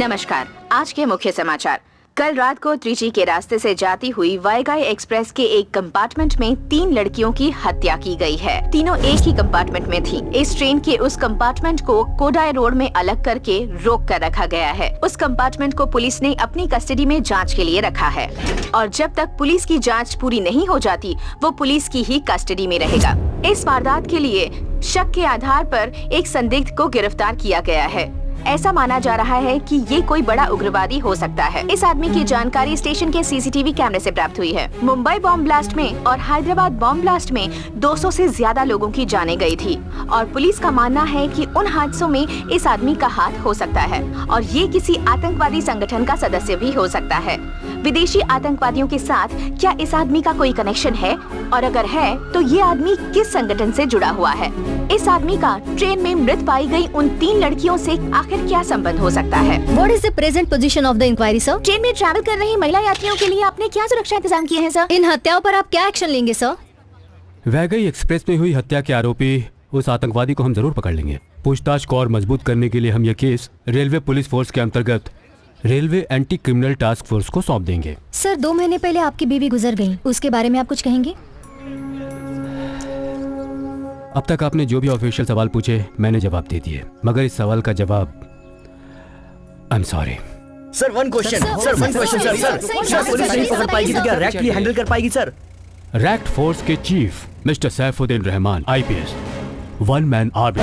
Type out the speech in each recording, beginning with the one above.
नमस्कार। आज के मुख्य समाचार। कल रात को त्रिची के रास्ते से जाती हुई वाईगाई एक्सप्रेस के एक कंपार्टमेंट में 3 लड़कियों की हत्या की गई है। तीनों एक ही कंपार्टमेंट में थीं। इस ट्रेन के उस कंपार्टमेंट को कोडाई रोड में अलग करके रोक कर रखा गया है। उस कंपार्टमेंट को पुलिस ने अपनी कस्टडी में जांच के लिए रखा है और जब तक पुलिस की जांच पूरी नहीं हो जाती वो पुलिस की ही कस्टडी में रहेगा। इस वारदात के लिए शक के आधार पर एक संदिग्ध को गिरफ्तार किया गया है। ऐसा माना जा रहा है कि ये कोई बड़ा उग्रवादी हो सकता है। इस आदमी की जानकारी स्टेशन के सीसीटीवी कैमरे से प्राप्त हुई है। मुंबई बॉम्ब ब्लास्ट में और हैदराबाद बॉम्ब ब्लास्ट में 200 से ज्यादा लोगों की जानें गई थी और पुलिस का मानना है कि उन हादसों में इस आदमी का हाथ हो सकता है और ये किसी आतंकवादी संगठन का सदस्य भी हो सकता है। विदेशी आतंकवादियों के साथ क्या इस आदमी का कोई कनेक्शन है और अगर है तो ये आदमी किस संगठन से जुड़ा हुआ है? इस आदमी का ट्रेन में मृत पाई गई उन 3 लड़कियों से आखिर क्या संबंध हो सकता है? What is the present position of the inquiry, sir? Train में ट्रैवल कर रही महिला यात्रियों के लिए आपने क्या सुरक्षा इंतजाम किए हैं सर? इन हत्याओं पर आप क्या एक्शन लेंगे सर? वाईगाई एक्सप्रेस में हुई हत्या के आरोपी उस आतंकवादी को हम जरूर पकड़ लेंगे। पूछताछ को और मजबूत करने के लिए हम ये केस रेलवे पुलिस फोर्स के अंतर्गत railway anti criminal task force को सौंप देंगे। सर 2 महीने पहले आपकी बीवी गुजर गई, उसके बारे में आप कुछ कहेंगे? अब तक आपने जो भी ऑफिशियल सवाल पूछे मैंने जवाब दे दिए, मगर इस सवाल का जवाब I am sorry. Sir one question sir police नहीं पकड़ पाएगी तो क्या रैक्ट हैंडल कर पाएगी सर? रैक्ट फोर्स के chief mister Saifuddin Rahman IPS, 1 man army.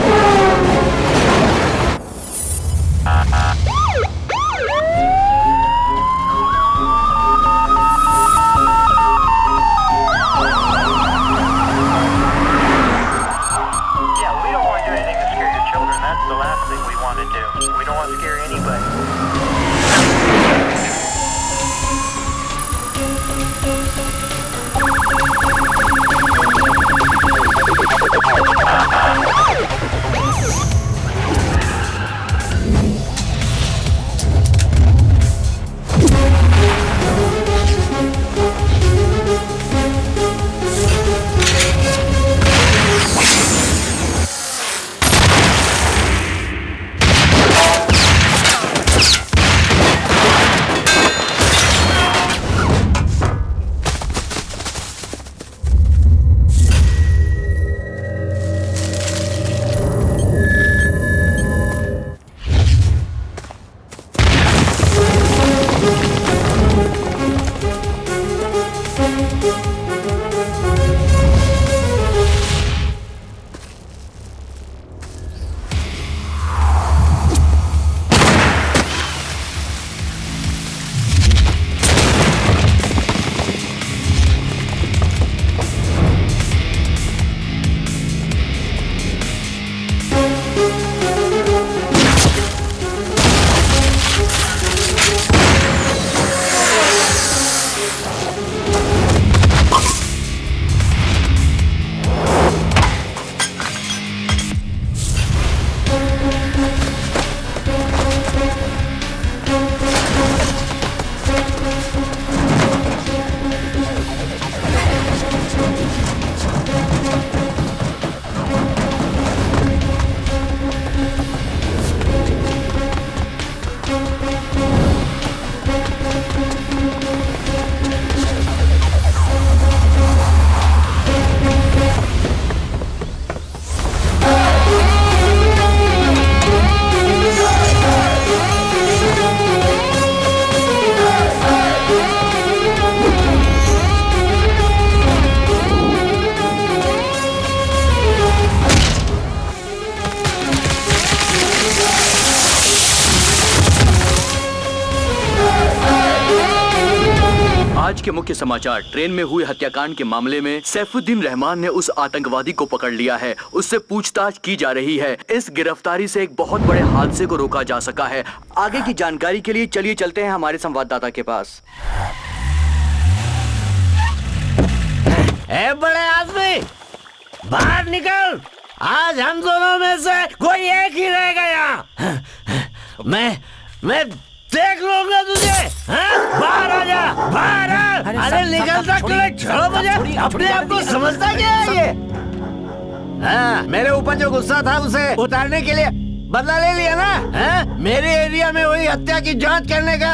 आज के मुख्य समाचार। ट्रेन में हुए हत्याकांड के मामले में सैफुद्दीन रहमान ने उस आतंकवादी को पकड़ लिया है। उससे पूछताछ की जा रही है। इस गिरफ्तारी से एक बहुत बड़े हादसे को रोका जा सका है। आगे की जानकारी के लिए चलिए चलते हैं हमारे संवाददाता के पास। ए बड़े आदमी, बाहर निकल। आज हम दोनों में से कोई एक ही रह गया। मैं देख लूंगा तुझे। बाहर आ जा, बाहर आ। अरे निकलता क्यों? छोड़ो मुझे। अपने आप को समझता क्या है ये? मेरे ऊपर जो गुस्सा था उसे उतारने के लिए बदला ले लिया ना? हैं? मेरे एरिया में हुई हत्या की जांच करने का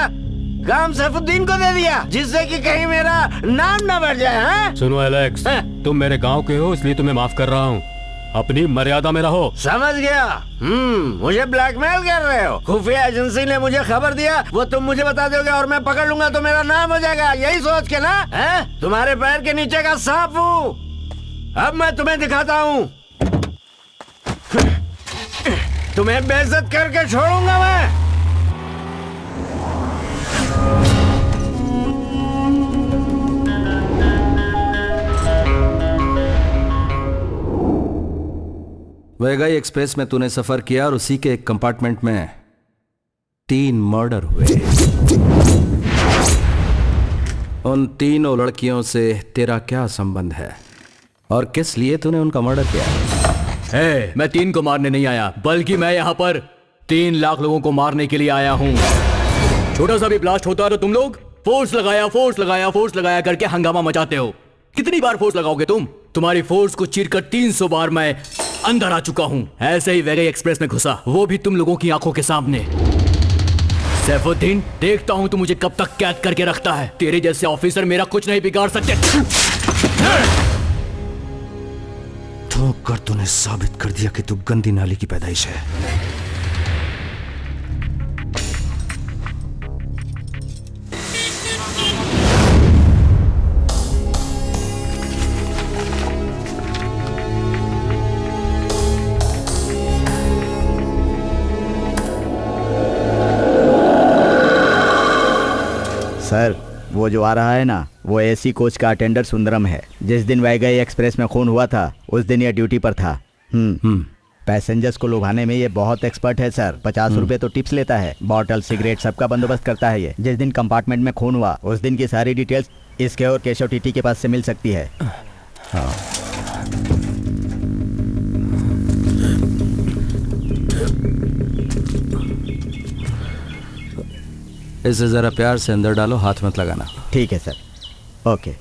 काम सैफुद्दीन को दे दिया, जिससे कि कहीं मेरा नाम ना बढ़ जाए। हैं? सुनो एलेक्स, तुम मेरे गांव के हो इसलिए तुम्हें माफ कर रहा हूँ। अपनी मर्यादा में रहो। समझ गया। मुझे ब्लैकमेल कर रहे हो। खुफिया एजेंसी ने मुझे खबर दिया, वो तुम मुझे बता दोगे और मैं पकड़ लूंगा तो मेरा नाम हो जाएगा, यही सोच के ना? हैं? तुम्हारे पैर के नीचे का सांप हूँ। अब मैं तुम्हें दिखाता हूँ। तुम्हें बेइज्जत करके छोड़ूंगा मैं। वैगाई एक्सप्रेस में तूने सफर किया और उसी के एक कंपार्टमेंट में 3 मर्डर हुए। उन तीनों लड़कियों से तेरा क्या संबंध है और किस लिए तूने उनका मर्डर किया? मैं 3 को मारने नहीं आया, बल्कि मैं यहाँ पर 3 लाख लोगों को मारने के लिए आया हूँ। छोटा सा भी ब्लास्ट होता है तो तुम लोग फोर्स लगाया करके हंगामा मचाते हो। कितनी बार फोर्स लगाओगे तुम? तुम्हारी फोर्स को चीरकर 300 बार मैं अंदर आ चुका हूँ। ऐसे ही वैगाई एक्सप्रेस में घुसा, वो भी तुम लोगों की आंखों के सामने। सैफुद्दीन, देखता हूँ तू मुझे कब तक कैद करके रखता है। तेरे जैसे ऑफिसर मेरा कुछ नहीं बिगाड़ सकते। ठोक कर तूने साबित कर दिया कि तू गंदी नाली की पैदाइश है। सर, वो जो आ रहा है ना, वो एसी कोच का अटेंडर सुंदरम है। जिस दिन वैगाई एक्सप्रेस में खून हुआ था उस दिन ये ड्यूटी पर था। पैसेंजर्स को लुभाने में ये बहुत एक्सपर्ट है सर। 50 रुपए तो टिप्स लेता है। बॉटल, सिगरेट सबका बंदोबस्त करता है ये। जिस दिन कंपार्टमेंट में खून हुआ उस दिन की सारी डिटेल्स इसके और केशव टीटी के पास से मिल सकती है। हाँ। इसे जरा प्यार से अंदर डालो, हाथ मत लगाना। ठीक है सर। ओके।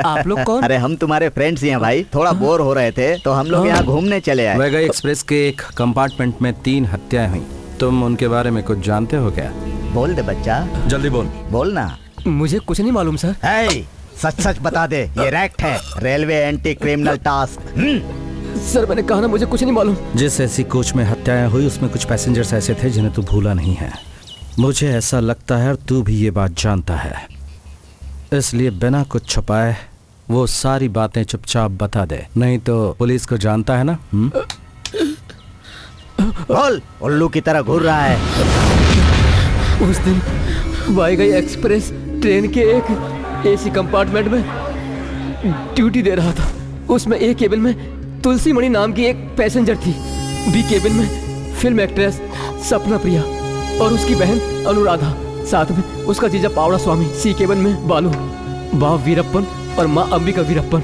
आप लोग कौन? अरे हम तुम्हारे फ्रेंड्स ही हैं भाई। थोड़ा बोर हो रहे थे तो हम लोग यहाँ घूमने चले आए। वैगाई एक्सप्रेस के एक कंपार्टमेंट में 3 हत्याएं हुई। तुम उनके बारे में कुछ जानते हो क्या? बोल दे बच्चा, जल्दी बोल। बोल ना। मुझे कुछ नहीं मालूम सर। सच सच बता दे, ये रैक्ट है, railway anti criminal task. Sir मैंने कहा ना, मुझे कुछ नहीं मालूम। जिस ऐसी कोच में हत्याएं हुई उसमें कुछ पैसेंजर्स ऐसे थे जिन्हें तू भूला नहीं है। मुझे ऐसा लगता है और तू भी ये बात जानता है, इसलिए बिना कुछ छुपाए वो सारी बातें चुपचाप बता दे, नहीं तो पुलिस को जानता है ना। बोल, उल्लू की तरह घूर रहा है। उस दिन वैगाई एक्सप्रेस ट्रेन के एक एसी कंपार्टमेंट में ड्यूटी दे रहा था। उसमें ए केबिन में तुलसी मणि नाम की एक पैसेंजर थी। बी केबिन में फिल्म एक्ट्रेस सपना प्रिया और उसकी बहन अनुराधा, साथ में उसका जीजा पावड़ा स्वामी। सी केबिन में बालू, बाप वीरप्पन और माँ अंबिका वीरप्पन,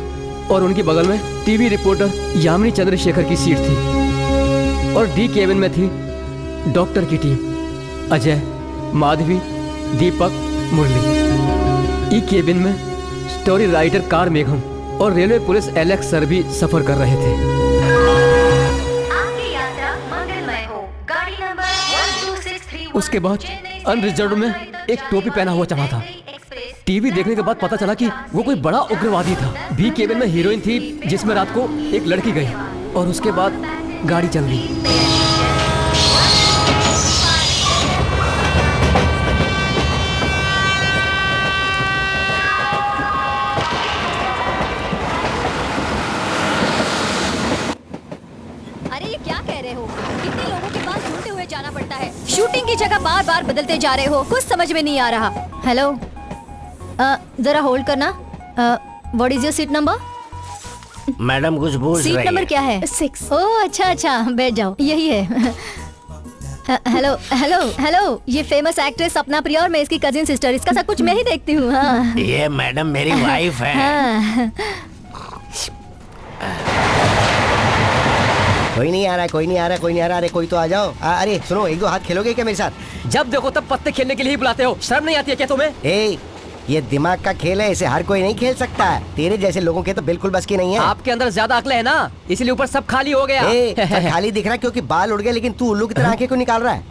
और उनके बगल में टीवी रिपोर्टर यामिनी चंद्रशेखर की सीट थी। और डी केबिन में थी डॉक्टर की टीम, अजय, माधवी, दीपक, मुरली। ई केबिन में स्टोरी राइटर कार मेघम और रेलवे पुलिस एलेक्स सर भी सफर कर रहे थे। आपकी यात्रा मंगलमय हो। गाड़ी नंबर 1263। उसके बाद अनरिजर्व में एक टोपी पहना हुआ चढ़ा था। टीवी देखने के बाद पता चला कि वो कोई बड़ा उग्रवादी था। बी केबिन में हीरोइन थी जिसमें रात को एक लड़की गई और उसके बाद गाड़ी चल गई। शूटिंग की जगह बार बार बदलते जा रहे हो, कुछ समझ में नहीं आ रहा। हेलो, जरा होल्ड करना। What is your seat number? Madam कुछ पूछ रही है। सीट नंबर क्या है? 6। ओह अच्छा अच्छा, बैठ जाओ, यही है। हेलो हेलो हेलो, ये फेमस एक्ट्रेस सपना प्रिया और मैं इसकी कजिन सिस्टर। इसका सब कुछ मैं ही देखती हूँ। हाँ। ये मैडम मेरी वाइफ है। हाँ। कोई नहीं आ रहा है, कोई नहीं आ रहा है, कोई नहीं आ रहा है। अरे कोई तो आ जाओ। अरे सुनो, 1-2 हाथ खेलोगे क्या मेरे साथ? जब देखो तब पत्ते खेलने के लिए ही बुलाते हो, शर्म नहीं आती है क्या तुम्हें? ये दिमाग का खेल है, इसे हर कोई नहीं खेल सकता है। तेरे जैसे लोगों के तो बिल्कुल बस की नहीं है। आपके अंदर ज्यादा अक्ल है ना, इसलिए ऊपर सब खाली हो गया। सब खाली दिख रहा है क्योंकि बाल उड़ गए, लेकिन तू उल्लू की तरह आंखें क्यों निकाल रहा है?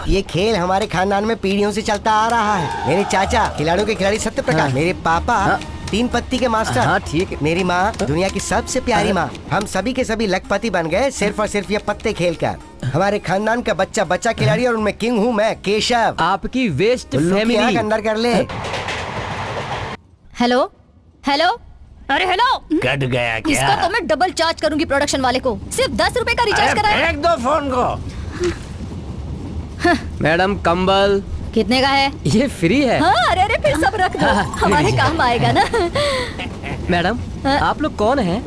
ये खेल हमारे खानदान में पीढ़ियों से चलता आ रहा है। मेरे चाचा खिलाड़ियों के खिलाड़ी सत्य प्रकाश, मेरे पापा 3 पत्ती के मास्टर। हाँ ठीक है। मेरी माँ दुनिया की सबसे प्यारी माँ। हम सभी के सभी लखपति बन गए सिर्फ और सिर्फ ये पत्ते खेलकर। हमारे खानदान का बच्चा बच्चा खिलाड़ी और उनमें किंग हूँ मैं, केशव। आपकी वेस्ट फैमिली। अंदर कर ले। हेलो हेलो, अरे हेलो, कट गया क्या? इसका तो मैं डबल चार्ज करूंगी प्रोडक्शन वाले को। सिर्फ 10 रुपए का रिचार्ज कराया। फेंक दो फोन को। मैडम कंबल कितने का है? ये फ्री है। हाँ, अरे अरे फिर सब रख दो, हमारे काम आएगा ना। मैडम आप लोग कौन हैं?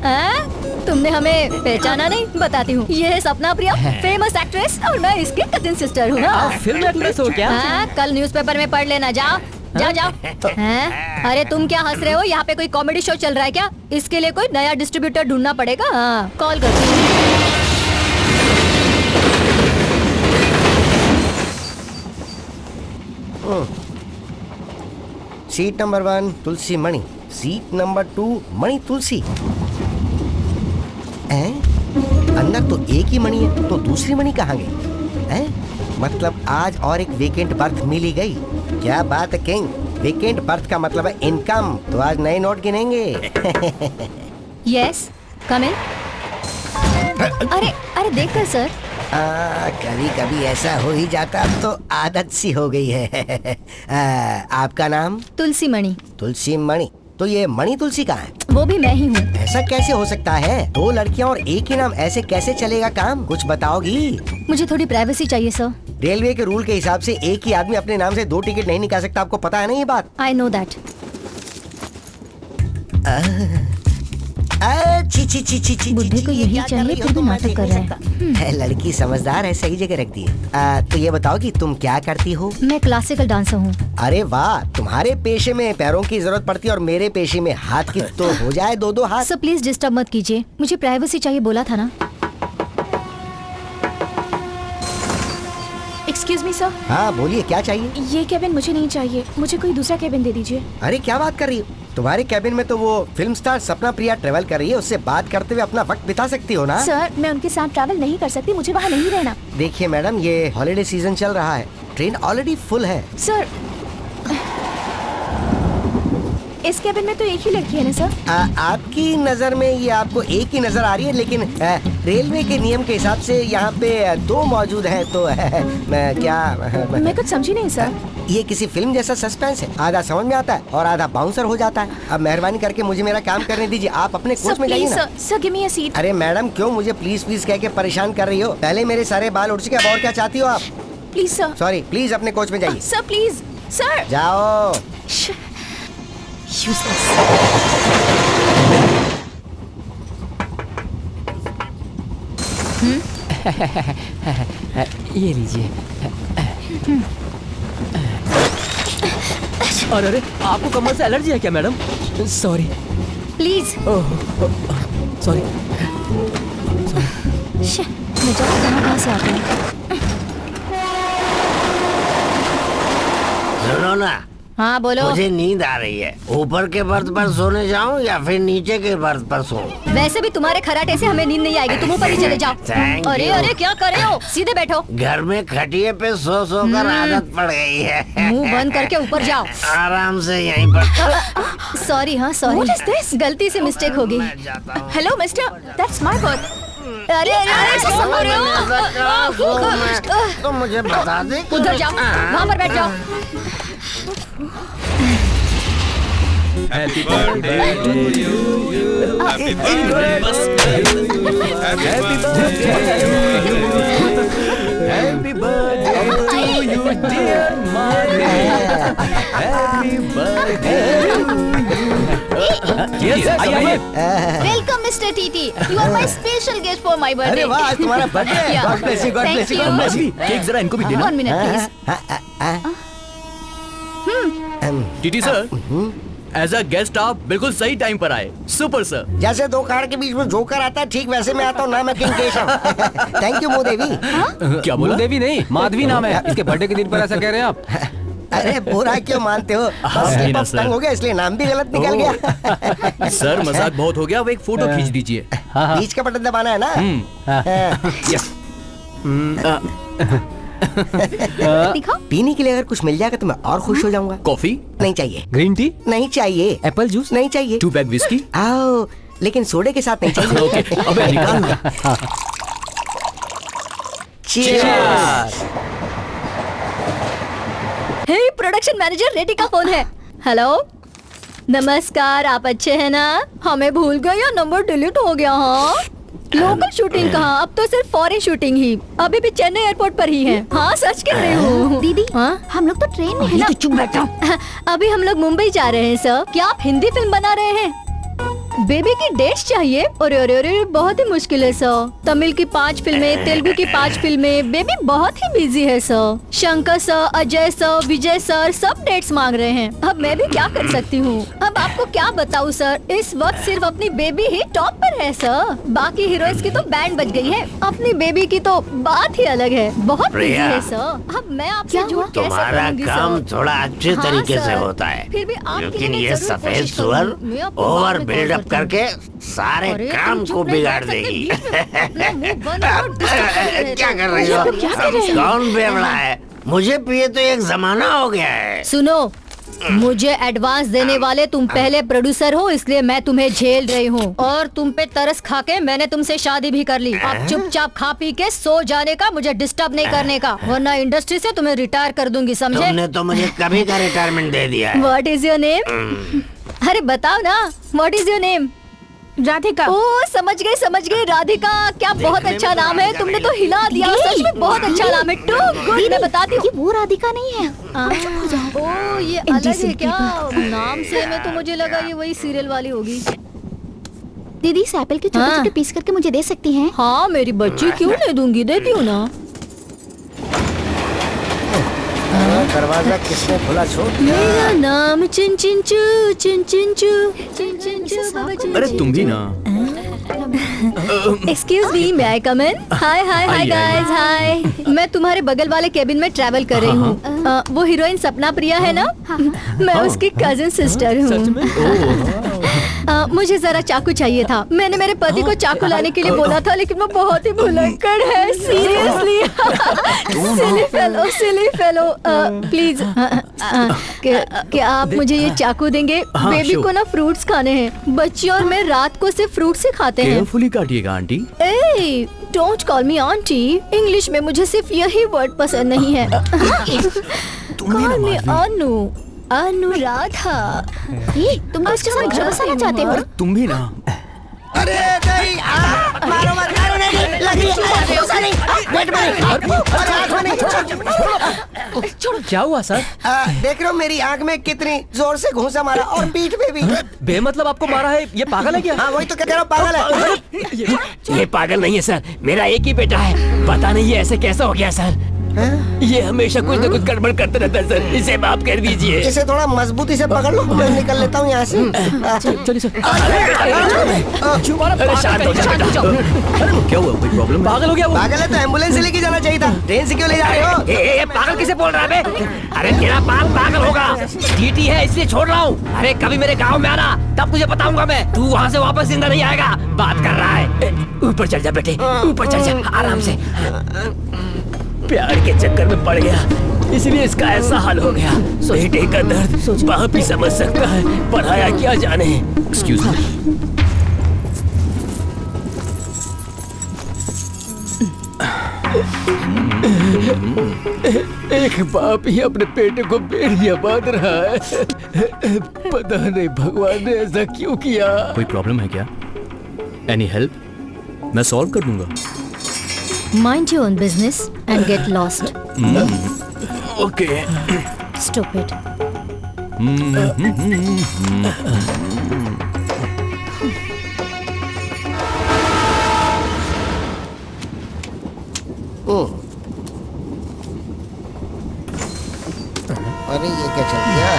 तुमने हमें पहचाना नहीं? बताती हूँ, ये है सपना प्रिया, फेमस एक्ट्रेस, और मैं इसकी कजिन सिस्टर हूँ। आप फिल्म एक्ट्रेस हो क्या? कल न्यूज़पेपर में पढ़ लेना। जाओ जाओ जाओ। अरे तुम क्या हंस रहे हो? यहाँ पे कोई कॉमेडी शो चल रहा है क्या? इसके लिए कोई नया डिस्ट्रीब्यूटर ढूंढना पड़ेगा। हाँ, कॉल करती हूँ। सीट नंबर 1 तुलसी मणि, सीट नंबर 2 मणि तुलसी। अंदर तो एक ही मणि है, तो दूसरी मणि कहाँ गई? मतलब आज और एक वेकेंट बर्थ मिली गई। क्या बात है किंग, वेकेंट बर्थ का मतलब है इनकम। तो आज नए नोट गिनेंगे। यस, कम इन। अरे अरे देखकर सर। कभी कभी ऐसा हो ही जाता, अब तो आदत सी हो गई है। आपका नाम? तुलसी मणि। तुलसी मणि, तो ये मणि तुलसी कहाँ है? वो भी मैं ही हूँ। ऐसा कैसे हो सकता है? 2 लड़कियाँ और एक ही नाम, ऐसे कैसे चलेगा काम? कुछ बताओगी? मुझे थोड़ी प्राइवेसी चाहिए सर। रेलवे के रूल के हिसाब से एक ही आदमी अपने नाम से 2 टिकट नहीं निकाल सकता, आपको पता है ना ये बात? I know that. बुढ़े को यही चाहिए, फिर भी नाटक कर रहा है। लड़की समझदार है, सही जगह रख दी है। तो ये बताओ कि तुम क्या करती हो? मैं क्लासिकल डांसर हूँ। अरे वाह, तुम्हारे पेशे में पैरों की जरूरत पड़ती है और मेरे पेशे में हाथ की, तो हो जाए 2-2 हाथ। सर प्लीज डिस्टर्ब मत कीजिए, मुझे प्राइवेसी चाहिए, बोला था ना। Excuse me sir. हाँ बोलिए, क्या चाहिए? ये केबिन मुझे नहीं चाहिए, मुझे कोई दूसरा केबिन दे दीजिए। अरे क्या बात कर रही हो? तुम्हारे केबिन में तो वो फिल्म स्टार सपना प्रिया ट्रेवल कर रही है, उससे बात करते हुए अपना वक्त बिता सकती हो ना? सर मैं उनके साथ ट्रैवल नहीं कर सकती, मुझे वहाँ नहीं रहना। देखिए मैडम, ये हॉलिडे सीजन चल रहा है, ट्रेन ऑलरेडी फुल है। सर इस केबिन में तो एक ही लड़की है ना सर? आपकी नजर में ये आपको एक ही नजर आ रही है, लेकिन रेलवे के नियम के हिसाब से यहाँ पे 2 मौजूद है। तो मैं कुछ समझी नहीं सर। ये किसी फिल्म जैसा सस्पेंस है, आधा समझ में आता है और आधा बाउंसर हो जाता है। अब मेहरबानी करके मुझे मेरा काम करने दीजिए, आप अपने कोच में जाइए ना। सर गिव मी अ सीट। अरे मैडम, क्यों मुझे प्लीज प्लीज कह के परेशान कर रही हो? पहले मेरे सारे बाल उड़ चुके, अब और क्या चाहती हो आप? Please sir. सॉरी, प्लीज अपने कोच में जाइए। Sir please sir. जाओ। ये लीजिए। अरे आपको कमर से एलर्जी है क्या मैडम? सॉरी। प्लीज। सॉरी। मैं कहाँ से आता हूँ? सुनो ना। हाँ बोलो। मुझे नींद आ रही है, ऊपर के बर्थ पर सोने जाऊं या फिर नीचे के बर्थ पर सोऊं? वैसे भी तुम्हारे खराटे से हमें नींद नहीं आएगी, तुम ऊपर ही चले जाओ। अरे अरे क्या कर रहे हो? सीधे बैठो। घर में खटिए पे सो कर आदत पड़ गई है। मुंह बंद करके ऊपर जाओ। आराम से यहीं पर। सॉरी। हाँ सॉरी, गलती से मिस्टेक हो गई। Hello mister, that's my birth. अरे तो मुझे बता दे। उधर जाओ, वहाँ पर बैठ जाओ। Happy birthday to you. Happy birthday. Happy birthday. Happy birthday to you, dear Mother. Happy birthday. Yes, आइए। Welcome mister TT, you are my special guest for my birthday. अरे वाह, आज तुम्हारा बर्थडे है। God bless you, God bless you. Cake जरा इनको भी देना। 1 minute please. TT sir, as a guest आप बिल्कुल सही टाइम पर आए। Super sir. जैसे 2 कार के बीच में जोकर आता है, ठीक वैसे मैं आता हूँ ना। मैं किंग केशव। थैंक यू मोदेवी। क्या बोला? देवी नहीं, माधवी नाम है। इसके बर्थडे के दिन पर ऐसा कह रहे हैं आप? अरे बुरा क्यों मानते हो? बस slip of tongue हो गया इसलिए नाम भी गलत निकल गया। सर मजाक बहुत हो गया, अब एक फोटो खींच दीजिए। बीच का बटन दबाना है ना? दिखाओ। पीने के लिए अगर कुछ मिल जाएगा तो मैं और खुश हो जाऊंगा। कॉफी नहीं चाहिए। ग्रीन टी, नहीं चाहिए। एप्पल जूस, नहीं चाहिए। 2 बैग विस्की। आओ, लेकिन सोडे के साथ नहीं चाहिए। ओके, अबे निकाल। Cheers! हे प्रोडक्शन मैनेजर, रेडी का फोन है। हेलो, नमस्कार, आप अच्छे हैं ना? हमें भूल गए या नंबर डिलीट हो गया? हाँ, लोकल शूटिंग कहाँ, अब तो सिर्फ फॉरेन शूटिंग ही। अभी भी चेन्नई एयरपोर्ट पर ही है। हाँ, सच कह रही हूँ। दीदी, हाँ? हम लोग तो ट्रेन में हैं ना। तो चुप बैठो। अभी हम लोग मुंबई जा रहे हैं सर। क्या आप हिंदी फिल्म बना रहे हैं? बेबी की डेट्स चाहिए? अरे अरे अरे, बहुत ही मुश्किल है सर। तमिल की 5 फिल्में, तेलुगु की 5 फिल्में। बेबी बहुत ही बिजी है sir. Shankar sir, Ajay sir, Vijay sir सब डेट्स मांग रहे हैं। अब मैं भी क्या कर सकती हूँ? अब आपको क्या बताऊँ सर, इस वक्त सिर्फ अपनी बेबी ही टॉप पर है सर। बाकी हीरोइंस की तो बैंड बज गई है, अपनी बेबी की तो बात ही अलग है। बहुत बिजी प्रिया, है सर। अब मैं आपसे झूठ कैसे तुम्हारा कहूँगी काम सर? थोड़ा अच्छे हाँ, तरीके से सर। होता है, फिर भी आपके लेकिन लिए ये जरूर सफेद कोशिश सुअर करूंगी। मैं आपको ओवर बाद में कॉल बिल्डअप करती हूँ। करके सारे अरे, काम तुम को चुप नहीं बिगाड़ बैठ सकते, देगी। बीच में अपना मुंह बंद करो, disturb कर रहे क्या हो। कर रही हो? क्या कर रहे हो? कौन बेवड़ा है? मुझे पिए तो एक जमाना हो गया है। सुनो, मुझे एडवांस देने वाले तुम पहले प्रोड्यूसर हो, इसलिए मैं तुम्हें झेल रही हूँ। और तुम पे तरस खा के मैंने तुमसे शादी भी कर ली। अब चुपचाप खा पी के सो जाने का, मुझे डिस्टर्ब नहीं करने का, वरना इंडस्ट्री से तुम्हें रिटायर कर दूंगी, समझे? तुमने तो मुझे कभी का रिटायरमेंट दे दिया है। What is your name? अरे बताओ ना, what is your name? Radhika. ओ समझ गई राधिका। क्या बहुत अच्छा नाम है, तुमने तो हिला दिया। सच में बहुत अच्छा नाम है। टू गुड, मैं बताती हूँ। ये वो राधिका नहीं है। ओ ये अलग है क्या? नाम से में तो मुझे लगा ये वही सीरियल वाली होगी। दीदी, इस एप्पल के छोटे छोटे पीस करके मुझे दे सकती हैं? हाँ मेरी बच्ची, क्यों नहीं दूंगी, देती हूँ ना। दरवाजा किसने खुला छोड़ दिया? मेरा नाम चिन चिन चू, चिन चिन चू, चिन चिन चू, बाबा चिन अरे चिन तुम भी चू। ना। एक्सक्यूज मी, मे आई कम इन? हाय हाय हाय गाइस, हाय। मैं तुम्हारे बगल वाले केबिन में ट्रैवल कर रही हूँ। वो हीरोइन सपना प्रिया है ना? मैं उसकी कजिन सिस्टर हूँ। मुझे जरा चाकू चाहिए था। मैंने मेरे पति को चाकू लाने के लिए बोला था, लेकिन वो बहुत ही भुलक्कड़ है। Seriously, silly fellow. प्लीज, क्या आप मुझे ये चाकू देंगे? बेबी को ना फ्रूट्स खाने हैं। बच्ची और मैं रात को सिर्फ फ्रूट्स ही खाते हैं। केयरफुली काटिएगा आंटी। ए, don't call me aunty. English में मुझे सिर्फ यही वर्ड पसंद नहीं है। Call me Anu, Anuradha. तुम तो इसके साथ घर बसाना चाहते हो? तुम भी ना। अरे नहीं, मारो मारो, मारो नहीं, लग रही है, ऐसा नहीं, पेट में नहीं, और हाथ में नहीं। क्या हुआ सर? देख रहे हो मेरी आंख में कितनी जोर से घूंसा मारा, और पीठ पे भी। बेमतलब आपको मारा है, ये पागल है क्या? हाँ वही तो कह रहा हूँ, पागल है। ये पागल नहीं है सर, मेरा एक ही बेटा है। पता नहीं ये ऐसे कैसा हो गया सर। ये हमेशा कुछ न कुछ गड़बड़ करते रहता है सर, इसे माफ कर दीजिए। इसे थोड़ा मजबूती से पकड़ लो, मैं निकल लेता हूँ यहाँ से। चलिए सर। अरे शांत हो जाओ। अरे क्या हुआ, कोई प्रॉब्लम? पागल हो गया वो? पागल है तो एम्बुलेंस से लेके जाना चाहिए था, ट्रेन से क्यों ले जा रहे हो? ये पागल किसे बोल रहा है बे? अरे तेरा बाप पागल होगा। टीटी है इसलिए छोड़ रहा हूँ। अरे कभी मेरे गांव में आना, तब तुझे बताऊंगा मैं। तू वहाँ से वापस जिंदा नहीं आएगा। बात कर रहा है। ऊपर चढ़ जा बेटे, ऊपर चढ़ जा आराम से। प्यार के चक्कर में पड़ गया, इसलिए इसका ऐसा हाल हो गया। बेटे का दर्द बाप ही समझ सकता है, पढ़ाया क्या जाने। Excuse me. एक बाप ही अपने बेटे को बेड़िया बांध रहा है। पता नहीं भगवान ने ऐसा क्यों किया। कोई प्रॉब्लम है क्या? Any help? मैं सॉल्व कर दूंगा। Mind your own business and get lost. Okay. Stupid. अरे ये क्या चल गया?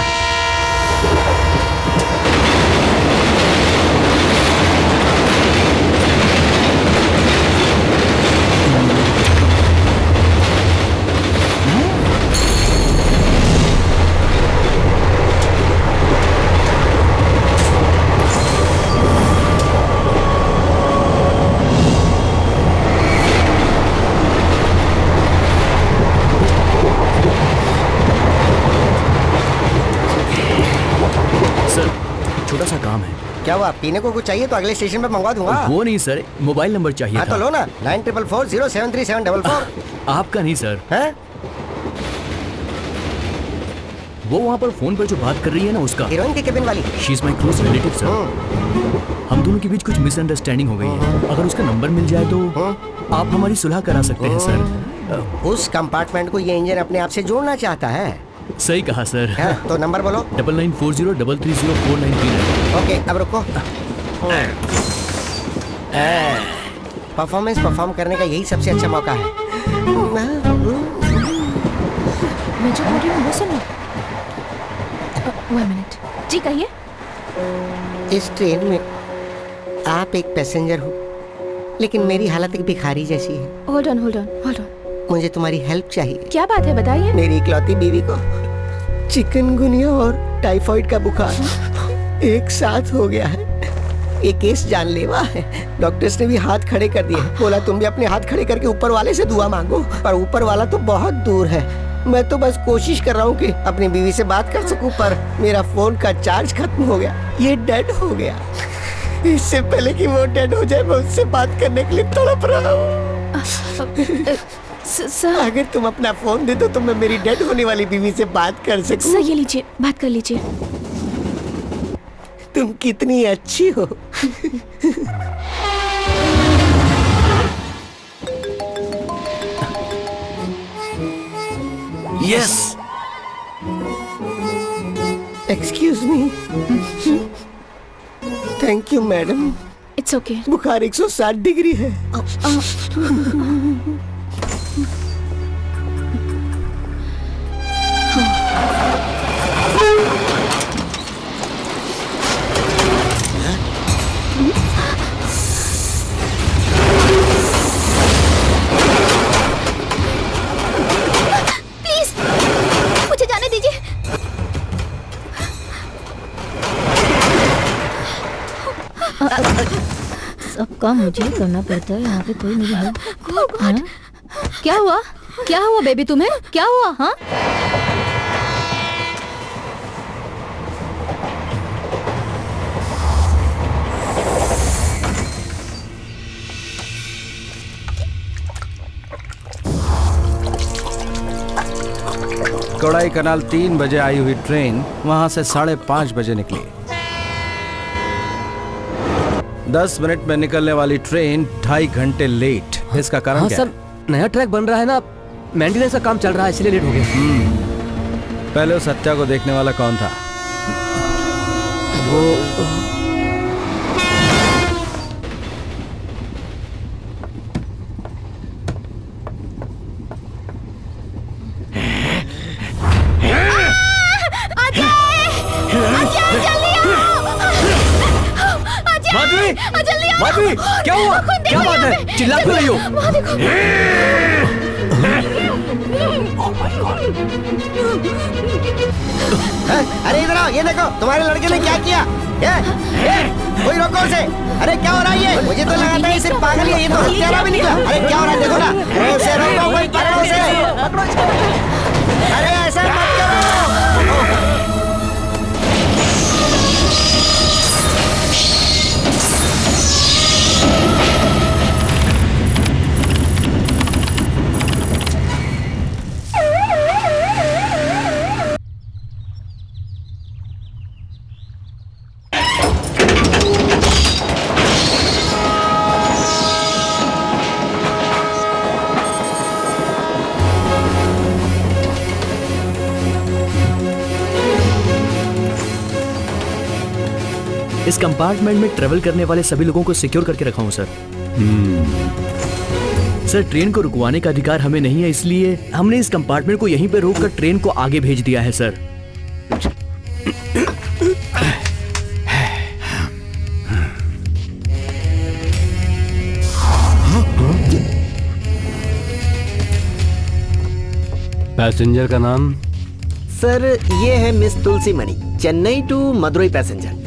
सा काम है। क्या हुआ, पीने को कुछ चाहिए तो अगले स्टेशन पे मंगवा दूंगा। वो नहीं सर, मोबाइल नंबर चाहिए हाँ था। तो लो ना, 9440737744। आपका नहीं सर। हैं? वो वहाँ पर फोन पर जो बात कर रही है ना, उसका। हीरोइन के केबिन वाली। She is my close relative sir. हम दोनों के बीच कुछ मिसअंडरस्टैंडिंग हो गई है। अगर उसका नंबर मिल जाए तो आप हमारी सुलह करा सकते हैं सर। उस कंपार्टमेंट को ये इंजन अपने आप से जोड़ना चाहता है। सही कहा सर। हाँ, तो नंबर बोलो। 9940330493। ओके, अब रुको। परफॉर्मेंस परफॉर्म करने का यही सबसे अच्छा मौका है। मैं जो बोल रही हूँ वो सुनो। 1 मिनट। जी कहिए। इस ट्रेन में आप एक पैसेंजर हो, लेकिन मेरी हालत एक भिखारी जैसी है। Hold on hold on hold on. मुझे तुम्हारी हेल्प चाहिए। क्या बात है, बताइए। मेरी इकलौती बीवी को चिकनगुनिया और टाइफाइड का बुखार एक साथ हो गया है। ये केस जानलेवा है। डॉक्टर्स ने भी हाथ खड़े कर दिए। बोला तुम भी अपने हाथ खड़े करके ऊपर वाले से दुआ मांगो, पर ऊपर वाला तो बहुत दूर है। मैं तो बस कोशिश कर रहा हूँ कि अपनी बीवी से बात कर सकूं, पर मेरा फोन का चार्ज खत्म हो गया। ये डेड हो गया। इससे पहले कि वो डेड हो जाए, मैं उससे बात करने के लिए तड़प रहा हूँ। अगर तुम अपना फोन दे दो तो मैं मेरी डेड होने वाली बीवी से बात कर सकूं। सर ये लीजिए, बात कर लीजिए। तुम कितनी अच्छी हो। Yes. Excuse me. Thank you madam. It's okay. बुखार 160 डिग्री है। प्लीज मुझे जाने दीजिए। सब काम मुझे करना पड़ता है, यहाँ पे कोई नहीं है। हाँ? क्या हुआ, क्या हुआ बेबी, तुम्हें क्या हुआ? हाँ कोडाई कनाल 3 बजे आई हुई ट्रेन वहां से 5:30 बजे निकली। 10 मिनट में निकलने वाली ट्रेन 2.5 घंटे लेट। इसका कारण हाँ क्या सर, नया ट्रैक बन रहा है ना, मेंटेनेंस का काम चल रहा है, इसलिए लेट हो गया। पहले उस हत्या को देखने वाला कौन था? वो माधवी, क्या हुआ? क्या बात है? चिल्ला क्यों रही हो? अरे इधर आओ, ये देखो तुम्हारे लड़के ने क्या किया। कोई रोको उसे। अरे क्या हो रहा है ये? मुझे तो लगा था ये सिर्फ पागल है, ये तो हत्यारा भी निकला। अरे क्या हो रहा है देखो ना। उसे रोको, कोई पकड़ो उसे। अरे ऐसा मत करो। इस कंपार्टमेंट में ट्रेवल करने वाले सभी लोगों को सिक्योर करके रखा हूँ सर। सर ट्रेन को रुकवाने का अधिकार हमें नहीं है, इसलिए हमने इस कंपार्टमेंट को यहीं पर रोककर ट्रेन को आगे भेज दिया है सर। पैसेंजर का नाम? सर ये है miss Tulsi Mani, Chennai to Madurai passenger.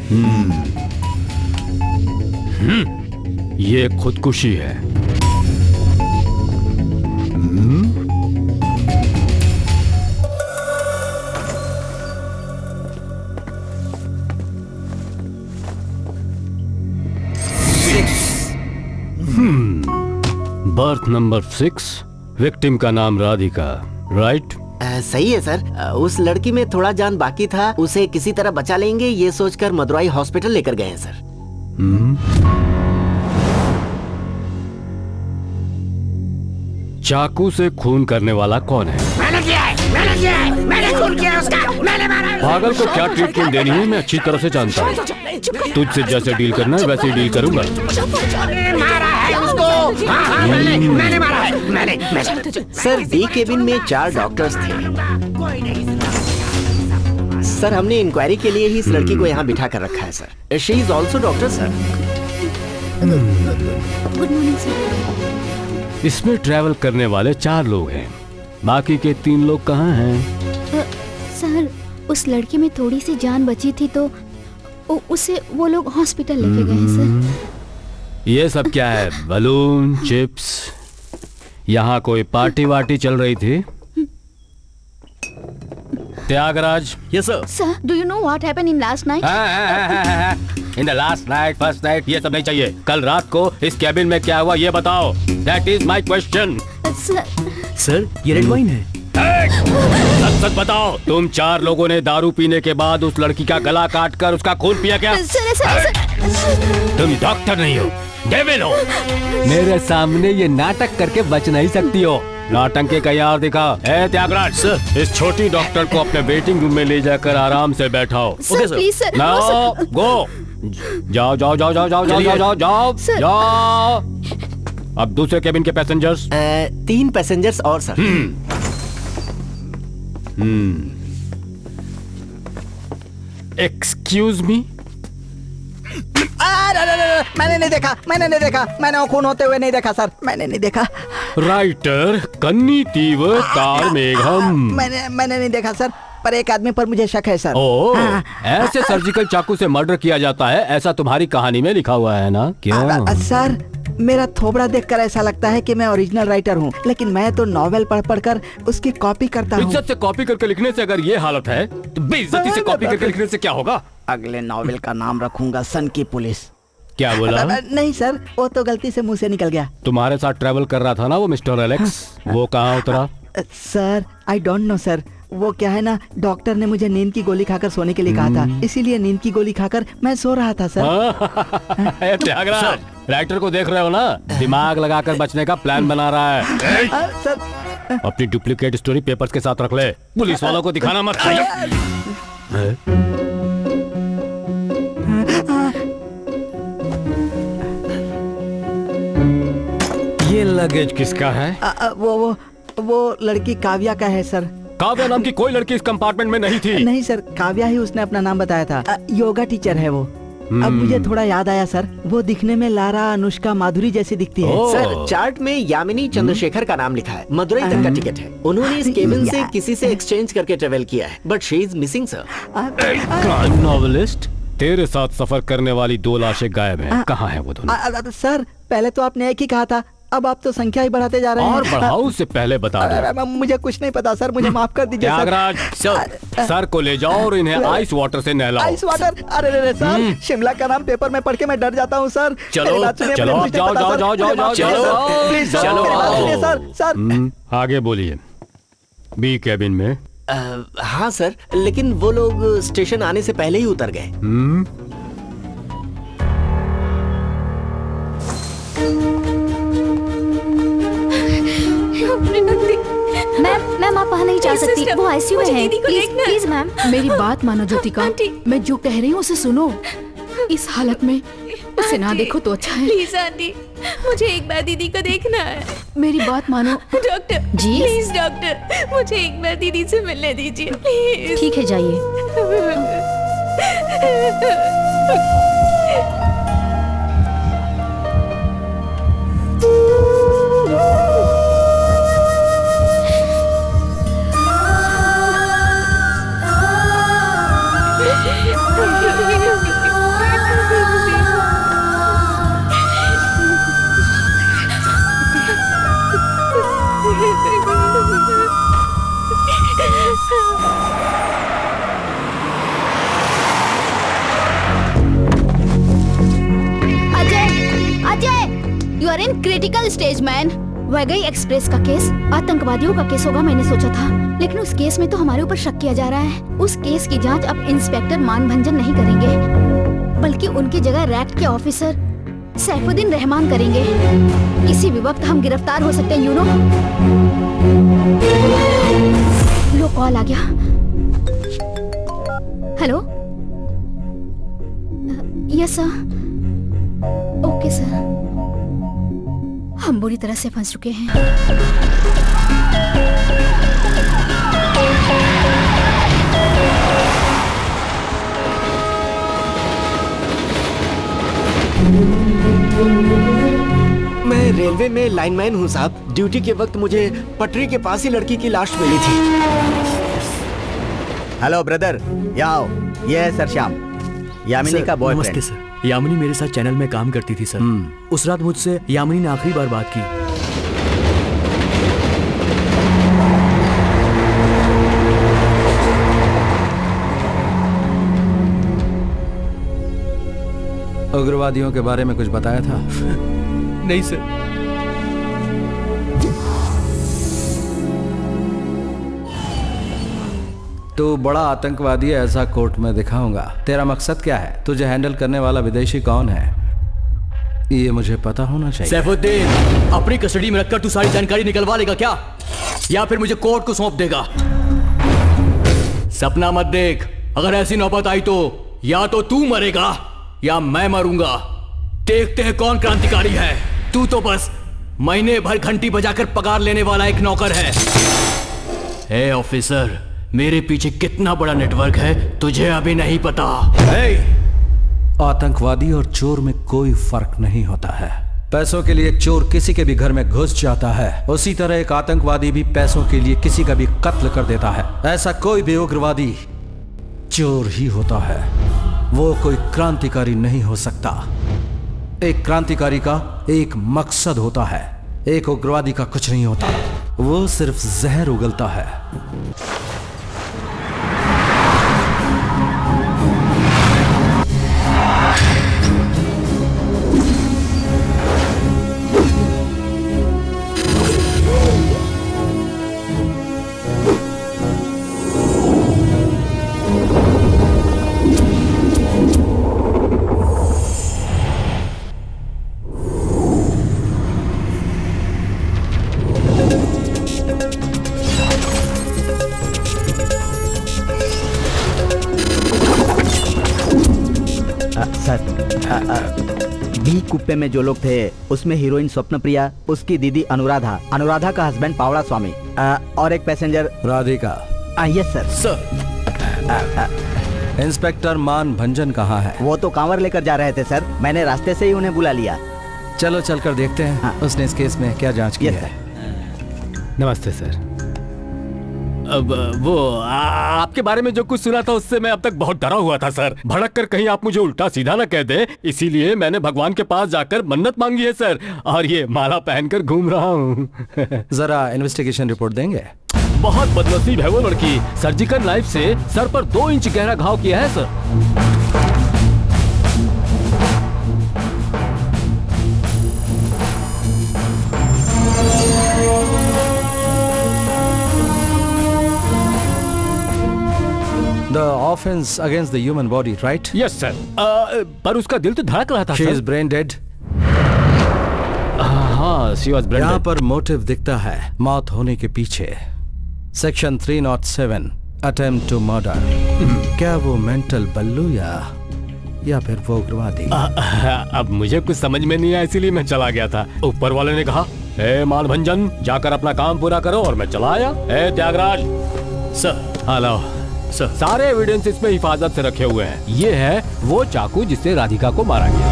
ये खुदकुशी है। बूथ नंबर 6, विक्टिम का नाम राधिका, राइट? सही है सर। उस लड़की में थोड़ा जान बाकी था, उसे किसी तरह बचा लेंगे ये सोचकर मदुराई हॉस्पिटल लेकर गए हैं सर। चाकू से खून करने वाला कौन है? मैंने किया है, मैंने किया है, मैंने खून किया है उसका, मैंने मारा है। पागल को क्या ट्रीटमेंट देनी है मैं अच्छी तरह से जानता हूँ। तुझसे जैसे डील करना है वैसे ही डील करूंगा। मारा है उसको। हाँ, मैंने मारा है, मैंने। सर बी केबिन में 4 डॉक्टर्स थे सर। हमने इंक्वायरी के लिए ही इस लड़की को यहाँ बिठा कर रखा है sir. She is also doctor sir. Good morning sir. इसमें ट्रैवल करने वाले 4 लोग हैं, बाकी के 3 लोग कहाँ हैं? सर उस लड़की में थोड़ी सी जान बची थी तो उसे वो लोग हॉस्पिटल लेके गए हैं सर। ये सब क्या है? Balloon, chips? यहाँ कोई पार्टी वार्टी चल रही थी? Tyagaraj. Yes sir. Sir do you know what happened in last night? In the last night, first night, ये सब नहीं चाहिए। कल रात को इस कैबिन में क्या हुआ ये बताओ। That is my question. Sir ये रेड वाइन है। सच सच बताओ, तुम 4 लोगों ने दारू पीने के बाद उस लड़की का गला काट कर उसका खून पिया क्या? सर तुम डॉक्टर नहीं हो, डेविल हो। मेरे सामने ये नाटक करके बच नहीं सकती हो। नौटंकी कहीं और दिखा। ए त्यागराज सर, इस छोटी डॉक्टर को अपने वेटिंग रूम में ले जाकर आराम से बैठाओ। Okay sir, please sir. No go. जाओ जाओ जाओ जाओ जाओ जाओ जाओ जाओ जाओ। अब दूसरे केबिन के पैसेंजर्स। 3 पैसेंजर्स और सर। Excuse me. मैंने नहीं देखा, मैंने वो खून होते हुए नहीं देखा सर, मैंने नहीं देखा। राइटर कन्नी तीव तार मेघम। मैंने नहीं देखा सर, पर एक आदमी पर मुझे शक है सर। ओह, ऐसे सर्जिकल चाकू से मर्डर किया जाता है ऐसा तुम्हारी कहानी में लिखा हुआ है ना? क्यों? सर मेरा थोबड़ा देखकर ऐसा लगता है कि मैं ओरिजिनल राइटर हूँ, लेकिन मैं तो नॉवेल पढ़ कर उसकी कॉपी करता हूँ। इज्जत से कॉपी करके लिखने से अगर ये हालत है तो बेइज्जती से कॉपी करके लिखने से क्या होगा? अगले नॉवेल का नाम रखूंगा सन की पुलिस। क्या बोला? नहीं सर, वो तो गलती से मुंह से निकल गया। तुम्हारे साथ ट्रैवल कर रहा था ना वो मिस्टर एलेक्स, वो कहाँ उतरा? Sir I don't know sir, वो क्या है ना, डॉक्टर ने मुझे नींद की गोली खाकर सोने के लिए कहा था, इसीलिए नींद की गोली खाकर मैं सो रहा था सर। त्यागराज, राइटर को देख रहे हो ना, दिमाग लगाकर बचने का प्लान बना रहा है। सर अपनी डुप्लीकेट स्टोरी पेपर्स के साथ रख ले, पुलिस वालों को दिखाना मत। ये लगेज किसका है? वो लड़की काव्या का है सर। काव्या नाम की कोई लड़की इस कंपार्टमेंट में नहीं थी। नहीं सर, काव्या ही उसने अपना नाम बताया था। योगा टीचर है वो। अब मुझे थोड़ा याद आया सर, वो दिखने में लारा, अनुष्का, माधुरी जैसी दिखती है। सर चार्ट में यामिनी चंद्रशेखर का नाम लिखा है, मदुरई तक का टिकट है। उन्होंने इस केबिन से किसी से एक्सचेंज करके ट्रेवल किया है, but she is missing sir. Crime novelist, तेरे साथ सफर करने वाली 2 लाशें गायब हैं। कहाँ हैं वो दोनों? सर पहले तो आपने एक ही कहा था, अब आप तो संख्या ही बढ़ाते जा रहे हैं। और बढ़ाओ उससे पहले बता दो। मुझे कुछ नहीं पता सर, मुझे माफ कर दीजिए। त्यागराज, सर को ले जाओ और इन्हें आइस वाटर से नहलाओ। Ice water? अरे सर, शिमला का नाम पेपर में पढ़ के मैं डर जाता हूँ सर। चलो चलो जाओ जाओ जाओ जाओ जाओ चलो प्लीज सर। सर आगे बोलिए। बी कैबिन में? हाँ सर, लेकिन वो लोग स्टेशन आने से पहले ही उतर गए। मैम आप वहाँ नहीं जा सकती, वो आईसीयू में है। Please ma'am. मेरी बात मानो ज्योतिका, मैं जो कह रही हूँ उसे सुनो। इस हालत में उसे ना देखो तो अच्छा है। प्लीज आंटी, मुझे एक बार दीदी को देखना है। मेरी बात मानो। डॉक्टर जी प्लीज डॉक्टर, मुझे एक बार दीदी से मिलने दीजिए प्लीज। ठीक है जाइए। Ajay, you are in critical stage man. Vaigai express का केस आतंकवादियों का केस होगा मैंने सोचा था, लेकिन उस केस में तो हमारे ऊपर शक किया जा रहा है। उस केस की जांच अब इंस्पेक्टर मानभंजन नहीं करेंगे, बल्कि उनकी जगह रैक्ट के ऑफिसर सैफुद्दीन रहमान करेंगे। किसी भी वक्त हम गिरफ्तार हो सकते हैं, यू नो। लो कॉल आ गया। Hello, yes sir. Okay sir, हम बुरी तरह से फंस चुके हैं। मैं रेलवे में लाइनमैन हूँ साहब। ड्यूटी के वक्त मुझे पटरी के पास ही लड़की की लाश मिली थी। हेलो ब्रदर, यहाँ आओ। ये है सर श्याम, यामिनी का बॉयफ्रेंड। नमस्ते सर। यामिनी मेरे साथ चैनल में काम करती थी सर। उस रात मुझसे यामिनी ने आखिरी बार बात की। उग्रवादियों के बारे में कुछ बताया था? नहीं सर। तू बड़ा आतंकवादी है ऐसा कोर्ट में दिखाऊंगा। तेरा मकसद क्या है? तुझे हैंडल करने वाला विदेशी कौन है? ये मुझे पता होना चाहिए। सैफुद्दीन, अपनी कस्टडी में रखकर तू सारी जानकारी निकलवा लेगा क्या, या फिर मुझे कोर्ट को सौंप देगा? सपना मत देख। अगर ऐसी नौबत आई तो या तो तू मरेगा या मैं मरूंगा। देखते हैं कौन क्रांतिकारी है। तू तो बस महीने भर घंटी बजाकर पगार लेने वाला एक नौकर है। हे ऑफिसर, मेरे पीछे कितना बड़ा नेटवर्क है तुझे अभी नहीं पता। आतंकवादी और चोर में कोई फर्क नहीं होता है। पैसों के लिए एक चोर किसी के भी घर में घुस जाता है, उसी तरह एक आतंकवादी भी पैसों के लिए किसी का भी कत्ल कर देता है। ऐसा कोई भी उग्रवादी चोर ही होता है, वो कोई क्रांतिकारी नहीं हो सकता। एक क्रांतिकारी का एक मकसद होता है, एक उग्रवादी का कुछ नहीं होता। वो सिर्फ जहर उगलता है। बी कुप्पे में जो लोग थे उसमें हीरोइन स्वप्नप्रिया, उसकी दीदी अनुराधा, अनुराधा का हस्बैंड पावड़ा स्वामी और एक passenger Radhika. Yes sir. Sir, inspector Manbhanjan कहाँ है? वो तो कांवर लेकर जा रहे थे सर, मैंने रास्ते से ही उन्हें बुला लिया। चलो चलकर देखते हैं उसने इस केस में क्या जांच की है। नमस्ते सर। अब वो आपके बारे में जो कुछ सुना था उससे मैं अब तक बहुत डरा हुआ था सर। भड़क कर कहीं आप मुझे उल्टा सीधा ना कह दे, इसीलिए मैंने भगवान के पास जाकर मन्नत मांगी है सर, और ये माला पहनकर घूम रहा हूँ। जरा इन्वेस्टिगेशन रिपोर्ट देंगे? बहुत बदनसीब है वो लड़की। सर्जिकल नाइफ से सर पर 2 इंच गहरा घाव किया है sir. The offense against the human body, right? Yes, sir. पर उसका दिल तो धड़क रहा था। She is brain dead. हाँ, she was brain dead. यहाँ पर मोटिव दिखता है मौत होने के पीछे। Section 307, attempt to murder. क्या वो मेंटल बल्लू या फिर वो उग्रवादी? अब मुझे कुछ समझ में नहीं आया, इसीलिए मैं चला गया था। ऊपर वाले ने कहा, हे मानभंजन, जाकर अपना काम पूरा करो, और मैं चला आया। हे त्यागराज। सर। Hello sir. सारे एविडेंस इसमें हिफाजत से रखे हुए हैं। ये है वो चाकू जिससे राधिका को मारा गया।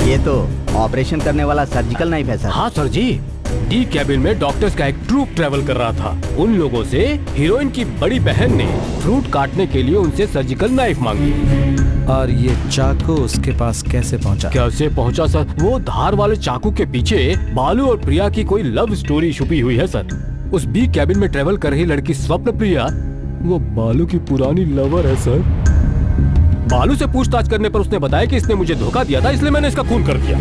ये तो ऑपरेशन करने वाला सर्जिकल नाइफ है सर। हाँ सर जी। डी कैबिन में डॉक्टर्स का एक ट्रूप ट्रेवल कर रहा था। उन लोगों से हीरोइन की बड़ी बहन ने फ्रूट काटने के लिए उनसे सर्जिकल नाइफ मांगी। और ये चाकू उसके पास कैसे पहुंचा? कैसे पहुंचा सर? वो धार वाले चाकू के पीछे बालू और प्रिया की कोई लव स्टोरी छुपी हुई है सर। उस बी कैबिन में ट्रेवल कर रही लड़की स्वप्न प्रिया वो बालू की पुरानी लवर है सर। बालू से पूछताछ करने पर उसने बताया कि इसने मुझे धोखा दिया था, इसलिए मैंने इसका खून कर दिया।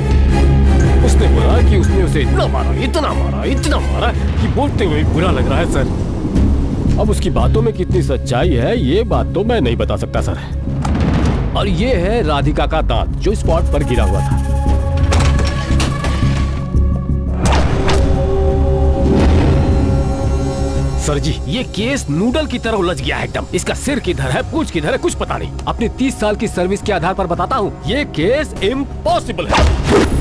उसने बोला कि उसने उसे इतना मारा कि बोलते हुए बुरा लग रहा है सर। अब उसकी बातों में कितनी सच्चाई है ये बात तो मैं नहीं बता सकता सर। और ये है राधिका का दांत जो स्पॉट पर गिरा हुआ था। सर जी, ये केस नूडल की तरह उलझ गया है एकदम। इसका सिर किधर है, पूंछ किधर है, कुछ पता नहीं। अपनी 30 साल की सर्विस के आधार पर बताता हूँ, ये केस इम्पॉसिबल है।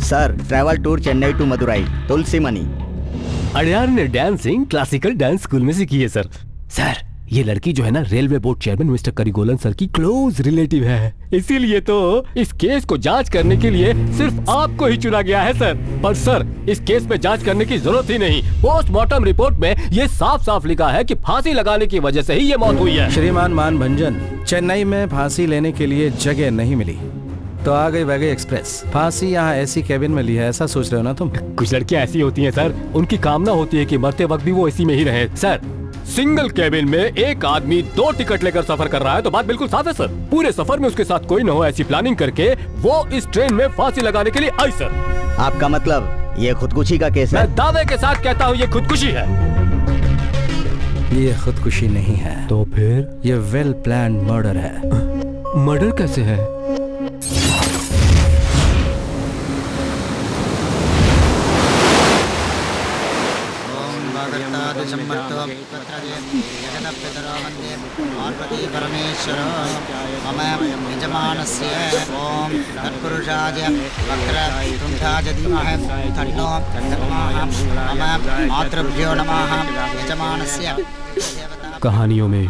Sir, travel tour Chennai to Madurai, Tulsi Mani. Adyar ने डांसिंग क्लासिकल डांस स्कूल में सीखी है सर। सर, ये लड़की जो है ना, railway board chairman mister Karigolan sir की क्लोज रिलेटिव है। इसीलिए तो इस केस को जांच करने के लिए सिर्फ आपको ही चुना गया है सर। पर सर, इस केस में जांच करने की जरूरत ही नहीं। पोस्टमार्टम रिपोर्ट में ये साफ साफ लिखा है कि फांसी लगाने की वजह से ही ये मौत हुई है। श्रीमान मानभंजन, चेन्नई में फांसी लेने के लिए जगह नहीं मिली तो आ गई वैगई एक्सप्रेस। फांसी यहाँ ऐसी केबिन में ली है, ऐसा सोच रहे हो ना तुम? कुछ लड़कियां ऐसी होती हैं सर, उनकी कामना होती है कि मरते वक्त भी वो इसी में ही रहे। सर, सिंगल केबिन में एक आदमी 2 टिकट लेकर सफर कर रहा है तो बात बिल्कुल साफ है सर। पूरे सफर में उसके साथ कोई न हो ऐसी प्लानिंग करके वो इस ट्रेन में फांसी लगाने के लिए आई सर। आपका मतलब ये खुदकुशी का केस है? मैं दावे के साथ कहता हूँ ये खुदकुशी है। ये खुदकुशी नहीं है। तो फिर? ये वेल प्लान मर्डर है। मर्डर कैसे है? परमेश्वर मम यजमानस्य ओम तत्पुरुषाय वक्रतुण्डाय धीमहि तन्नो मम मातृभ्यो नमः। यजमानस्य कहानियों में,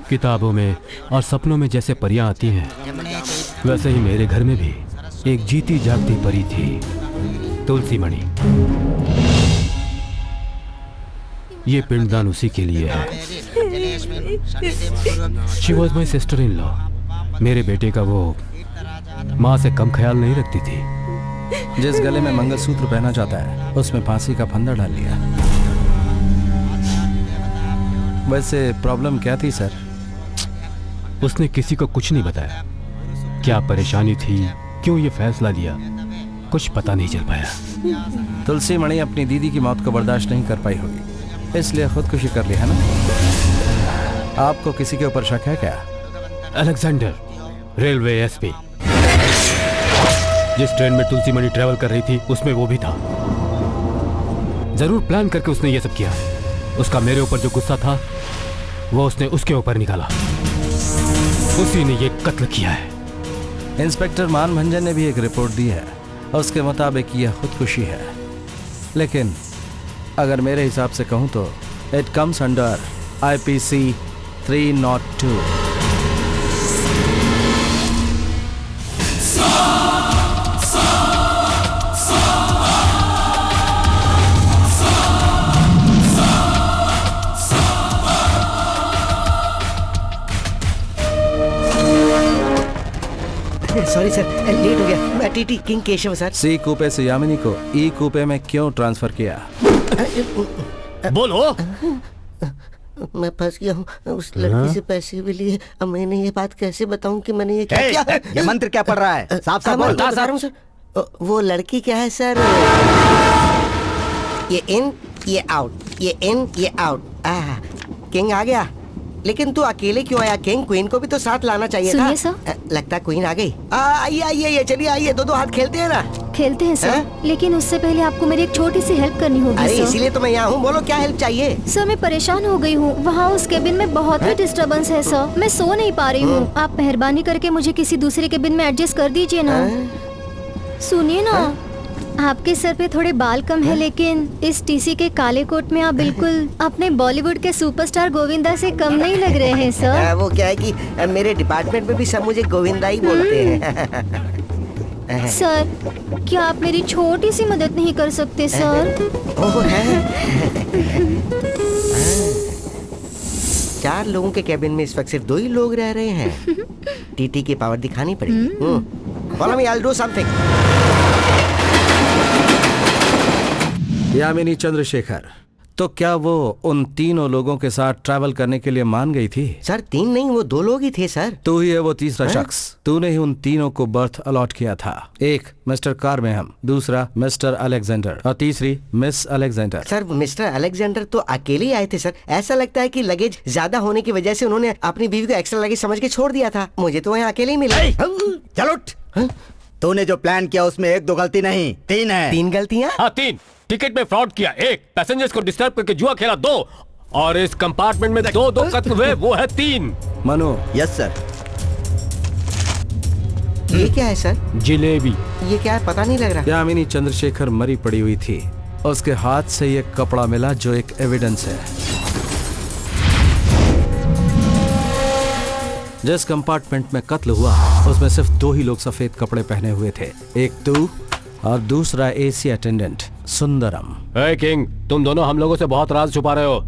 किताबों में और सपनों में जैसे परियां आती हैं, वैसे ही मेरे घर में भी एक जीती जागती परी थी, तुलसी मणि। ये पिंडदान उसी के लिए है। She was my sister-in-law। मेरे बेटे का वो माँ से कम ख्याल नहीं रखती थी। जिस गले में मंगलसूत्र पहना जाता है उसमें फांसी का फंदा डाल लिया। वैसे प्रॉब्लम क्या थी सर? उसने किसी को कुछ नहीं बताया। क्या परेशानी थी, क्यों ये फैसला लिया, कुछ पता नहीं चल पाया। तुलसी मणि अपनी दीदी की मौत को बर्दाश्त नहीं कर पाई होगी, इसलिए खुदकुशी कर ली है ना? आपको किसी के ऊपर शक है क्या? Alexander, railway SP. जिस ट्रेन में तुलसी मणि ट्रेवल कर रही थी उसमें वो भी था। जरूर प्लान करके उसने ये सब किया। उसका मेरे ऊपर जो गुस्सा था वो उसने उसके ऊपर निकाला। उसी ने ये कत्ल किया है। इंस्पेक्टर मानभंजन ने भी एक रिपोर्ट दी है, उसके मुताबिक यह खुदकुशी है। लेकिन अगर मेरे हिसाब से कहूं तो it comes under IPC 302। Sorry sir, late हो गया। मैं TT king Keshav sir. C coupe से यामिनी को ई कूपे में क्यों ट्रांसफर किया? बोलो। मैं फंस गया हूँ। उस लड़की से पैसे भी लिए। अब मैंने ये बात कैसे बताऊं कि मैंने ये क्या किया? ये मंत्र क्या पढ़ रहा है? साफ साफ बोल। बता रहा हूँ सर। वो लड़की क्या है सर? ये इन ये आउट, ये इन ये आउट। किंग आ गया। लेकिन तू अकेले क्यों आया किंग? क्वीन को भी तो साथ लाना चाहिए था। सर, लगता है क्वीन आ गई। आइए आइए, चलिए आइए, दो हाथ खेलते हैं ना। खेलते हैं सर, लेकिन उससे पहले आपको मेरी एक छोटी सी हेल्प करनी होगी। अरे इसीलिए तो मैं यहाँ हूँ। बोलो क्या हेल्प चाहिए? सर, मैं परेशान हो गई हूँ। वहाँ उस केबिन में बहुत ही डिस्टरबेंस है सर। मैं सो नहीं पा रही हूँ। आप मेहरबानी करके मुझे किसी दूसरे केबिन में एडजस्ट कर दीजिए ना। सुनिए ना, आपके सर पे थोड़े बाल कम है, लेकिन इस टीसी के काले कोट में आप बिल्कुल अपने बॉलीवुड के सुपरस्टार गोविंदा से कम नहीं लग रहे हैं सर। वो क्या है कि मेरे डिपार्टमेंट में भी सब मुझे गोविंदा ही बोलते हैं। सर, क्या आप मेरी छोटी सी मदद नहीं कर सकते सर? ओह है। 4 लोगों के कैबिन में इस वक्त सिर्फ 2 ही लोग रह रहे हैं। टीटी की पावर दिखानी पड़ेगी। Follow me, I'll do something. Yamini Chandrashekhar, तो क्या वो उन तीनों लोगों के साथ ट्रैवल करने के लिए मान गई थी? सर 3 नहीं, वो 2 लोग ही थे सर। तू ही है वो तीसरा शख्स। तूने ही उन तीनों को बर्थ अलॉट किया था। एक मिस्टर कार्मेहम, दूसरा मिस्टर अलेक्जेंडर और तीसरी miss Alexander. Sir mister Alexander तो अकेले ही आए थे सर। ऐसा लगता है कि लगेज ज्यादा होने की वजह से उन्होंने अपनी बीवी को एक्स्ट्रा लगेज समझ के छोड़ दिया था। मुझे तो यहाँ अकेले ही मिला। चल उठ। तूने जो प्लान किया उसमें 1-2 गलती नहीं, 3 है। 3 गलतियाँ? हाँ 3। टिकट में फ्रॉड किया 1, पैसेंजर्स को डिस्टर्ब करके जुआ खेला 2 और इस कंपार्टमेंट में 2 कत्ल हुए वो है 3। मनु। Yes sir. ये क्या है सर? जिलेबी। ये क्या है पता नहीं लग रहा। यामिनी चंद्रशेखर मरी पड़ी हुई थी। उसके हाथ से ये कपड़ा मिला जो एक एविडेंस है। जिस कंपार्टमेंट में कत्ल हुआ उसमें सिर्फ 2 ही लोग सफेद कपड़े पहने हुए थे, एक तू और दूसरा एसी अटेंडेंट सुंदरम। हे किंग, तुम दोनों हम लोगों से बहुत राज छुपा रहे हो।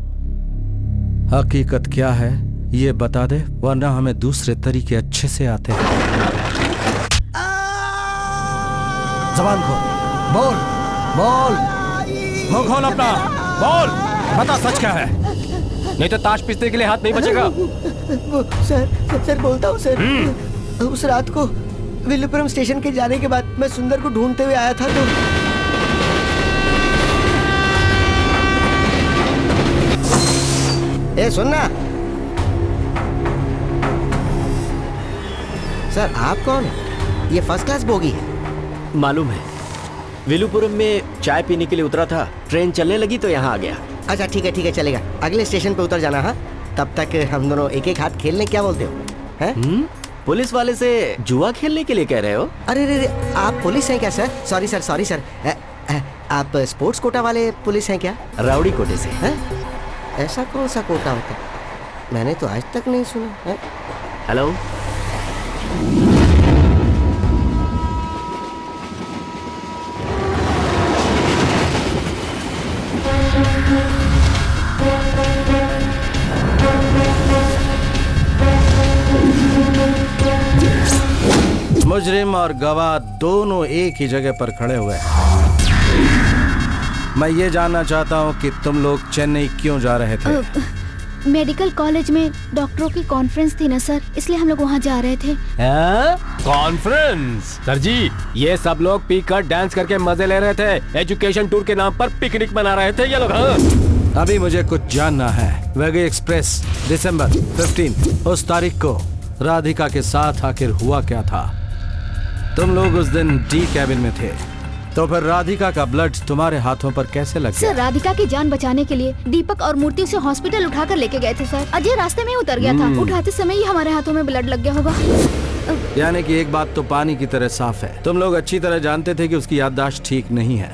हकीकत क्या है ये बता दे, वरना हमें दूसरे तरीके अच्छे से आते हैं। जबान खोल, बोल बोल, मुंह खोल अपना, बोल, बता सच क्या है, नहीं तो ताश पीसने के लिए हाथ नहीं बचेगा। सर बोलता हूँ सर। उस रात को विल्लुपुरम स्टेशन के जाने के बाद मैं सुंदर को ढूंढते हुए आया था तो ए सुनना। सर आप कौन है? ये फर्स्ट क्लास बोगी है। मालूम है, विल्लुपुरम में चाय पीने के लिए उतरा था, ट्रेन चलने लगी तो यहाँ आ गया। अच्छा ठीक है चलेगा, अगले स्टेशन पे उतर जाना। हाँ तब तक हम दोनों एक हाथ खेलने, क्या बोलते हो? हैं? पुलिस वाले से जुआ खेलने के लिए कह रहे हो? अरे आप पुलिस हैं क्या सर? Sorry sir. आप स्पोर्ट्स कोटा वाले पुलिस हैं क्या? राउडी कोटे से। हैं? ऐसा कौन सा कोटा होता है? मैंने तो आज तक नहीं सुना है। हेलो। मुजरिम और गवाह दोनों एक ही जगह पर खड़े हुए हैं। मैं ये जानना चाहता हूँ कि तुम लोग चेन्नई क्यों जा रहे थे? मेडिकल कॉलेज में डॉक्टरों की कॉन्फ्रेंस थी ना सर, इसलिए हम लोग वहाँ जा रहे थे। कॉन्फ्रेंस? सर जी, ये सब लोग पीकर डांस करके मजे ले रहे थे। एजुकेशन टूर के नाम पर पिकनिक मना रहे थे ये लोग। हाँ? अभी मुझे कुछ जानना है। वैगई एक्सप्रेस दिसंबर 15 उस तारीख को राधिका के साथ आखिर हुआ क्या था? तुम लोग उस दिन डी कैबिन में थे, तो फिर राधिका का ब्लड तुम्हारे हाथों पर कैसे लग गया? सर राधिका की जान बचाने के लिए दीपक और मूर्ति उसे हॉस्पिटल उठाकर लेके गए थे सर। अजय रास्ते में ही उतर गया था, उठाते समय ही हमारे हाथों में ब्लड लग गया होगा। यानी कि एक बात तो पानी की तरह साफ है, तुम लोग अच्छी तरह जानते थे कि उसकी याददाश्त ठीक नहीं है,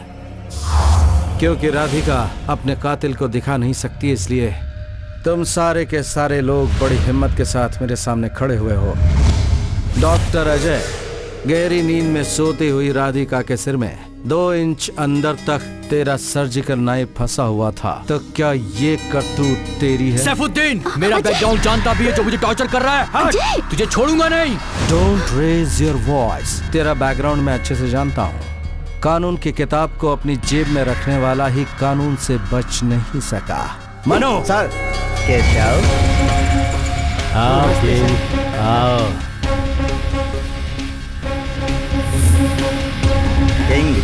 क्योंकि राधिका अपने कातिल को दिखा नहीं सकती, इसलिए तुम सारे के सारे लोग बड़ी हिम्मत के साथ मेरे सामने खड़े हुए हो। डॉक्टर अजय, गहरी नींद में सोती हुई राधिका के सिर में 2 इंच अंदर तक तेरा सर्जिकल नाइफ फंसा हुआ था, तो क्या ये करतूत तेरी है? सैफुद्दीन, मेरा बैकग्राउंड जानता भी है जो मुझे टॉर्चर कर रहा है। तुझे छोड़ूंगा नहीं। Don't raise your voice. तेरा बैकग्राउंड मैं अच्छे से जानता हूँ। कानून की किताब को अपनी जेब में रखने वाला ही कानून से बच नहीं सका। मनो सर, कैसे आओ? आओ। किंग,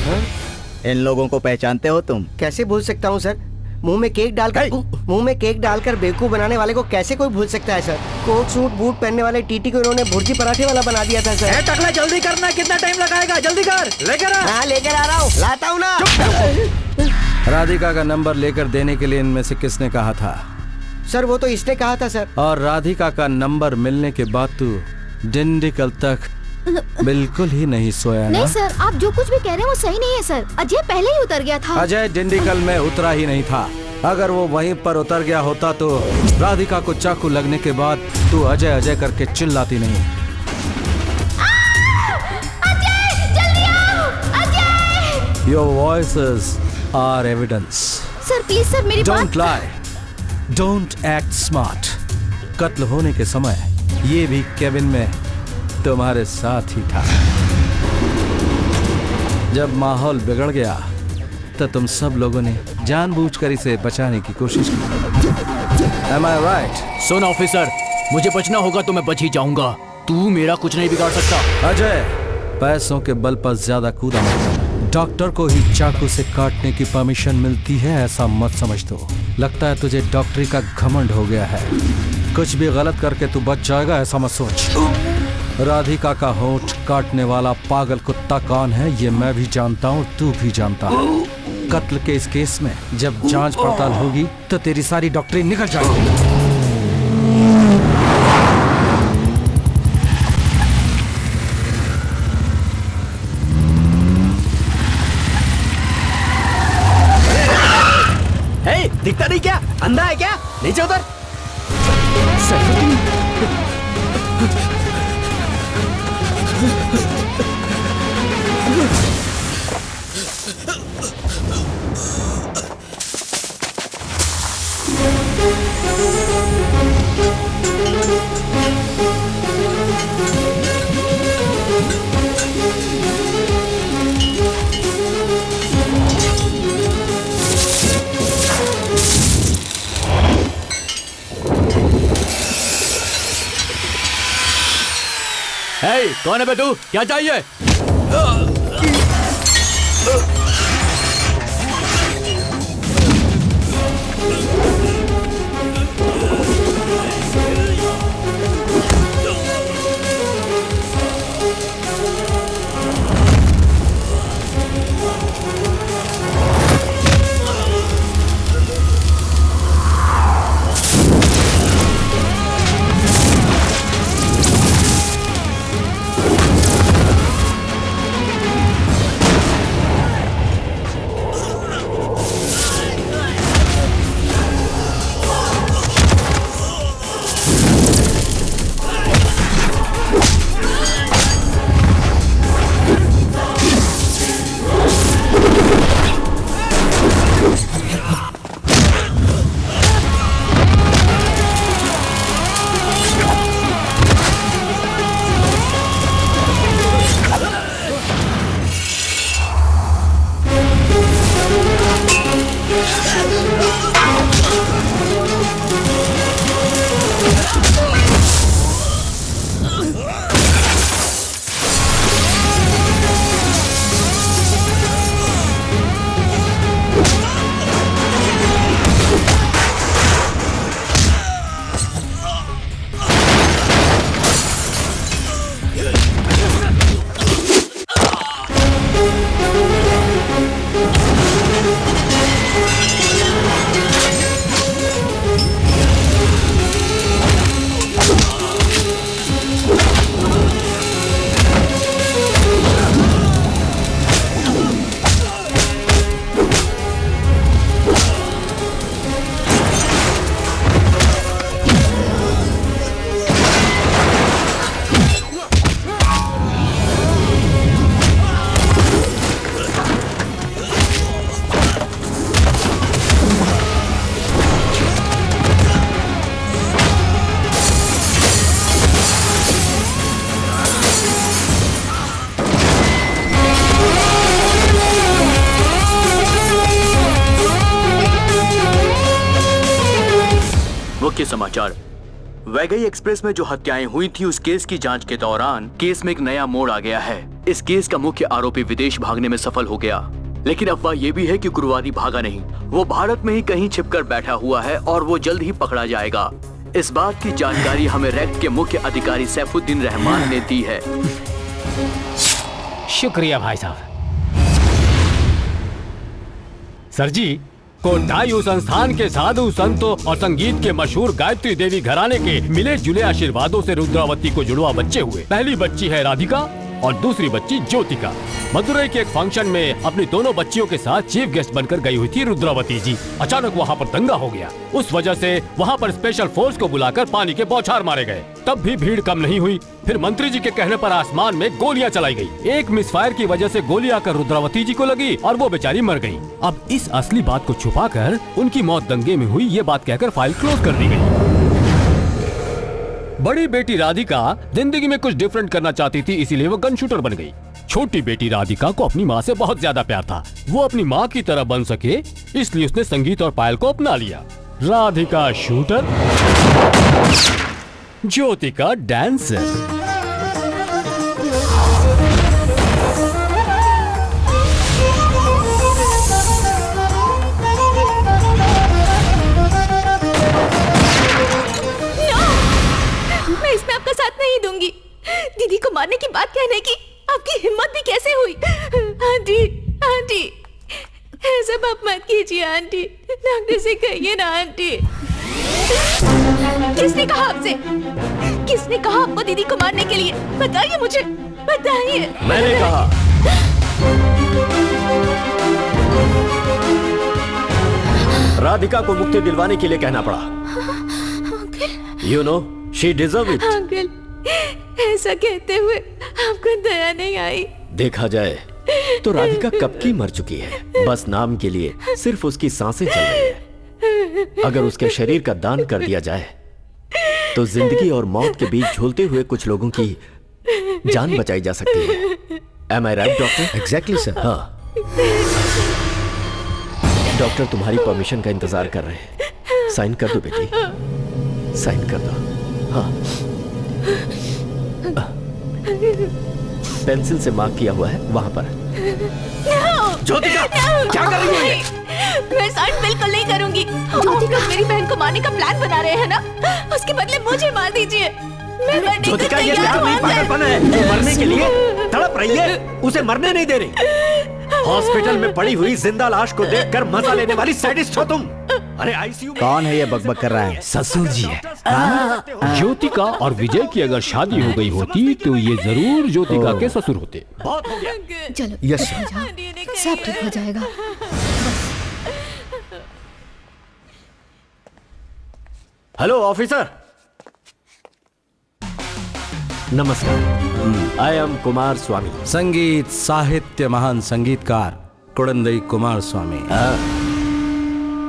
इन लोगों को पहचानते हो तुम? कैसे भूल सकता हूँ सर? मुंह में केक डालकर बेवकूफ बनाने वाले को कैसे कोई भूल सकता है सर? कोट सूट बूट पहनने वाले टीटी को इन्होंने भुर्जी पराठे वाला बना दिया था सर। टकला जल्दी करना, कितना टाइम लगाएगा? जल्दी कर, लेकर आ। हाँ लेकर आ रहा हूँ, लाता हूँ ना। राधिका का नंबर लेकर देने के लिए इनमें से किसने कहा था? सर वो तो इसने कहा था सर। और राधिका का नंबर मिलने के बाद तू डिंडिकल तक बिल्कुल ही नहीं सोया ना? नहीं सर, आप जो कुछ भी कह रहे हैं वो सही नहीं है सर। अजय पहले ही उतर गया था। अजय डिंडिकल में उतरा ही नहीं था। अगर वो वहीं पर उतर गया होता तो राधिका को चाकू लगने के बाद तू अजय अजय करके चिल्लाती नहीं। अजय, जल्दी आओ, Ajay! Your voices are evidence. Sir please sir, मेरी बात। Don't lie. Don't act smart. कत्ल होने के समय ये भी केबिन में तुम्हारे साथ ही था। जब माहौल बिगड़ गया तो तुम सब लोगों ने जानबूझकर इसे बचाने की कोशिश की। Am I right? Soon officer, मुझे बचना होगा तो मैं बच ही जाऊंगा। तू मेरा कुछ नहीं बिगाड़ सकता। अजय, पैसों के बल पर ज्यादा कूदा मत। डॉक्टर को ही चाकू से काटने की परमिशन मिलती है ऐसा मत समझ दो। लगता है तुझे डॉक्टरी का घमंड हो गया है। कुछ भी गलत करके तू बच जाएगा ऐसा मत सोच। राधिका का होठ काटने वाला पागल कुत्ता कौन है ये मैं भी जानता हूँ, तू भी जानता है। कत्ल के इस केस में जब जांच पड़ताल होगी तो तेरी सारी डॉक्टरी निकल जाएगी। दिखता नहीं क्या? अंधा है क्या? नीचे उतर। हे, कौन है बे तू? क्या चाहिए? मुख्य समाचार। वैगई एक्सप्रेस में जो हत्याएं हुई थी उस केस की जांच के दौरान केस में एक नया मोड़ आ गया है। इस केस का मुख्य आरोपी विदेश भागने में सफल हो गया, लेकिन अफवाह ये भी है कि गुरुवारी भागा नहीं, वो भारत में ही कहीं छिपकर बैठा हुआ है और वो जल्द ही पकड़ा जाएगा। इस बात की जानकारी हमें रैक्ट के मुख्य अधिकारी सैफुद्दीन रहमान ने दी है। शुक्रिया भाई साहब। सर जी, कोटायु संस्थान के साधु संतों और संगीत के मशहूर गायत्री देवी घराने के मिले जुले आशीर्वादों से रुद्रावती को जुड़वा बच्चे हुए। पहली बच्ची है राधिका और दूसरी बच्ची ज्योतिका। मदुरई के एक फंक्शन में अपनी दोनों बच्चियों के साथ चीफ गेस्ट बनकर गई हुई थी रुद्रावती जी। अचानक वहाँ पर दंगा हो गया, उस वजह से वहाँ पर स्पेशल फोर्स को बुलाकर पानी के बौछार मारे गए। तब भी भीड़ कम नहीं हुई। फिर मंत्री जी के कहने पर आसमान में गोलियां चलाई गई। एक मिसफायर की वजह से गोली आकर रुद्रावती जी को लगी और वो बेचारी मर गई। अब इस असली बात को छुपाकर उनकी मौत दंगे में हुई ये बात कहकर फाइल क्लोज कर दी गई। बड़ी बेटी राधिका जिंदगी में कुछ डिफरेंट करना चाहती थी, इसीलिए वो गन शूटर बन गई। छोटी बेटी राधिका को अपनी माँ से बहुत ज्यादा प्यार था। वो अपनी माँ की तरह बन सके इसलिए उसने संगीत और पायल को अपना लिया। Radhika shooter, Jyotika dancer. मैं इसमें आपका साथ नहीं दूंगी। दीदी को मारने की बात कहने की आपकी हिम्मत भी कैसे हुई? आंटी, आंटी, ऐसा बात मत कीजिए आंटी। डॉक्टर से कहिए ना आंटी। किसने कहा आपसे? किसने कहा आपको दीदी को मारने के लिए? बताइए मुझे, बताइए। मैंने कहा। राधिका को मुक्ति दिलवाने के लिए कहना पड़ा। You know, she deserve it. Uncle, ऐसा कहते हुए आपको दया नहीं आई? देखा जाए तो राधिका कब की मर चुकी है, बस नाम के लिए सिर्फ उसकी सांसें चल रही है। अगर उसके शरीर का दान कर दिया जाए तो जिंदगी और मौत के बीच झूलते हुए कुछ लोगों की जान बचाई जा सकती है। Am I right, doctor? Exactly sir. हाँ, डॉक्टर तुम्हारी परमिशन का इंतजार कर रहे हैं। साइन कर दो बेटी, साइन कर दो। हाँ, पेंसिल से मार्क किया हुआ है वहां पर। ज्योतिका, क्या कर रही है? मैं साइन बिल्कुल नहीं करूंगी। ज्योतिका मेरी बहन को मारने का प्लान बना रहे हैं ना, उसके बदले मुझे मार दीजिए। मैं मरने को ज्योतिका, ये तैयार प्यार नहीं, हूं। पागलपन है। वो मरने के लिए तड़प रही है, उसे मरने नहीं दे रही। हॉस्पिटल में पड़ी हुई जिंदा लाश को देखकर मजा लेने वाली सैडिस्ट हो तुम। अरे आईसीयू में कौन है ये बकबक कर रहा है? ससुर जी है। ज्योतिका और विजय की अगर शादी हो गई होती तो ये जरूर ज्योतिका के ससुर होते। बहुत हो गया। चलो यस हो जाओ, सब ठीक हो जाएगा। हेलो ऑफिसर, नमस्कार। I am Kumar Swami. संगीत साहित्य महान संगीतकार कुड़ंदई कुमार स्वामी।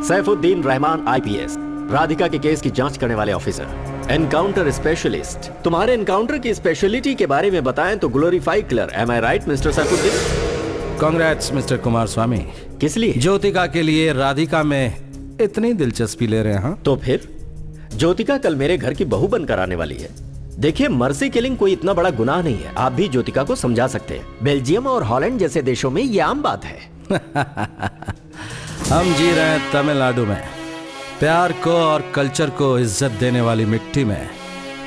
सैफुद्दीन रहमान आईपीएस, राधिका के केस की जांच करने वाले ऑफिसर, एनकाउंटर स्पेशलिस्ट। तुम्हारे एनकाउंटर की स्पेशलिटी के बारे में बताएं तो glorified killer. Am I right mister Saifuddin? Congrats mister Kumar Swami. किस लिए? ज्योतिका के लिए राधिका में इतनी दिलचस्पी ले रहे हैं? तो फिर ज्योतिका कल मेरे घर की बहू बनकर आने वाली है। देखिए, मर्सी किलिंग कोई इतना बड़ा गुनाह नहीं है। आप भी ज्योतिका को समझा सकते हैं। बेल्जियम और हॉलैंड जैसे देशों में ये आम बात है। हम जी रहे हैं तमिलनाडु में, प्यार को और कल्चर को इज्जत देने वाली मिट्टी में,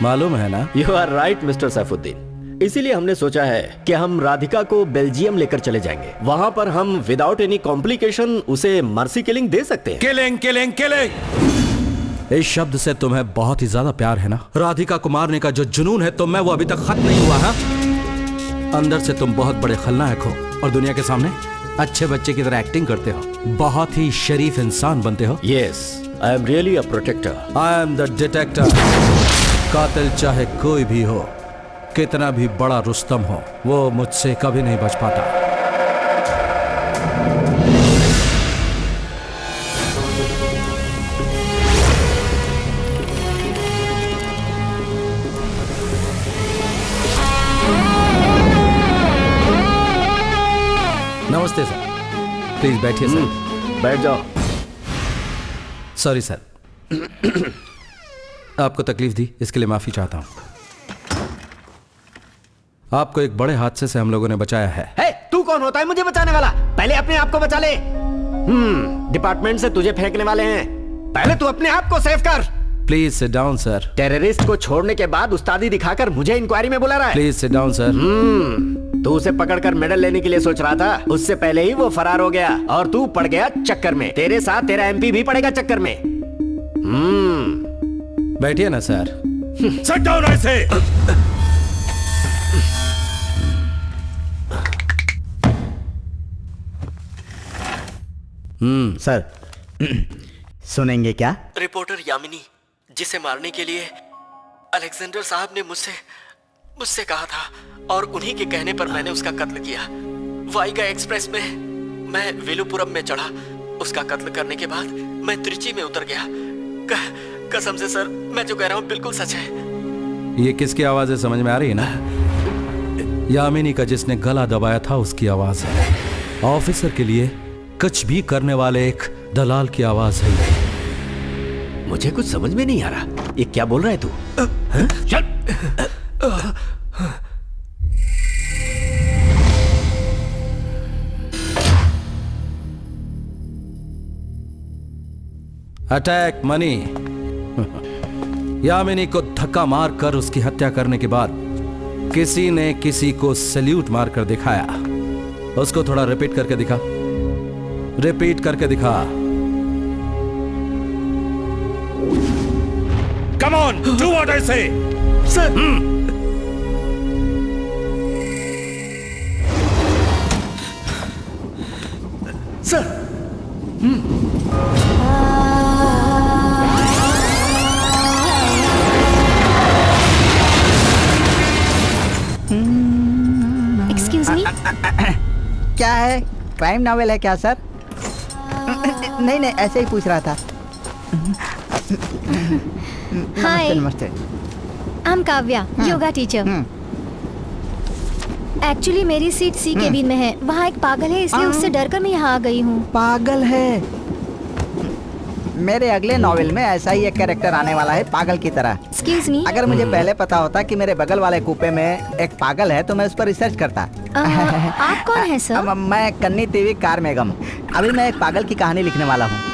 मालूम है ना? You are right mister Saifuddin. इसीलिए हमने सोचा है कि हम राधिका को बेल्जियम लेकर चले जाएंगे। वहां पर हम विदाउट एनी कॉम्प्लिकेशन उसे मर्सी किलिंग दे सकते हैं। किलिंग किलिंग किलिंग, इस शब्द से तुम्हें बहुत ही ज्यादा प्यार है ना? राधिका को मारने का जो जुनून है तुम में वो अभी तक खत्म नहीं हुआ है। अंदर से तुम बहुत बड़े खलनायक हो और दुनिया के सामने अच्छे बच्चे की तरह एक्टिंग करते हो। बहुत ही शरीफ इंसान बनते हो। Yes, I am really a protector. I am the detector. कातिल चाहे कोई भी हो, कितना भी बड़ा रुस्तम हो, वो मुझसे कभी नहीं बच पाता। नमस्ते सर, प्लीज बैठिए सर। बैठ जाओ। सॉरी सर, आपको तकलीफ दी, इसके लिए माफी चाहता हूं। आपको एक बड़े हादसे से हम लोगों ने बचाया है। हे, तू कौन होता है मुझे बचाने वाला? पहले अपने आप को बचा ले। डिपार्टमेंट से तुझे फेंकने वाले हैं, पहले तू अपने आप को सेव कर। Please sit down sir. Terrorist को छोड़ने के बाद उस्तादी दिखाकर मुझे इंक्वायरी में बुला रहा है। Please sit down sir. तू उसे पकड़कर मेडल लेने के लिए सोच रहा था, उससे पहले ही वो फरार हो गया और तू पड़ गया चक्कर में। तेरे साथ तेरा एमपी भी पड़ेगा चक्कर में। बैठिए ना सर। सिट डाउन ऐसे। सर, सुनेंगे क्या? रिपोर्टर यामिनी, जिसे मारने के लिए अलेक्जेंडर साहब ने मुझसे कहा था और उन्हीं के कहने पर मैंने उसका कत्ल किया। वाईगाई एक्सप्रेस में मैं वेलुपुरम में चढ़ा। उसका कत्ल करने के बाद मैं त्रिची में उतर गया। कसम से सर, मैं जो कह रहा हूँ बिल्कुल सच है। ये किसकी आवाज है, समझ में आ रही है ना? यामिनी का जिसने गला दबाया था उसकी आवाज है। ऑफिसर के लिए कुछ भी करने वाले एक दलाल की आवाज है। मुझे कुछ समझ में नहीं आ रहा, ये क्या बोल रहा है तू? चल। Attack money. यामिनी को धक्का मारकर उसकी हत्या करने के बाद किसी ने किसी को सैल्यूट मारकर दिखाया। उसको थोड़ा रिपीट करके दिखा, रिपीट करके दिखा। Come on, do what I say. Sir. Sir. Excuse me. क्या है, क्राइम नॉवेल है क्या सर? नहीं नहीं, ऐसे ही पूछ रहा था। हाय, नमस्ते। I am Kavya, yoga teacher. Actually मेरी सीट सी केबिन में है, वहाँ एक पागल है, इसलिए उससे डरकर मैं यहाँ आ गई हूँ। पागल है? मेरे अगले नॉवेल में ऐसा ही एक कैरेक्टर आने वाला है, पागल की तरह। Excuse me. अगर मुझे पहले पता होता कि मेरे बगल वाले कूपे में एक पागल है तो मैं उस पर रिसर्च करता। आप कौन है सर? मैं कन्नी टीवी कारमेगम। अभी मैं एक पागल की कहानी लिखने वाला हूँ।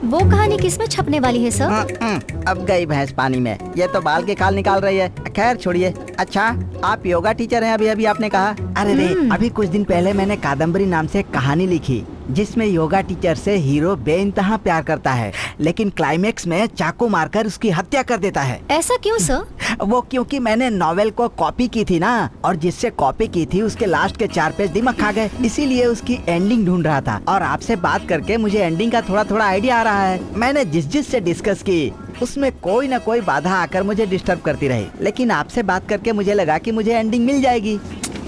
वो कहानी किसमें छपने वाली है सर? अब गई भैंस पानी में, ये तो बाल के खाल निकाल रही है। खैर छोड़िए। अच्छा, आप योगा टीचर हैं, अभी अभी आपने कहा। अरे रे, अभी कुछ दिन पहले मैंने कादम्बरी नाम से एक कहानी लिखी जिसमें योगा टीचर से हीरो बेइंतहा प्यार करता है, लेकिन क्लाइमेक्स में चाकू मारकर उसकी हत्या कर देता है। ऐसा क्यों सर? वो क्योंकि मैंने नॉवेल को कॉपी की थी ना, और जिससे कॉपी की थी उसके लास्ट के 4 पेज दिमाग खा गए, इसीलिए उसकी एंडिंग ढूंढ रहा था। और आपसे बात करके मुझे एंडिंग का थोड़ा थोड़ा आइडिया आ रहा है। मैंने जिस से डिस्कस की उसमें कोई ना कोई बाधा आकर मुझे डिस्टर्ब करती रही, लेकिन आपसे बात करके मुझे लगा कि मुझे एंडिंग मिल जाएगी।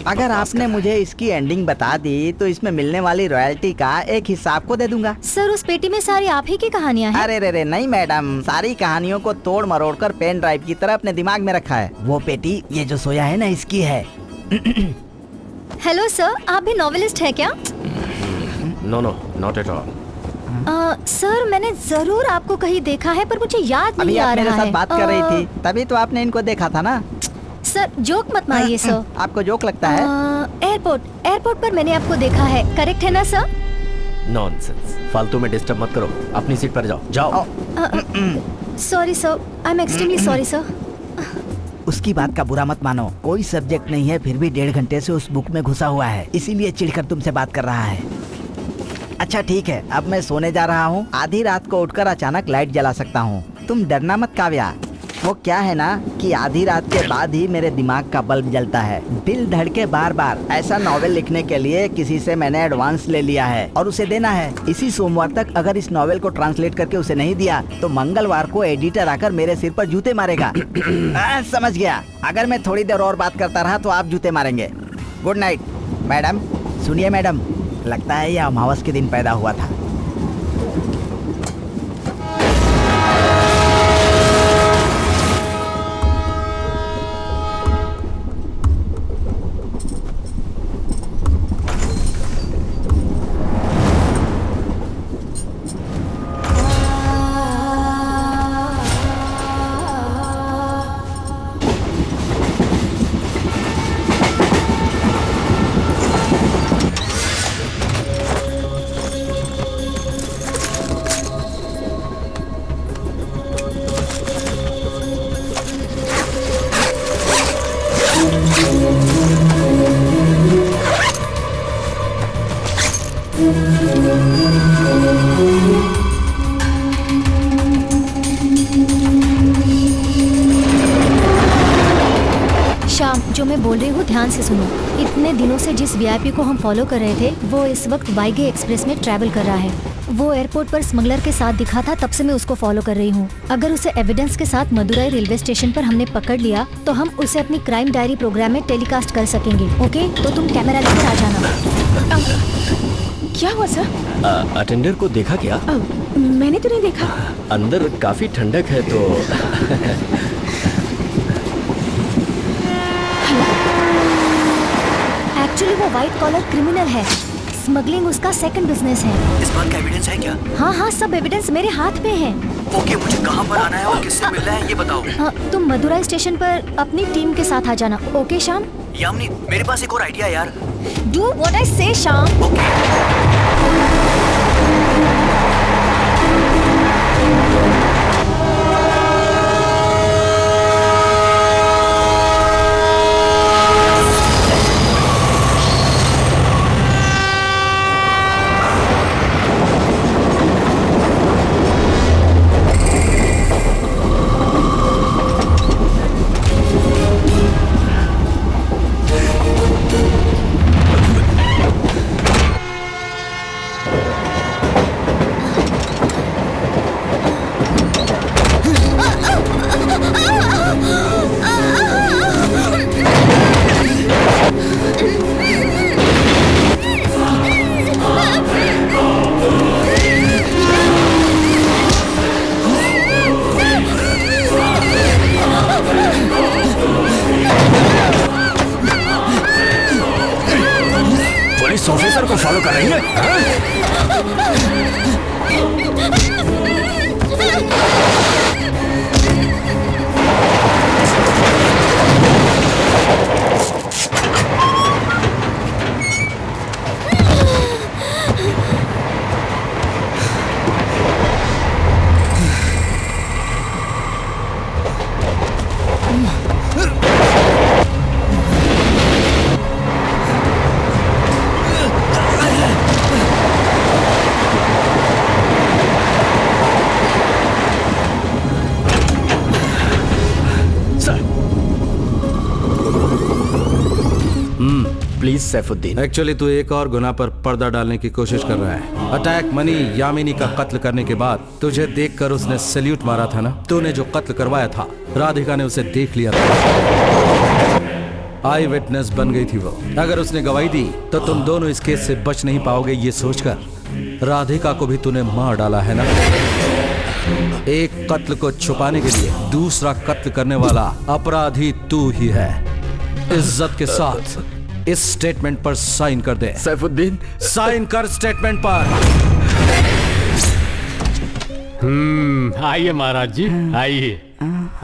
अगर आपने मुझे इसकी एंडिंग बता दी तो इसमें मिलने वाली रॉयल्टी का एक हिस्सा आपको दे दूंगा। सर, उस पेटी में सारी आप ही की कहानियाँ हैं? अरे रे नहीं मैडम, सारी कहानियों को तोड़ मरोड़ कर पेन ड्राइव की तरह अपने दिमाग में रखा है। वो पेटी ये जो सोया है ना, इसकी है। हेलो सर, आप भी नॉवेलिस्ट है क्या? No no, not at all. Sir, मैंने जरूर आपको कहीं देखा है पर मुझे याद नहीं आ रहा है। मेरे साथ बात कर रही थी, तभी तो आपने इनको देखा था ना। सर, जोक मत मारिए सर। आपको जोक लगता है? एयरपोर्ट पर मैंने आपको देखा है, करेक्ट है ना सर? नॉनसेंस, फालतू में डिस्टर्ब मत करो, अपनी सीट पर जाओ। Sorry sir, I am extremely sorry sir. उसकी बात का बुरा मत मानो, कोई सब्जेक्ट नहीं है, फिर भी 1.5 घंटे से उस बुक में घुसा हुआ है, इसीलिए चिढ़कर तुमसे बात कर रहा है। अच्छा ठीक है, अब मैं सोने जा रहा हूँ। आधी रात को उठकर अचानक लाइट जला सकता हूँ। तुम डरना मत काव्या। वो क्या है ना कि आधी रात के बाद ही मेरे दिमाग का बल्ब जलता है, दिल धड़के बार बार। ऐसा नॉवेल लिखने के लिए किसी से मैंने एडवांस ले लिया है और उसे देना है। इसी सोमवार तक अगर इस नॉवेल को ट्रांसलेट करके उसे नहीं दिया तो मंगलवार को एडिटर आकर मेरे सिर पर जूते मारेगा। समझ गया? अगर मैं थोड़ी देर और बात करता रहा तो आप जूते मारेंगे। Good night madam. सुनिए मैडम, लगता है यह अमावस के दिन पैदा हुआ था। शाम, जो मैं बोल रही हूँ ध्यान से सुनो। इतने दिनों से जिस वीआईपी को हम फॉलो कर रहे थे वो इस वक्त वाईगे एक्सप्रेस में ट्रैवल कर रहा है। वो एयरपोर्ट पर स्मगलर के साथ दिखा था, तब से मैं उसको फॉलो कर रही हूँ। अगर उसे एविडेंस के साथ मदुराई रेलवे स्टेशन पर हमने पकड़ लिया तो हम उसे अपनी क्राइम डायरी प्रोग्राम में टेलीकास्ट कर सकेंगे। ओके, तो तुम कैमरा लेकर आ जाना। क्या हुआ सर? अटेंडर को देखा क्या? मैंने तो नहीं देखा। अंदर काफी ठंडक है तो एक्चुअली वो व्हाइट कॉलर क्रिमिनल है। स्मगलिंग उसका सेकंड बिजनेस है। इस बात का एविडेंस है क्या? हाँ हाँ, सब एविडेंस मेरे हाथ में है। ओके, मुझे कहाँ पर आना है और किससे मिलना है ये बताओ। तुम मदुराई स्टेशन पर अपनी टीम के साथ आ जाना। ओके शाम? यामिनी, मेरे पास एक और आइडिया यार। डू व्हाट आई से शाम। पुलिस ऑफिसर को फॉलो कर रही है, प्लीज सैफुद्दीन। एक्चुअली तू एक और गुनाह पर पर्दा डालने की कोशिश कर रहा है। अटैक मनी यामिनी का कत्ल करने के बाद तुझे देखकर उसने सैल्यूट मारा था ना। तूने जो कत्ल करवाया था, राधिका ने उसे देख लिया था। आई विटनेस बन गई थी वो। अगर उसने गवाही दी तो तुम दोनों इस केस से बच नहीं पाओगे, ये सोचकर राधिका को भी तूने मार डाला है ना। एक कत्ल को छुपाने के लिए दूसरा कत्ल करने वाला अपराधी तू ही है। इज्जत के साथ इस स्टेटमेंट पर साइन कर दे। सैफुद्दीन, साइन कर स्टेटमेंट पर। आइए महाराज जी, आइए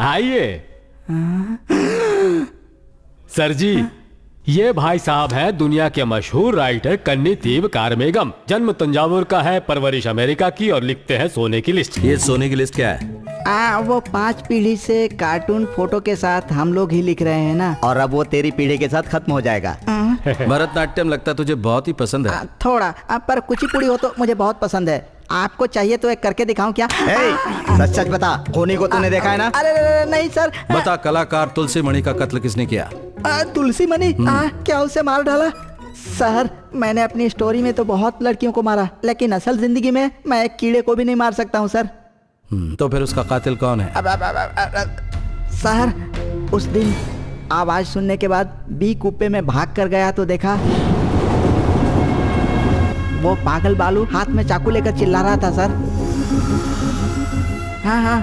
आइए। सर जी, ये भाई साहब है दुनिया के मशहूर राइटर कन्नीतीव कारमेगम। जन्म तंजावुर का है, परवरिश अमेरिका की, और लिखते हैं सोने की लिस्ट। ये सोने की लिस्ट क्या है? वो 5 पीढ़ी से कार्टून फोटो के साथ हम लोग ही लिख रहे हैं ना, और अब वो तेरी पीढ़ी के साथ खत्म हो जाएगा। भरतनाट्यम लगता तुझे बहुत ही पसंद है। थोड़ा, पर कुचिपुड़ी हो तो मुझे बहुत पसंद है। आपको चाहिए तो एक करके दिखाऊं क्या? सच सच बता, खोनी को तूने देखा है ना? अरे नहीं सर। बता, कलाकार तुलसी मणि का कत्ल किसने किया? तुलसी मणि? क्या उसे मार डाला? सर, मैंने अपनी स्टोरी में तो बहुत लड़कियों को मारा, लेकिन असल जिंदगी में मैं एक कीड़े को भी नहीं मार सकता हूँ सर। तो फिर उसका कातिल कौन है? सर, उस दिन आवाज सुनने के बाद बी कुप्पे में भाग कर गया तो देखा वो पागल बालू हाथ में चाकू लेकर चिल्ला रहा था सर। हाँ हाँ।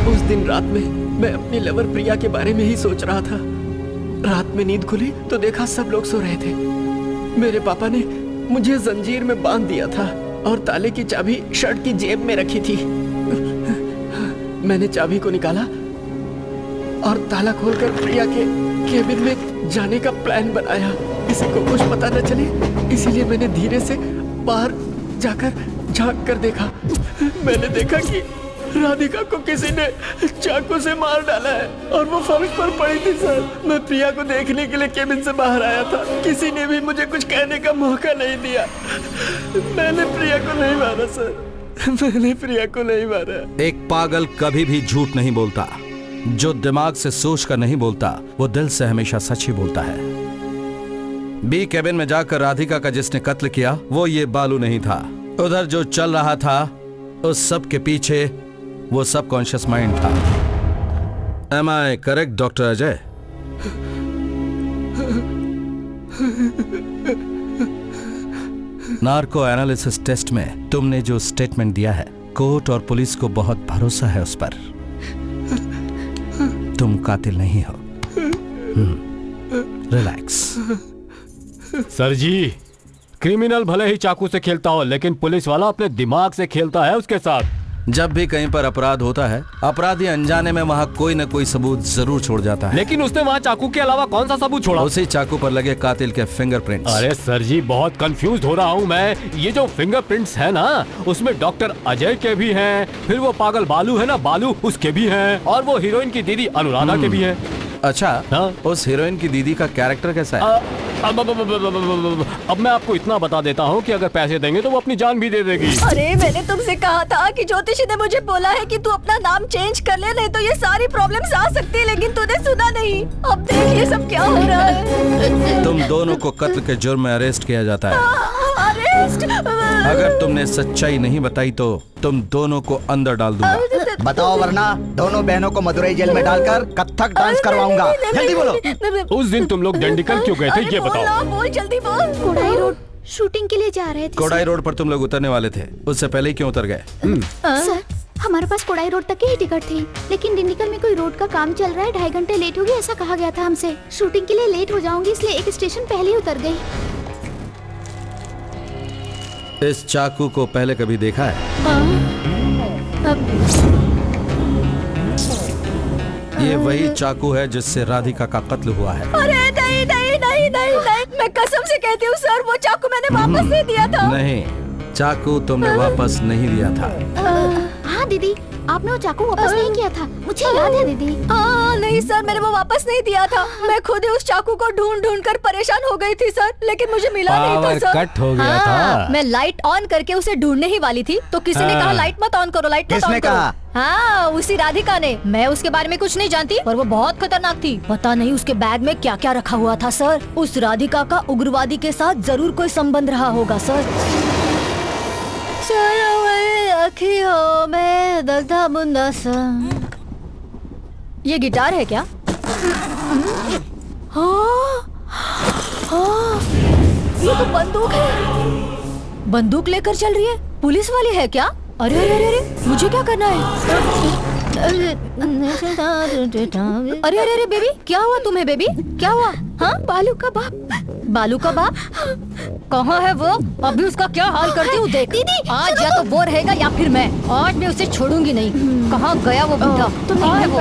उस दिन रात में मैं अपनी लवर प्रिया के बारे में ही सोच रहा था। रात में नींद खुली तो देखा सब लोग सो रहे थे। मेरे पापा ने मुझे जंजीर में बांध दिया था और ताले की चाबी शर्ट की जेब में रखी थी। मैंने चाबी को निकाला और ताला खोलकर प्रिया के केबिन में जाने का प्लान बनाया। किसी को कुछ पता न चले, इसीलिए मैंने धीरे से बाहर जाकर झांक कर देखा। मैंने देखा कि राधिका को किसी ने चाकू से मार डाला है और वो फर्श पर पड़ी थी सर। मैं प्रिया को देखने के लिए केबिन से बाहर आया था, किसी ने भी मुझे कुछ कहने का मौका नहीं दिया। मैंने प्रिया को नहीं मारा सर, मैंने प्रिया को नहीं मारा। एक पागल कभी भी झूठ नहीं बोलता। जो दिमाग से सोच कर नहीं बोलता वो दिल से हमेशा सच ही बोलता है। बी केबिन में जाकर राधिका का जिसने कत्ल किया वो ये बालू नहीं था। उधर जो चल रहा था उस सब के पीछे वो सबकॉन्शियस माइंड था। Am I correct doctor Ajay? Narco analysis test में तुमने जो स्टेटमेंट दिया है, कोर्ट और पुलिस को बहुत भरोसा है उस पर। तुम कातिल नहीं हो। रिलैक्स। सर जी, क्रिमिनल भले ही चाकू से खेलता हो लेकिन पुलिस वाला अपने दिमाग से खेलता है उसके साथ। जब भी कहीं पर अपराध होता है, अपराधी अनजाने में वहाँ कोई न कोई सबूत जरूर छोड़ जाता है। लेकिन उसने वहाँ चाकू के अलावा कौन सा सबूत छोड़ा? उसी चाकू पर लगे कातिल के फिंगरप्रिंट्स। अरे सर जी, बहुत कंफ्यूज हो रहा हूँ मैं। ये जो फिंगरप्रिंट्स है ना, उसमें डॉक्टर अजय के भी हैं, फिर वो पागल बालू है ना, बालू, उसके भी हैं, और वो हीरोइन की दीदी अनुराधा के भी हैं। अच्छा, हाँ? उस हीरोइन की दीदी का कैरेक्टर कैसा है? अब मैं आपको इतना बता देता हूँ कि अगर पैसे देंगे तो वो अपनी जान भी दे देगी। अरे मैंने तुमसे कहा था कि ज्योतिषी ने मुझे बोला है कि तू अपना नाम चेंज कर ले, नहीं तो ये सारी प्रॉब्लम्स आ सकती है, लेकिन तूने सुना नहीं। अब देख ये सब क्या हो रहा है। तुम दोनों को कत्ल के जुर्म में अरेस्ट किया जाता है। अरेस्ट? अगर तुमने सच्चाई नहीं बताई तो तुम दोनों को अंदर डाल दूंगा। बताओ वरना दोनों बहनों को मदुरई जेल में डालकर कथक डांस करवाऊंगा। जल्दी बोलो। उस दिन तुम लोग दंडिकल क्यों गए थे ये बताओ। बोल जल्दी बोल। कोडाई रोड शूटिंग के लिए जा रहे थे। कोडाई रोड पर तुम लोग उतरने वाले थे, उससे पहले ही क्यों उतर गए? सर, हमारे पास कोडाई रोड तक की ही टिकट थी, लेकिन डिंडिकल में कोई रोड का काम चल रहा है, 2.5 घंटे लेट हो गया ऐसा कहा गया था हमसे। शूटिंग के लिए लेट हो जाऊंगी इसलिए एक स्टेशन पहले ही उतर गई। इस चाकू को पहले कभी देखा है? ये वही चाकू है जिससे राधिका का कत्ल हुआ है। अरे नहीं नहीं नहीं नहीं नहीं, मैं कसम से कहती हूँ सर, वो चाकू मैंने वापस नहीं दिया था। नहीं, चाकू तुमने वापस नहीं दिया था। हाँ दीदी, आपने वो चाकू वापस नहीं किया था, मुझे याद है दीदी। नहीं सर, मैंने वो वापस नहीं दिया था। मैं खुद ही उस चाकू को ढूंढ ढूंढ कर परेशान हो गई थी सर, लेकिन मुझे मिला नहीं था सर। कट हो गया था। मैं लाइट ऑन करके उसे ढूंढने ही वाली थी तो किसी ने कहा लाइट मत ऑन करो, लाइट मत ऑन करो। हाँ, उसी राधिका ने। मैं उसके बारे में कुछ नहीं जानती, पर वो बहुत खतरनाक थी। पता नहीं उसके बैग में क्या क्या रखा हुआ था सर। उस राधिका का उग्रवादी के साथ जरूर कोई संबंध रहा होगा सर। अखियों में दग्धा बुंदा सा। ये गिटार है क्या? ये तो बंदूक है। बंदूक लेकर चल रही है, पुलिस वाली है क्या? अरे अरे अरे अरे, मुझे क्या करना है? अरे अरे अरे बेबी, क्या हुआ तुम्हें बेबी? क्या हुआ? हाँ, बालू का बाप। बालू का बाप कहाँ है वो? अभी उसका क्या हाल करती हूँ देख। दीदी, आज या तो वो रहेगा या फिर मैं। आज मैं उसे छोड़ूंगी नहीं। कहाँ गया वो बुढ़ा? कहाँ है वो?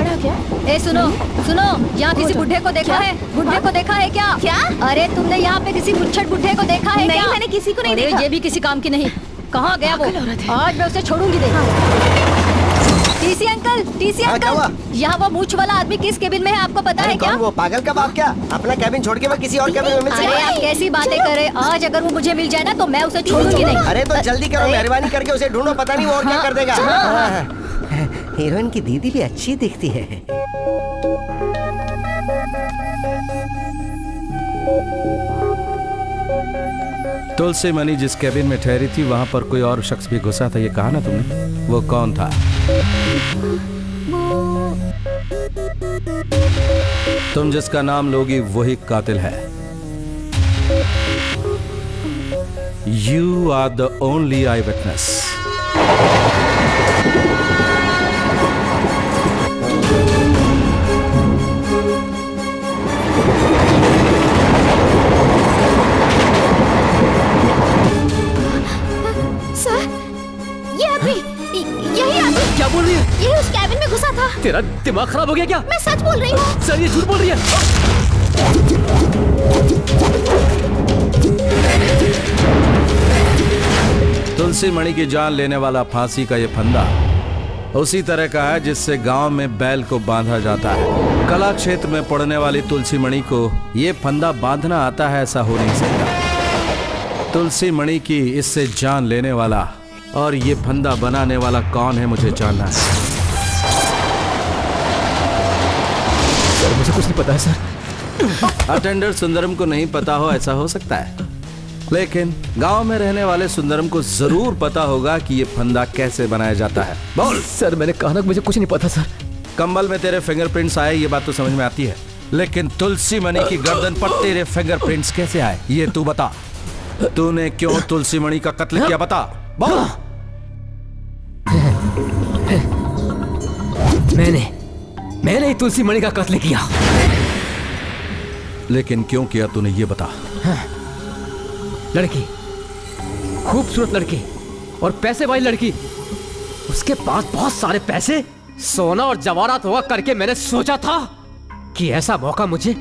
ए सुनो सुनो, यहाँ किसी बुढ़े को देखा है? बुढ़े को देखा है क्या? क्या? अरे तुमने यहाँ पे किसी मुच्छड़ बुढ़े को देखा है? नहीं, मैंने किसी को नहीं देखा। ये भी किसी काम की नहीं। कहाँ गया वो? आज मैं उसे छोड़ूंगी नहीं। टीसी अंकल, टीसी अंकल, यहाँ वो मूंछ वाला आदमी किस केबिन में है आपको पता है क्या? वो पागल का बाप क्या अपना केबिन छोड़ के मैं किसी और केबिन में मिल अरे आप कैसी बातें कर रहे? आज अगर वो मुझे मिल जाए ना तो मैं उसे छोड़ूंगी नहीं। अरे तो जल्दी करो, मेहरबानी करके उसे ढूंढो, पता नहीं वो और क्या कर देगा। हीरोइन की दीदी भी अच्छी दिखती है। तुलसी मणि जिस केबिन में ठहरी थी वहां पर कोई और शख्स भी घुसा था, ये कहा ना तुमने? वो कौन था? तुम जिसका नाम लोगी वही कातिल है। You are the only eyewitness. क्या बोल रही है? ये उस कैबिन में घुसा था। तेरा दिमाग खराब हो गया क्या? मैं सच बोल रही हूँ। सर ये झूठ बोल रही है। तुलसी मणि की जान लेने वाला फांसी का ये फंदा उसी तरह का है जिससे गांव में बैल को बांधा जाता है। कला क्षेत्र में पड़ने वाली तुलसी मणि को ये फंदा बांधना आता है, ऐसा हो नहीं सकता। तुलसी मणि की इससे जान लेने वाला और ये फंदा बनाने वाला कौन है, मुझे जानना है। सर मुझे कुछ नहीं पता है सर। अटेंडर सुंदरम को नहीं पता हो ऐसा हो सकता है, लेकिन गांव में रहने वाले सुंदरम को जरूर पता होगा कि ये फंदा कैसे बनाया जाता है। बोल। सर मैंने कहा ना मुझे कुछ नहीं पता सर। कंबल में तेरे फिंगरप्रिंट्स आए ये बात तो समझ में आती है, लेकिन तुलसी मणि की गर्दन पर तेरे फिंगरप्रिंट्स कैसे आए ये तू बता। तूने क्यों तुलसी मणि का कत्ल किया, बता। बोल। मैंने ही तुलसी मणि का कत्ल किया। लेकिन क्यों किया तूने ये बता। लड़की, खूबसूरत लड़की और पैसे वाली लड़की, उसके पास बहुत सारे पैसे, सोना और जवाहरात होगा करके मैंने सोचा था कि ऐसा मौका मुझे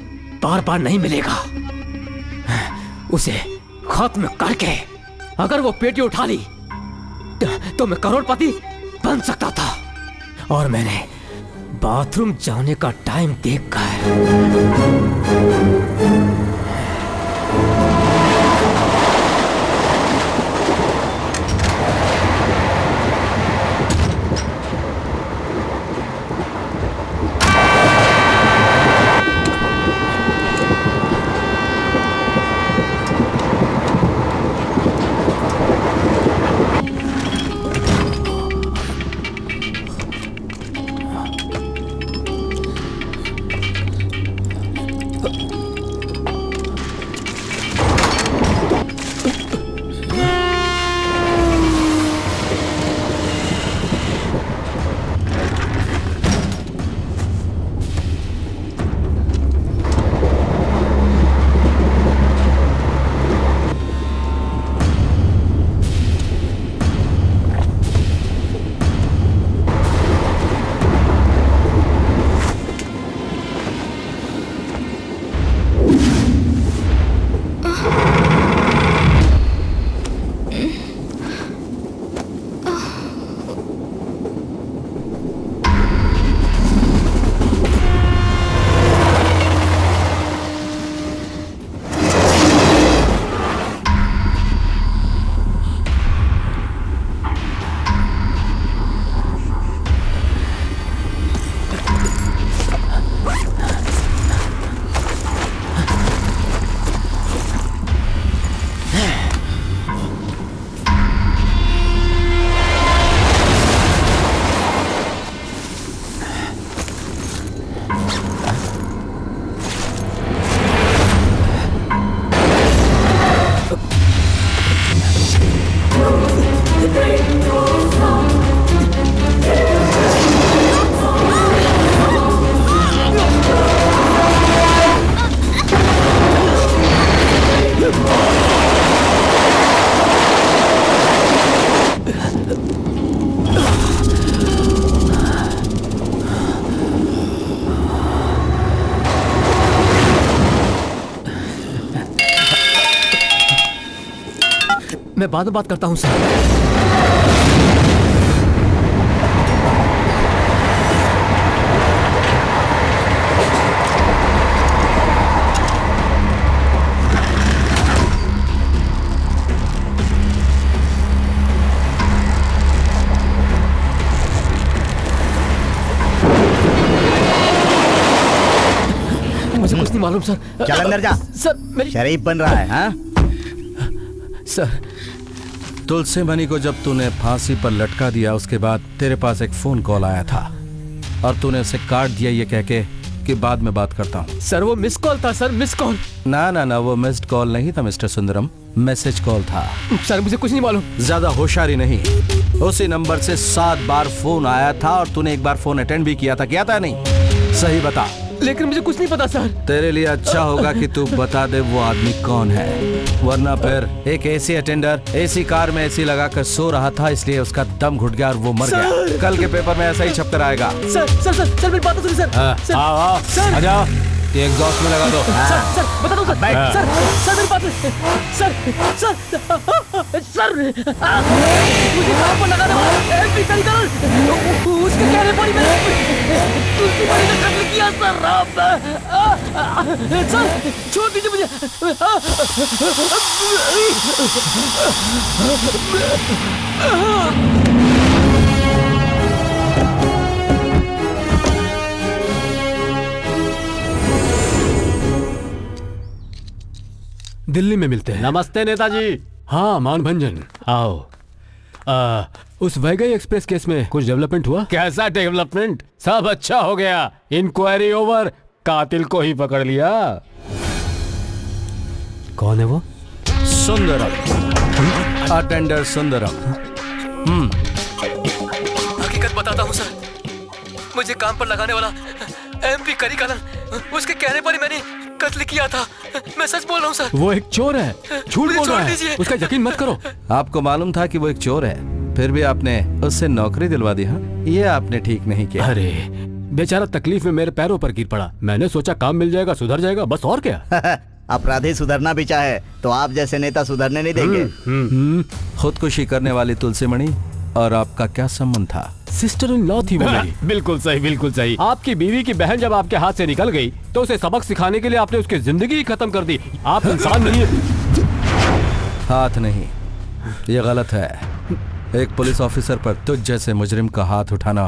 बार बार नहीं मिलेगा। उसे खत्म करके अगर वो पेटी उठा ली तो मैं करोड़पति बन सकता था। और मैंने बाथरूम जाने का टाइम देखकर मैं बाद में बात करता हूं सर। मुझे कुछ नहीं मालूम सर। चल अंदर जा। सर मेरी शरीफ बन रहा है। हाँ सर। तुलसी मणि को जब तूने फांसी पर लटका दिया उसके बाद तेरे पास एक फोन कॉल आया था और तूने उसे काट दिया ये कह के कि बाद में बात करता हूँ। सर वो मिस कॉल था सर, मिस कॉल। ना ना ना, वो मिस्ड कॉल नहीं था मिस्टर सुंदरम, मैसेज कॉल था। सर मुझे कुछ नहीं मालूम। ज्यादा होशियारी नहीं। उसी नंबर से 7 बार फोन आया था और तूने एक बार फोन अटेंड भी किया था नहीं? सही बता। लेकिन मुझे कुछ नहीं पता सर। तेरे लिए अच्छा होगा कि तू बता दे वो आदमी कौन है, वरना फिर एक एसी अटेंडर एसी कार में एसी लगाकर सो रहा था इसलिए उसका दम घुट गया और वो मर गया। कल के पेपर में ऐसा ही छपकर आएगा। सर मेरी बात तो सुनिए सर। आओ आ जाओ। ये एग्जॉस्ट में लगा दो। सर सर बता दो सर बैठ। सर सर मेरी बात सर सर सर मुझे कहाँ पर लगा दो एमपी करिकल उसके कहने पर ही मैंने तुलसी मणि का कत्ल किया सर। सर छोड़ दीजिए मुझे। दिल्ली में मिलते हैं। नमस्ते नेताजी। हाँ मानभंजन आओ। उस वैगई एक्सप्रेस केस में कुछ डेवलपमेंट हुआ? कैसा डेवलपमेंट? सब अच्छा हो गया। Inquiry over. कातिल को ही पकड़ लिया। कौन है वो? सुंदरम, अटेंडर सुंदरम। हकीकत बताता हूँ सर, मुझे काम पर लगाने वाला एमपी करिकलन उसके कहने पर ही मैंने कत्ल किया था। मैं सच बोल रहा हूँ सर। वो एक चोर है। झूठ बोल रहा है। उसका यकीन मत करो। आपको मालूम था कि वो एक चोर है, फिर भी आपने उससे नौकरी दिलवा दी। हाँ, ये आपने ठीक नहीं किया। अरे बेचारा तकलीफ में मेरे पैरों पर गिर पड़ा। मैंने सोचा काम मिल जाएगा, सुधर जाएगा, बस और क्या। अपराधी सुधरना भी चाहे तो आप जैसे नेता सुधरने नहीं देंगे। खुदकुशी करने वाली तुलसी मणि और आपका क्या संबंध था? सिस्टर इन लॉ थी वो मेरी। बिल्कुल सही, बिल्कुल सही। आपकी बीवी की बहन जब आपके हाथ से निकल गई तो उसे सबक सिखाने के लिए आपने उसकी जिंदगी ही खत्म कर दी। आप इंसान नहीं है। हाथ नहीं, ये गलत है। एक पुलिस ऑफिसर पर तुझ जैसे मुजरिम का हाथ उठाना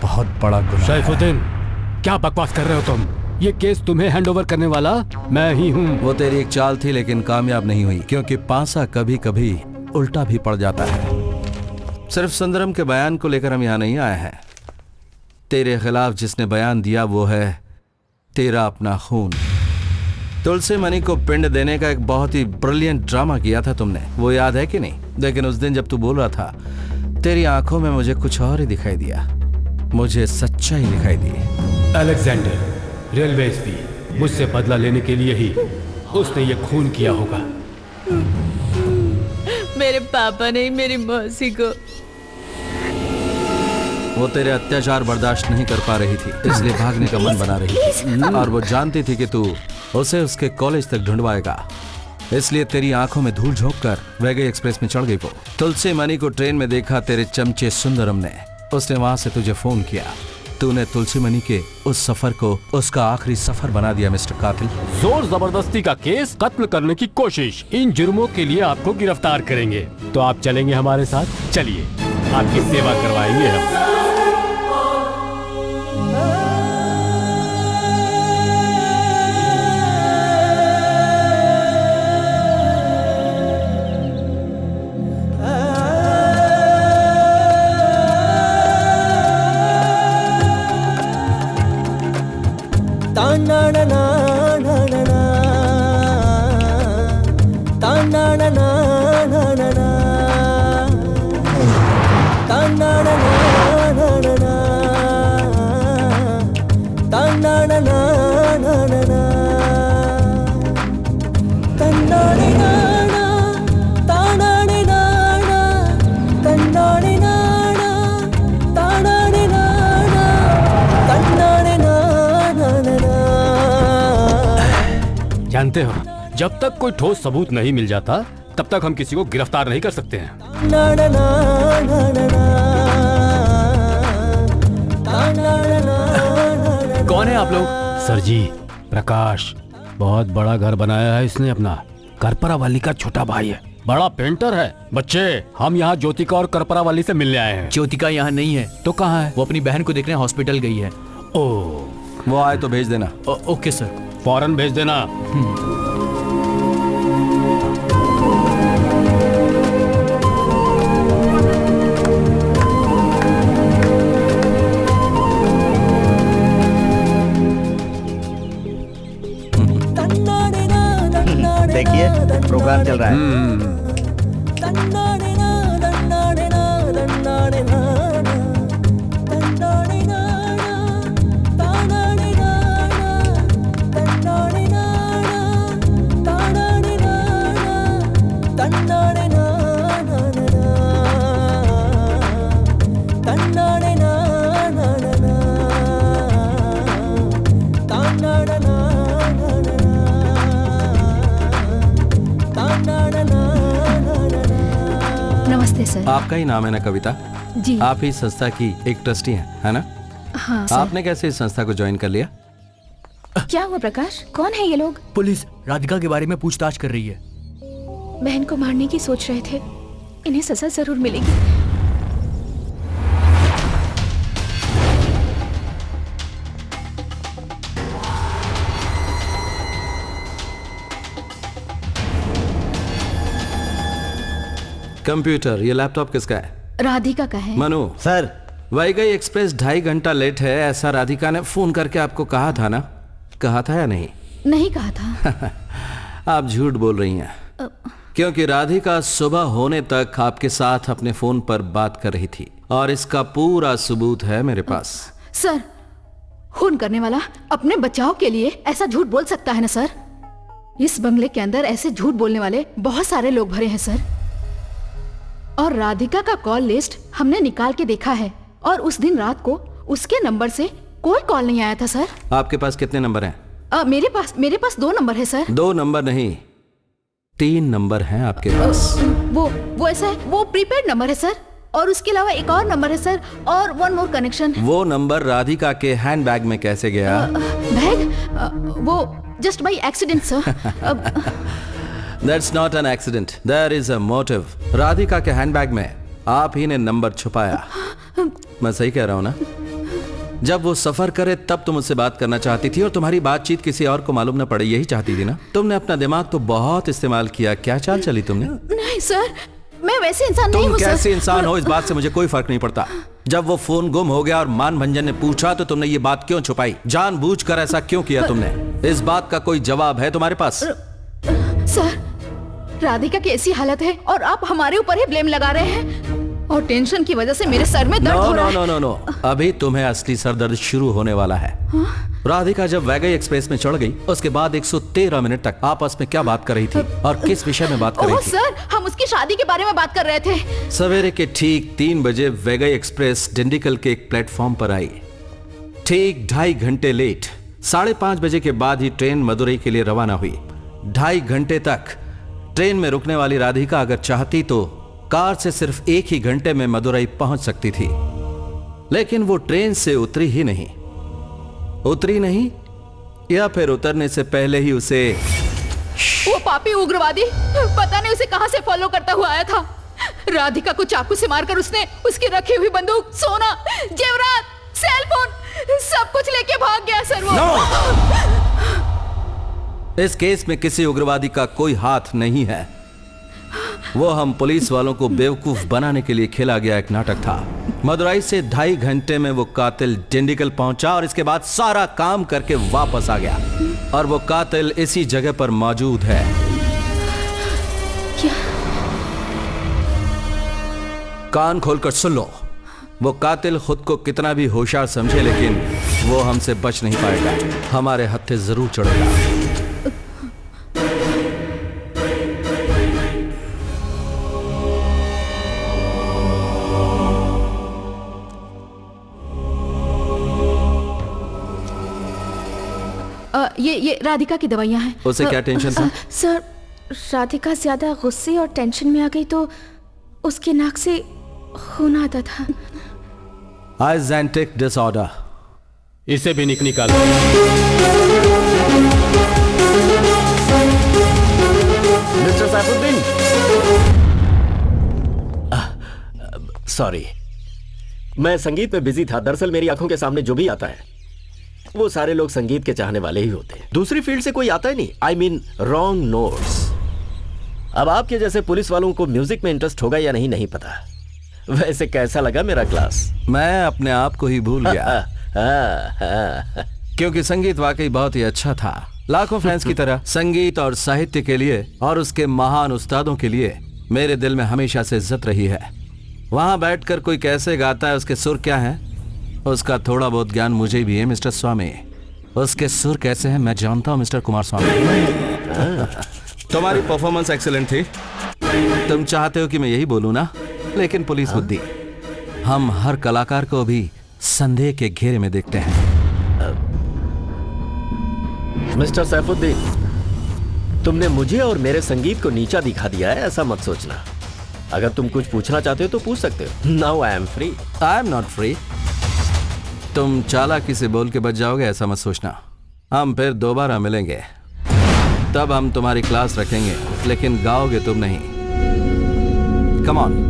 बहुत बड़ा गुनाह है। सैफुद्दीन, क्या बकवास कर रहे हो तुम? ये केस तुम्हें हैंडओवर करने वाला मैं ही हूँ। वो तेरी एक चाल थी लेकिन कामयाब नहीं हुई, क्योंकि पांसा कभी कभी उल्टा भी पड़ जाता है। सिर्फ सुंदरम के बयान को लेकर हम यहाँ नहीं आए हैं। तेरे खिलाफ जिसने बयान दिया वो है तेरा अपना खून। तुलसी मणि को पिंड देने का एक बहुत ही ब्रिलियंट ड्रामा किया था तुमने, वो याद है कि नहीं? लेकिन उस दिन जब तू बोल रहा था, तेरी आंखों में मुझे कुछ और ही दिखाई दिया। मुझे सच्चाई दिखाई दी। अलेक्जेंडर, रेलवे एसपी, मुझसे बदला लेने के लिए ही उसने ये खून किया होगा। मेरे पापा ने मेरी मौसी को। वो तेरे अत्याचार बर्दाश्त नहीं कर पा रही थी, इसलिए भागने का मन बना रही थी। और वो जानती थी कि तू उसे उसके कॉलेज तक ढूंढवाएगा, इसलिए तेरी आंखों में धूल झोंक कर वैगई एक्सप्रेस में चढ़ गई वो। तुलसी मणि को ट्रेन में देखा तेरे चमचे सुंदरम ने। उसने वहां से तुझे फोन किया। तूने तुलसी मणि के उस सफर को उसका आखिरी सफर बना दिया मिस्टर कातिल। जोर जबरदस्ती का केस, कत्ल करने की कोशिश, इन जुर्मों के लिए आपको गिरफ्तार करेंगे। तो आप चलेंगे हमारे साथ? चलिए, आपकी सेवा करवाएंगे हम। जानते हो, जब तक कोई ठोस सबूत नहीं मिल जाता तब तक हम किसी को गिरफ्तार नहीं कर सकते हैं। कौन है आप लोग? सर जी, प्रकाश। बहुत बड़ा घर बनाया है इसने अपना। करपरावाली का छोटा भाई है, बड़ा पेंटर है। बच्चे, हम यहाँ ज्योतिका और करपरावाली से मिलने आए हैं। ज्योतिका यहाँ नहीं है। तो कहाँ है? वो अपनी बहन को देखने हॉस्पिटल गई है। ओह, वो आए तो भेज देना। Okay sir. फौरन भेज देना। देखिए, प्रोग्राम चल रहा है। na na नमस्ते सर। आपका ही नाम है ना कविता? जी। आप ही संस्था की एक ट्रस्टी हैं, है ना? हाँ सर। आपने कैसे इस संस्था को ज्वाइन कर लिया? क्या हुआ प्रकाश, कौन है ये लोग? पुलिस राधिका के बारे में पूछताछ कर रही है। बहन को मारने की सोच रहे थे, इन्हें सजा जरूर मिलेगी। कंप्यूटर, ये लैपटॉप किसका है? राधिका का है। मनु सर, वैगई एक्सप्रेस 2.5 घंटा लेट है, ऐसा राधिका ने फोन करके आपको कहा था ना? कहा था या नहीं? नहीं कहा था। आप झूठ बोल रही हैं, क्योंकि राधिका सुबह होने तक आपके साथ अपने फोन पर बात कर रही थी और इसका पूरा सबूत है मेरे पास। सर, खून करने वाला अपने बचाव के लिए ऐसा झूठ बोल सकता है ना सर? इस बंगले के अंदर ऐसे झूठ बोलने वाले बहुत सारे लोग भरे हैं सर। और राधिका का कॉल लिस्ट हमने निकाल के देखा है और उस दिन रात को उसके नंबर से कोई कॉल नहीं आया था सर। आपके पास कितने नंबर हैं? मेरे पास 2 नंबर है सर। 2 नंबर नहीं, 3 नंबर हैं आपके पास। वो ऐसा है, वो प्रीपेड नंबर है सर, और उसके अलावा एक और नंबर है सर, और 1 मोर कनेक्शन। वो नंबर राधिका के हैंडबैग में कैसे गया? बैग? वो just by accident sir. That's not an accident. There is a motive. Radhika के हैंडबैग में आप ही ने नंबर छुपाया। मैं सही कह रहा हूँ ना? जब वो सफर करे तब तुम उससे बात करना चाहती थी और तुम्हारी बातचीत किसी और को मालूम न पड़े, यही चाहती थी ना? तुमने अपना दिमाग तो बहुत इस्तेमाल किया। क्या चाल चली तुमने? नहीं सर, मैं वैसे इंसान नहीं हूँ तुम सर। कैसे इंसान हो इस बात से मुझे कोई फर्क नहीं पड़ता। जब वो फोन गुम हो गया और मानभंजन ने पूछा तो तुमने ये बात क्यों छुपाई? जानबूझकर ऐसा क्यों किया तुमने? इस बात का कोई जवाब है तुम्हारे पास? सर, राधिका की ऐसी हालत है और आप हमारे ऊपर ही ब्लेम लगा रहे हैं, और टेंशन की वजह से मेरे सर में दर्द हो रहा है। नो, अभी तुम्हें असली सर दर्द शुरू होने वाला है। राधिका जब वैगई एक्सप्रेस में चढ़ गई, उसके बाद 113 मिनट तक आपस में क्या बात कर रही थी और किस विषय में बात कर रही थी? सर, हम उसकी शादी के बारे में बात कर रहे थे। सवेरे के ठीक 3 बजे वैगई एक्सप्रेस डिंडिगल के एक प्लेटफॉर्म पर आई। ठीक 2.5 घंटे लेट। 5:30 बजे के बाद ही ट्रेन मदुरई के लिए रवाना हुई। 2.5 घंटे तक ट्रेन में रुकने वाली राधिका अगर चाहती तो कार से सिर्फ 1 ही घंटे में मदुरई पहुंच सकती थी, लेकिन वो ट्रेन से उतरी नहीं, या फिर उतरने से पहले ही उसे वो पापी उग्रवादी पता नहीं उसे कहां से फॉलो करता हुआ आया था। राधिका को चाकू से मारकर उसने उसकी रखी हुई बंदूक, सोना, जेवरात, सेलफोन सब कुछ लेके भाग गया सर। वो इस केस में किसी उग्रवादी का कोई हाथ नहीं है। वो हम पुलिस वालों को बेवकूफ बनाने के लिए खेला गया एक नाटक था। मदुरई से 2.5 घंटे में वो कातिल डिंडिगल पहुंचा और इसके बाद सारा काम करके वापस आ गया, और वो कातिल इसी जगह पर मौजूद है। क्या? कान खोलकर सुन लो। वो कातिल खुद को कितना भी होशियार समझे, लेकिन वो हमसे बच नहीं पाएगा। हमारे हत्थे जरूर चढ़ेगा। ये राधिका की दवाइयाँ हैं। उसे क्या टेंशन था? सर, राधिका ज्यादा गुस्से और टेंशन में आ गई तो उसके नाक से खून आता था। आइजेंटिक डिसऑर्डर। इसे भी निकालो। मिस्टर सैफुद्दीन, सॉरी, मैं संगीत में बिजी था। दरअसल मेरी आंखों के सामने जो भी आता है वो सारे लोग संगीत के चाहने वाले ही होते हैं। दूसरी फील्ड से कोई आता ही नहीं। I mean wrong notes. अब आपके जैसे पुलिस वालों को म्यूजिक में इंटरेस्ट होगा या नहीं, नहीं पता। वैसे कैसा लगा मेरा क्लास? मैं अपने आप को ही भूल गया क्योंकि संगीत वाकई बहुत ही अच्छा था। लाखों फैंस की तरह संगीत और साहित्य के लिए और उसके महान उस्तादों के लिए मेरे दिल में हमेशा से इज्जत रही है। वहां बैठकर कोई कैसे गाता है, उसके सुर क्या हैं, उसका थोड़ा बहुत ज्ञान मुझे भी है मिस्टर स्वामी। उसके सुर कैसे हैं मैं जानता हूं मिस्टर कुमार स्वामी। तुम्हारी परफॉर्मेंस एक्सीलेंट थी। तुम चाहते हो कि मैं यही बोलूं ना, लेकिन पुलिस बुद्धि। हम हर कलाकार को भी संदेह के घेरे में देखते हैं। मिस्टर सैफुद्दीन, तुमने मुझे और मेरे संगीत को नीचा दिखा दिया है, ऐसा मत सोचना। अगर तुम कुछ पूछना चाहते हो तो पूछ सकते हो। Now I am free. I am not free. तुम चालाकी से बोल के बच जाओगे ऐसा मत सोचना। हम फिर दोबारा मिलेंगे, तब हम तुम्हारी क्लास रखेंगे, लेकिन गाओगे तुम नहीं। Come on.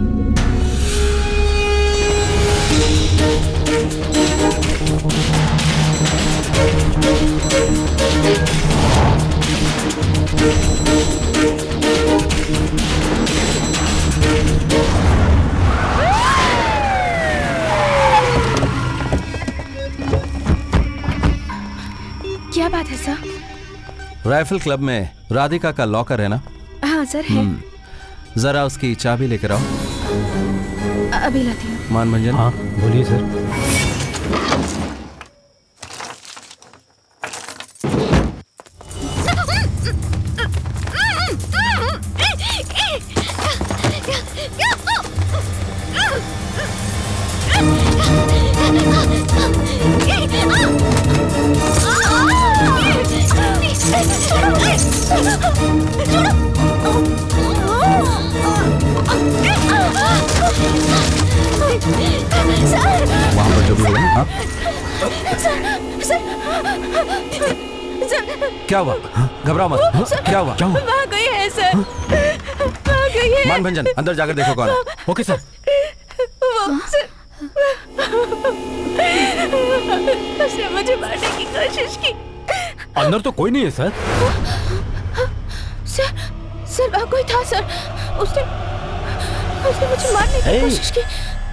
क्या बात है सर? राइफल क्लब में राधिका का लॉकर है ना? हाँ सर है। जरा उसकी चाबी लेकर आओ। अभी लाती हूँ। मानभंजन। हाँ बोलिए सर। वहां पर जो भी हुआ। हाँ? क्या हुआ? घबराओ मत। क्या हुआ? वहाँ कोई है सर, वहाँ कोई है। मानभंजन अंदर जाकर देखो कौन है। Okay sir. उसने मुझे मारने की कोशिश की। अंदर तो कोई नहीं है सर। सर वहाँ कोई था सर। उसने मुझे मारने की कोशिश की।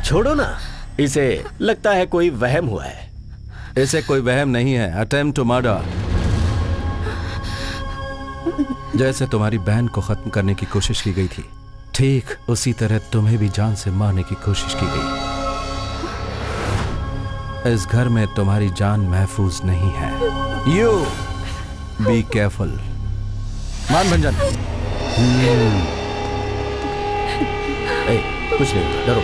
छोड़ो ना इसे, लगता है कोई वहम हुआ है। इसे कोई वहम नहीं है, अटेम्प्ट टू मर्डर। जैसे तुम्हारी बहन को खत्म करने की कोशिश की गई थी, ठीक उसी तरह तुम्हें भी जान से मारने की कोशिश की गई। इस घर में तुम्हारी जान महफूज नहीं है। You be careful. मानभंजन। कुछ नहीं, डरो।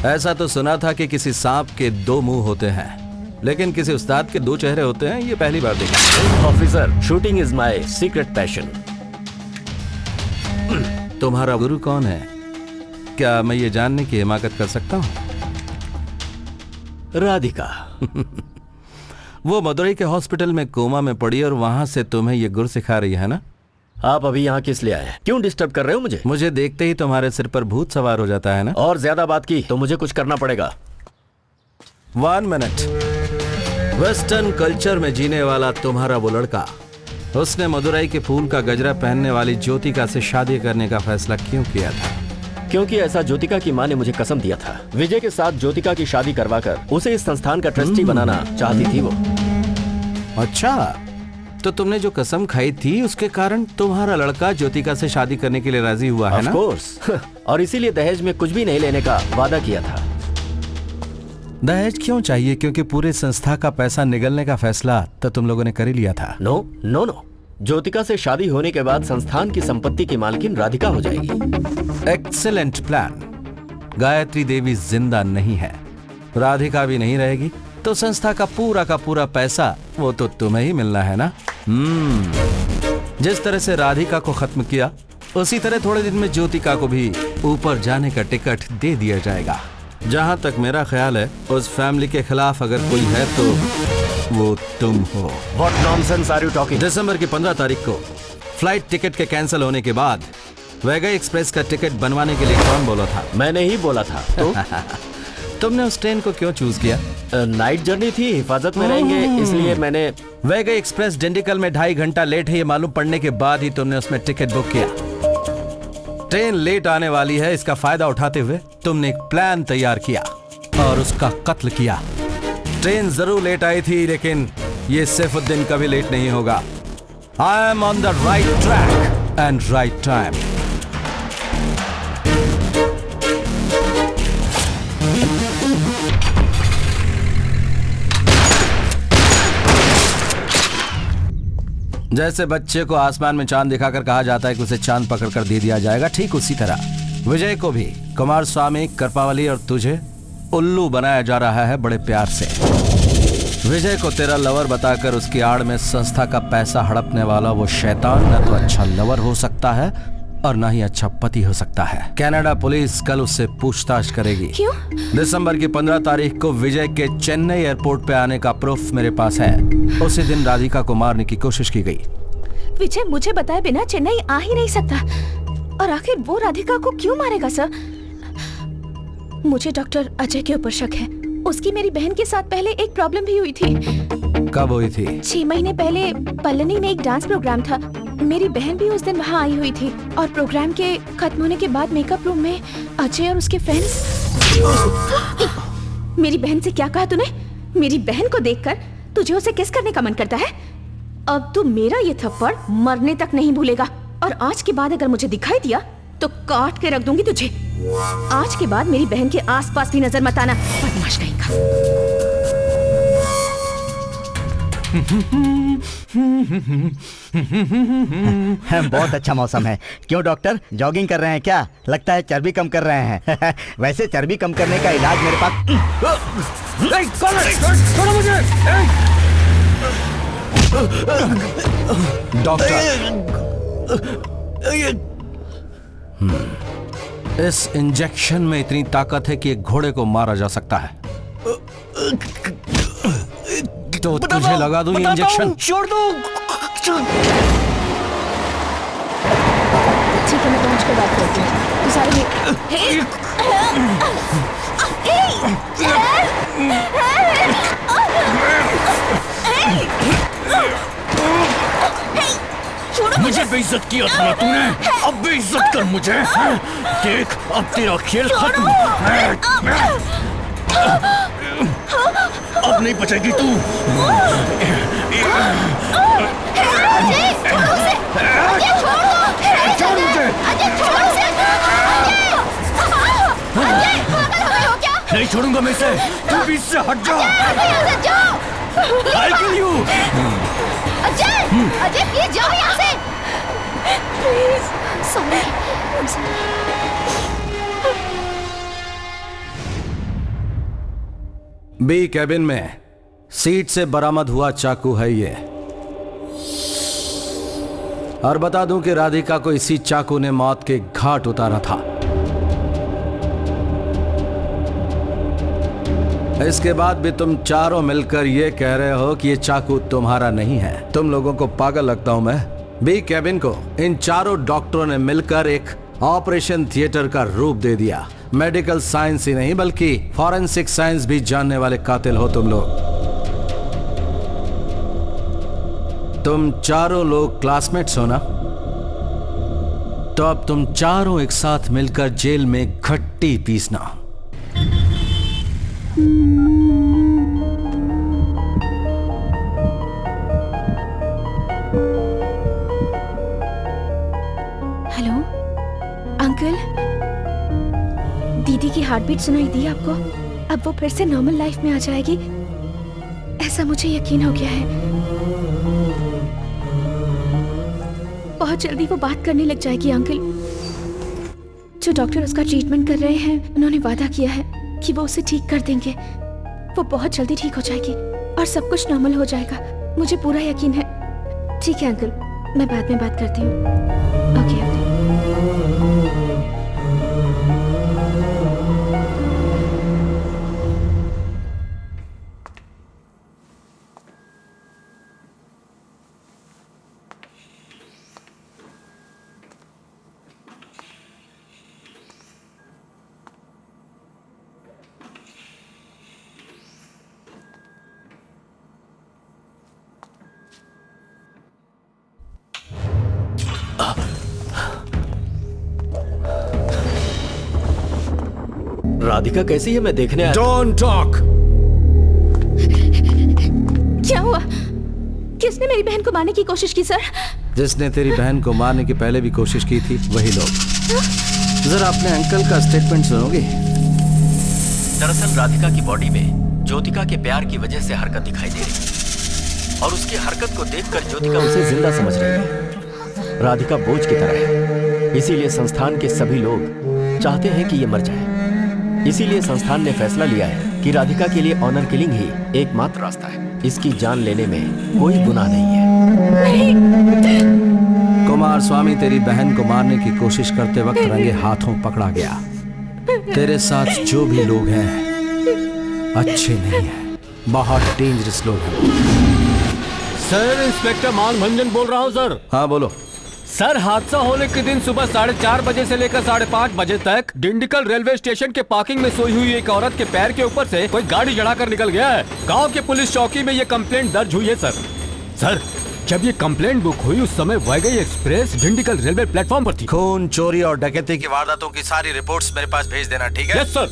ऐसा तो सुना था कि किसी सांप के 2 मुंह होते हैं, लेकिन किसी उस्ताद के 2 चेहरे होते हैं, ये पहली बार देखा। Officer, shooting is my secret passion. तुम्हारा गुरु कौन है? क्या मैं ये जानने की हिमाकत कर सकता हूँ? राधिका। वो मदुरई के हॉस्पिटल में कोमा में पड़ी और वहां से तुम्हें ये गुर सिखा रही है ना? आप अभी यहाँ किस लिए आए? क्यों डिस्टर्ब कर रहे हो मुझे? मुझे देखते ही तुम्हारे सिर पर भूत सवार हो जाता है ना? और ज्यादा बात की तो मुझे कुछ करना पड़ेगा। 1 मिनट। वेस्टर्न कल्चर में जीने वाला तुम्हारा वो लड़का, उसने मदुरई के फूल का गजरा पहनने वाली ज्योतिका से शादी करने का फैसला क्यों किया था? क्योंकि ऐसा ज्योतिका की माँ ने मुझे कसम दिया था। विजय के साथ ज्योतिका की शादी करवाकर उसे इस संस्थान का ट्रस्टी बनाना चाहती थी वो। अच्छा, तो तुमने जो कसम खाई थी उसके कारण तुम्हारा लड़का ज्योतिका से शादी करने के लिए राजी हुआ है ना? Of course. और इसीलिए दहेज में कुछ भी नहीं लेने का वादा किया था। दहेज क्यों चाहिए? क्योंकि पूरे संस्था का पैसा निगलने का फैसला तो तुम लोगों ने कर ही लिया था। नो नो नो, ज्योतिका से शादी होने के बाद संस्थान की संपत्ति की मालकिन राधिका हो जाएगी। Excellent plan. गायत्री देवी जिंदा नहीं है, राधिका भी नहीं रहेगी, तो संस्था का पूरा पैसा वो तो तुम्हें ही मिलना है ना? जिस तरह से राधिका को खत्म किया, उसी तरह थोड़े दिन में ज्योतिका को भी ऊपर जाने का टिकट दे दिया जाएगा। जहां तक मेरा ख्याल है, उस फैमिली के खिलाफ अगर कोई है तो वो तुम हो। What nonsense are you talking? दिसंबर की 15 तारीख को फ्लाइट टिकट के कैंसिल होने के बाद वैगाई एक्सप्रेस का टिकट बनवाने के लिए कौन बोला था? मैंने ही बोला था। तो तुमने उस ट्रेन को क्यों चूज किया? नाइट जर्नी थी, हिफाजत में रहेंगे, इसलिए मैंने। वैगाई एक्सप्रेस डिंडिकल में 2.5 घंटा लेट है, ये मालूम पड़ने के बाद ही तुमने उसमें टिकट बुक किया। ट्रेन लेट आने वाली है, इसका फायदा उठाते हुए तुमने एक प्लान तैयार किया और उसका कत्ल किया। ट्रेन जरूर लेट आई थी, लेकिन ये सैफुद्दीन कभी लेट नहीं होगा। I am on the right track and right time. जैसे बच्चे को आसमान में चांद दिखाकर कहा जाता है कि उसे चांद पकड़ कर दे दिया जाएगा, ठीक उसी तरह विजय को भी कुमार स्वामी, कृपावली और तुझे उल्लू बनाया जा रहा है बड़े प्यार से। विजय को तेरा लवर बताकर उसकी आड़ में संस्था का पैसा हड़पने वाला वो शैतान न तो अच्छा लवर हो सकता है और ना ही अच्छा पति हो सकता है। कनाडा पुलिस कल उससे पूछताछ करेगी। क्यों? दिसंबर की 15 तारीख को विजय के चेन्नई एयरपोर्ट पे आने का प्रूफ मेरे पास है। उसी दिन राधिका को मारने की कोशिश की गई। विजय मुझे बताए बिना चेन्नई आ ही नहीं सकता, और आखिर वो राधिका को क्यों मारेगा सर? मुझे डॉक्टर अजय के ऊपर शक है। उसकी मेरी बहन के साथ पहले एक प्रॉब्लम भी हुई थी। कब हुई थी? 6 महीने पहले पल्लनी में एक डांस प्रोग्राम था। मेरी बहन भी उस दिन वहाँ आई हुई थी, और प्रोग्राम के खत्म होने के बाद मेकअप रूम में अजय और उसके फ्रेंड्स। मेरी बहन से क्या कहा तूने? मेरी बहन को देखकर तुझे उसे किस करने का मन करता है? अब तू मेरा ये थप्पड़ मरने तक नहीं भूलेगा, और आज के बाद अगर मुझे दिखाई दिया तो काट के रख दूंगी तुझे। आज के बाद मेरी बहन के आसपास भी नजर मत आना, बदमाश कहीं का। बहुत अच्छा मौसम है। क्यों डॉक्टर, जॉगिंग कर रहे हैं क्या? लगता है चर्बी कम कर रहे हैं। वैसे चर्बी कम करने का इलाज मेरे पास। डॉक्टर, इस इंजेक्शन में इतनी ताकत है कि एक घोड़े को मारा जा सकता है। तो तुझे लगा दूं ये इंजेक्शन? छोड़ दो। ठीक है, मैं पहुंच कर बात करती हूँ। तू सारे मुझे बेइज्जत किया था ना तूने, अब बेइज्जत कर मुझे। देख, अब तेरा खेल खत्म। अब नहीं बचेगी तू। नहीं छोड़ूंगा मैं इसे। तू भी इससे हट जा। I'll kill you. Ajay, Ajay please जाओ यहाँ से। Please, sorry. बी कैबिन में सीट से बरामद हुआ चाकू है ये, और बता दूं कि राधिका को इसी चाकू ने मौत के घाट उतारा था। इसके बाद भी तुम चारों मिलकर ये कह रहे हो कि ये चाकू तुम्हारा नहीं है। तुम लोगों को पागल लगता हूं मैं? बी कैबिन को इन चारों डॉक्टरों ने मिलकर एक ऑपरेशन थिएटर का रूप दे दिया। मेडिकल साइंस ही नहीं बल्कि फॉरेंसिक साइंस भी जानने वाले कातिल हो तुम लोग। तुम चारों लोग क्लासमेट्स हो ना? तो अब तुम चारों एक साथ मिलकर जेल में खट्टी पीसना। हेलो अंकल, दीदी की हार्ट बीट सुनाई दी आपको? अब वो फिर से नॉर्मल लाइफ में आ जाएगी, ऐसा मुझे यकीन हो गया है। बहुत जल्दी वो बात करने लग जाएगी अंकल। जो डॉक्टर उसका ट्रीटमेंट कर रहे हैं, उन्होंने वादा किया है कि वो उसे ठीक कर देंगे। वो बहुत जल्दी ठीक हो जाएगी और सब कुछ नॉर्मल हो जाएगा, मुझे पूरा यकीन है। ठीक है अंकल, मैं बाद में बात करती हूँ। Okay uncle. राधिका कैसी है? मैं देखने आया। Don't talk! क्या हुआ? किसने मेरी बहन को मारने की कोशिश की सर? जिसने तेरी बहन को मारने की पहले भी कोशिश की थी वही लोग। जरा अपने अंकल का स्टेटमेंट सुनोगे? दरअसल राधिका की बॉडी में ज्योतिका के प्यार की वजह से हरकत दिखाई दे रही। और उसकी हरकत को देखकर ज्योतिका उसे जिंदा समझ रही है। राधिका बोझ की तरह है, इसीलिए संस्थान के सभी लोग चाहते हैं कि ये मर जाए। इसीलिए संस्थान ने फैसला लिया है कि राधिका के लिए ऑनर किलिंग ही एकमात्र रास्ता है। इसकी जान लेने में कोई गुनाह नहीं है। कुमार स्वामी तेरी बहन को मारने की कोशिश करते वक्त रंगे हाथों पकड़ा गया। तेरे साथ जो भी लोग हैं अच्छे नहीं हैं, बहुत डेंजरस लोग हैं। सर, इंस्पेक्टर मानभंजन बोल रहा हूँ सर। हाँ बोलो सर। हादसा होने के दिन सुबह 4:30 बजे से लेकर 5:30 बजे तक डिंडिकल रेलवे स्टेशन के पार्किंग में सोई हुई एक औरत के पैर के ऊपर से कोई गाड़ी चढ़ाकर निकल गया है। गांव के पुलिस चौकी में ये कंप्लेंट दर्ज हुई है सर। सर, जब ये कंप्लेंट बुक हुई उस समय वैगई एक्सप्रेस डिंडिकल रेलवे प्लेटफॉर्म पर थी। खून, चोरी और डकैती की वारदातों की सारी रिपोर्ट्स मेरे पास भेज देना, ठीक है? Yes sir.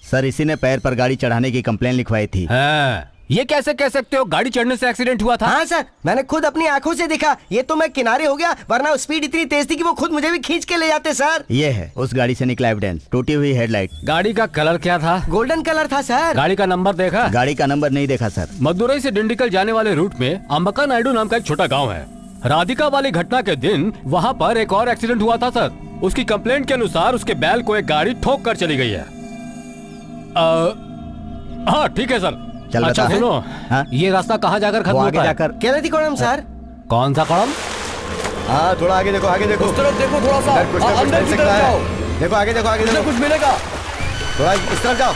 सर, इसी ने पैर पर गाड़ी चढ़ाने की कंप्लेंट लिखवाई थी। हाँ। ये कैसे कह सकते हो गाड़ी चढ़ने से एक्सीडेंट हुआ था? हाँ सर, मैंने खुद अपनी आंखों से देखा। ये तो मैं किनारे हो गया, वरना स्पीड इतनी तेज थी कि वो खुद मुझे भी खींच के ले जाते सर। ये है उस गाड़ी से निकला एविडेंस, टूटी हुई हेडलाइट। गाड़ी का कलर क्या था? गोल्डन कलर था सर। गाड़ी का नंबर देखा? गाड़ी का नंबर नहीं देखा सर। मदुरई से डिंडिकल जाने वाले रूट में अंबका नायडू नाम का एक छोटा गाँव है। राधिका वाली घटना के दिन वहाँ पर एक और एक्सीडेंट हुआ था सर। उसकी कंप्लेंट के अनुसार उसके बैल को एक गाड़ी ठोक कर चली गई है। हाँ ठीक है सर। चल अच्छा सुनो, ये रास्ता कहाँ जाकर खत्म होता है? Kennedy column sir. कौन सा कॉलम? हाँ, थोड़ा आगे देखो, आगे देखो। उस तरफ देखो थोड़ा सा। कुछ अंदर मिल की सकता तरफ है। जाओ। देखो आगे देखो, आगे देखो। कुछ मिलेगा। थोड़ा इस तरफ जाओ,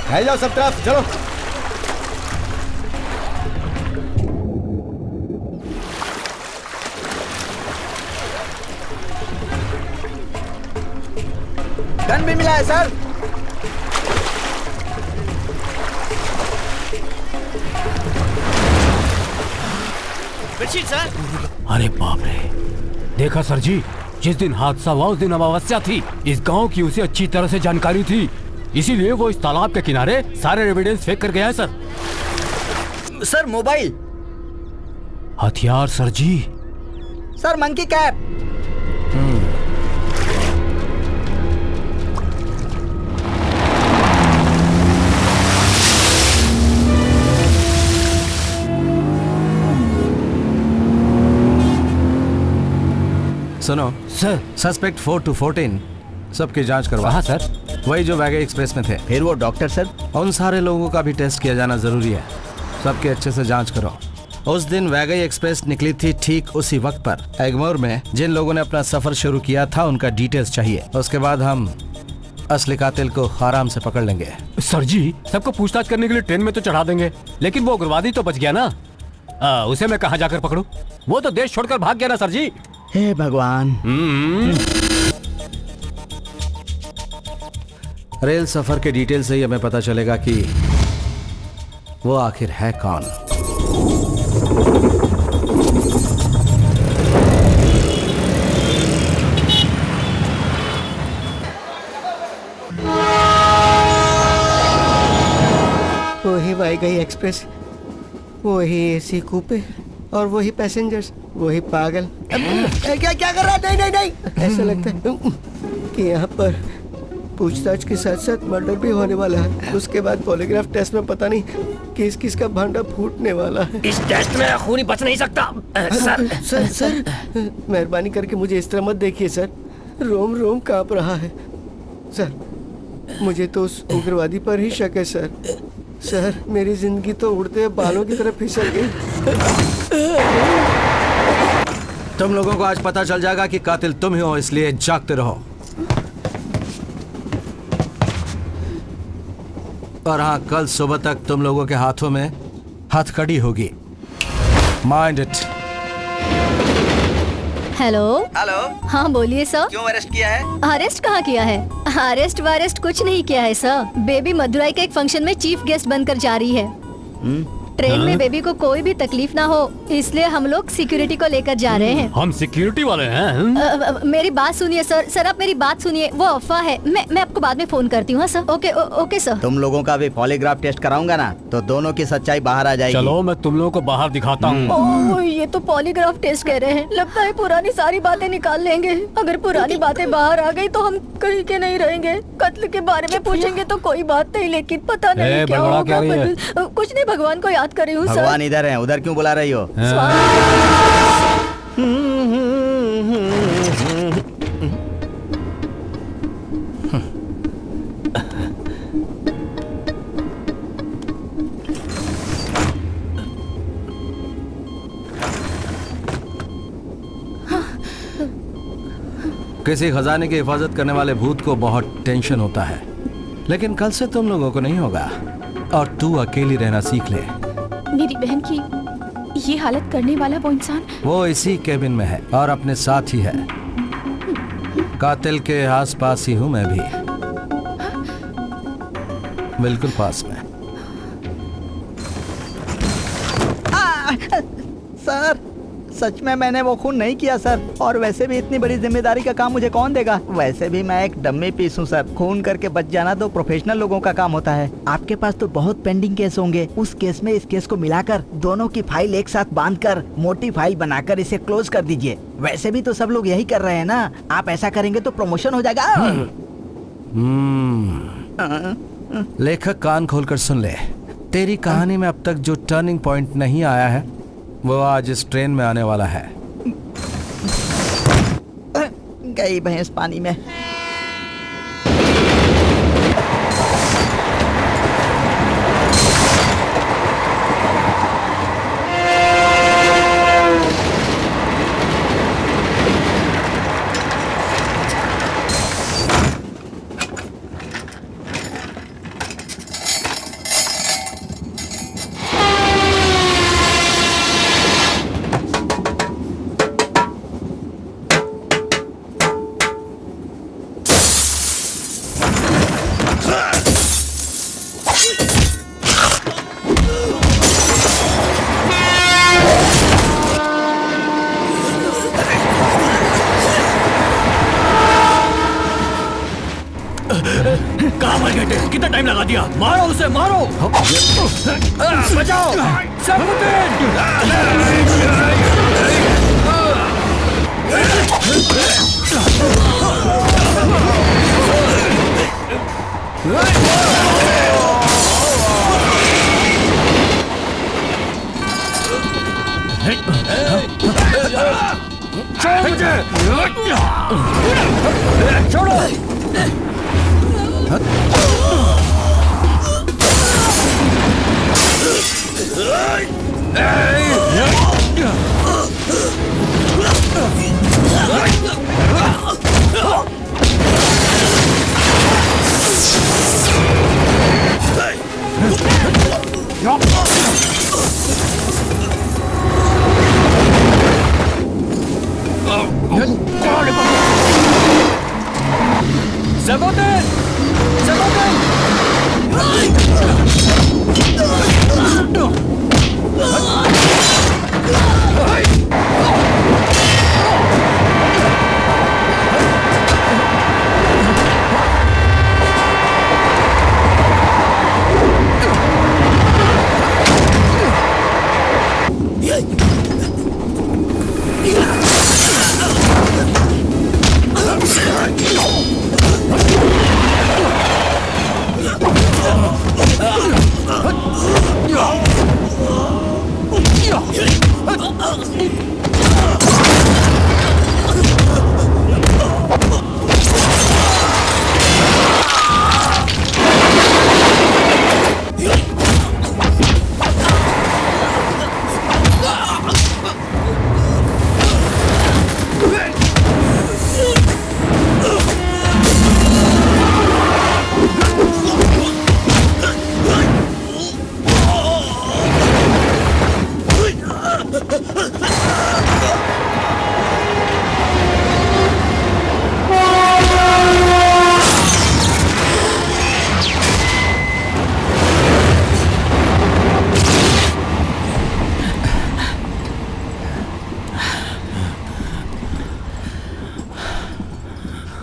है जाओ सब तरफ, चलो। गन भी मिला है सर। सर। अरे बाप रे, देखा सर जी, जिस दिन हादसा हुआ उस दिन अमावस्या थी। इस गांव की उसे अच्छी तरह से जानकारी थी, इसीलिए वो इस तालाब के किनारे सारे एविडेंस फेंक कर गया है सर। सर मोबाइल, हथियार sir ji. Sir monkey cap. सुनो सर, सस्पेक्ट 4 to 14 सबकी जांच करवा। हाँ सर। वही जो वैगई एक्सप्रेस में थे। फिर वो डॉक्टर सर, उन सारे लोगों का भी टेस्ट किया जाना जरूरी है। सबके अच्छे से जांच करो। उस दिन वैगई एक्सप्रेस निकली थी ठीक उसी वक्त पर। एगमोर में जिन लोगों ने अपना सफर शुरू किया था उनका डिटेल्स चाहिए। उसके बाद हम असली कातिल को आराम से पकड़ लेंगे। सर जी, सबको पूछताछ करने के लिए ट्रेन में तो चढ़ा देंगे, लेकिन वो उग्रवादी तो बच गया ना। उसे मैं कहाँ जाकर पकड़ूं? वो तो देश छोड़कर भाग गया ना सर जी। हे भगवान। रेल सफर के डिटेल से ही हमें पता चलेगा कि वो आखिर है कौन। वही वैगई एक्सप्रेस, वही एसी कूपे और वही पैसेंजर्स, वही पागल। क्या क्या कर रहा है? नहीं नहीं नहीं, ऐसा लगता है कि यहाँ पर पूछताछ के साथ साथ मर्डर भी होने वाला है। उसके बाद पॉलीग्राफ टेस्ट में पता नहीं किस किस का भांडा फूटने वाला है। इस टेस्ट में खून बच नहीं सकता। सर सर सर, मेहरबानी करके मुझे इस तरह मत देखिए सर, रोम रोम कांप रहा है सर। मुझे तो उस उग्रवादी पर ही शक है सर। सर, मेरी जिंदगी तो उड़ते बालों की तरह फिसल गई। तुम लोगों को आज पता चल जाएगा कि कातिल तुम ही हो, इसलिए जागते रहो। और हाँ, कल सुबह तक तुम लोगों के हाथों में हथकड़ी होगी। Mind it. हेलो। हेलो। हाँ बोलिए सर। क्यों अरेस्ट किया है? अरेस्ट कहाँ किया है? अरेस्ट वारेस्ट कुछ नहीं किया है सर। बेबी मदुरई के एक फंक्शन में चीफ गेस्ट बनकर जा रही है। ट्रेन में बेबी को कोई भी तकलीफ ना हो, इसलिए हम लोग सिक्योरिटी को लेकर जा रहे हैं। हम सिक्योरिटी वाले हैं। मेरी बात सुनिए सर, सर आप मेरी बात सुनिए, वो अफवाह है। मैं आपको बाद में फोन करती हूँ सर। Okay okay sir. तुम लोगों का भी पॉलीग्राफ टेस्ट कराऊंगा ना, तो दोनों की सच्चाई बाहर आ जाएगी। चलो मैं तुम लोगों को बाहर दिखाता हूँ। ये तो पॉलीग्राफ टेस्ट कह रहे हैं, लगता है पुरानी सारी बातें निकाल लेंगे। अगर पुरानी बातें बाहर आ गई तो हम कहीं के नहीं रहेंगे। कत्ल के बारे में पूछेंगे तो कोई बात नहीं, लेकिन पता नहीं क्या होगा। कुछ नहीं, भगवान को याद कर रही हूँ। भगवान इधर है, उधर क्यों बुला रही हो? किसी खजाने की हिफाजत करने वाले भूत को बहुत टेंशन होता है, लेकिन कल से तुम लोगों को नहीं होगा और तू अकेली रहना सीख ले। मेरी बहन की ये हालत करने वाला वो इंसान, वो इसी केबिन में है और अपने साथ ही है। कातिल के आसपास ही हूं मैं भी, बिल्कुल पास में। सर सच में मैंने वो खून नहीं किया सर, और वैसे भी इतनी बड़ी जिम्मेदारी का काम मुझे कौन देगा? वैसे भी मैं एक डम्मी पीस हूँ सर। खून करके बच जाना तो प्रोफेशनल लोगों का काम होता है। आपके पास तो बहुत पेंडिंग केस होंगे, उस केस में इस केस को मिलाकर दोनों की फाइल एक साथ बांधकर मोटी फाइल बनाकर इसे क्लोज कर दीजिए। वैसे भी तो सब लोग यही कर रहे हैं ना, आप ऐसा करेंगे तो प्रमोशन हो जाएगा। लेखक कान खोलकर सुन ले, तेरी कहानी में अब तक जो टर्निंग पॉइंट नहीं आया है वो आज इस ट्रेन में आने वाला है। गई भैंस पानी में। कहाँ मर गए थे? कितना टाइम लगा दिया? मारो उसे, मारो! बचाओ! छोड़ो मुझे! छोड़ो!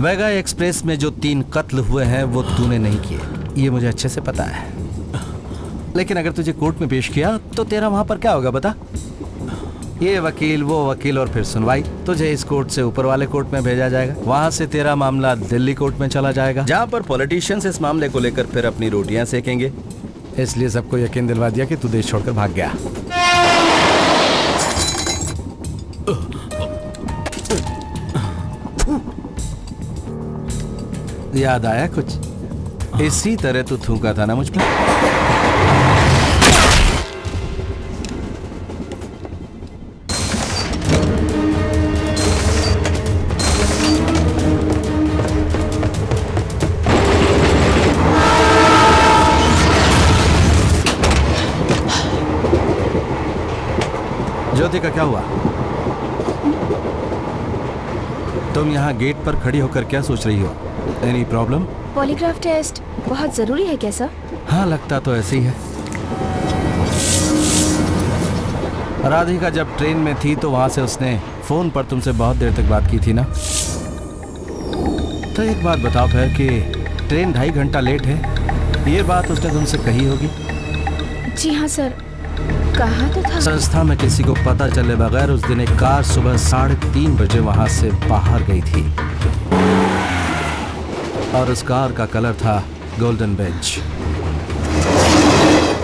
वैगाई एक्सप्रेस में जो 3 कत्ल हुए हैं वो तूने नहीं किए, ये मुझे अच्छे से पता है। लेकिन अगर तुझे कोर्ट में पेश किया तो तेरा वहां पर क्या होगा बता? ये वकील, वो वकील और फिर सुनवाई। तुझे इस कोर्ट से ऊपर वाले कोर्ट में भेजा जाएगा, वहां से तेरा मामला दिल्ली कोर्ट में चला जाएगा, जहां पर पॉलिटिशियंस इस मामले को लेकर फिर अपनी रोटियां सेकेंगे। इसलिए सबको यकीन दिलवा दिया कि तू देश छोड़कर भाग गया। याद आया कुछ? इसी तरह तू थूका था ना मुझ पर? ज्योति का क्या हुआ? तुम यहाँ गेट पर खड़ी होकर क्या सोच रही हो? Any problem? पॉलीग्राफ टेस्ट बहुत जरूरी है क्या सर? हाँ, लगता तो ऐसे ही है। राधिका जब ट्रेन में थी तो वहां से उसने फोन पर तुमसे बहुत देर तक बात की थी ना? तो एक बात बताओ फिर कि ट्रेन 2.5 घंटा लेट है, ये बात उसने तुमसे कही होगी? जी हाँ सर, कहा तो था। संस्था में किसी को पता चले बगैर उस दिन एक कार सुबह 3:30 बजे वहां से बाहर गई थी और उस कार का कलर था गोल्डन बेज।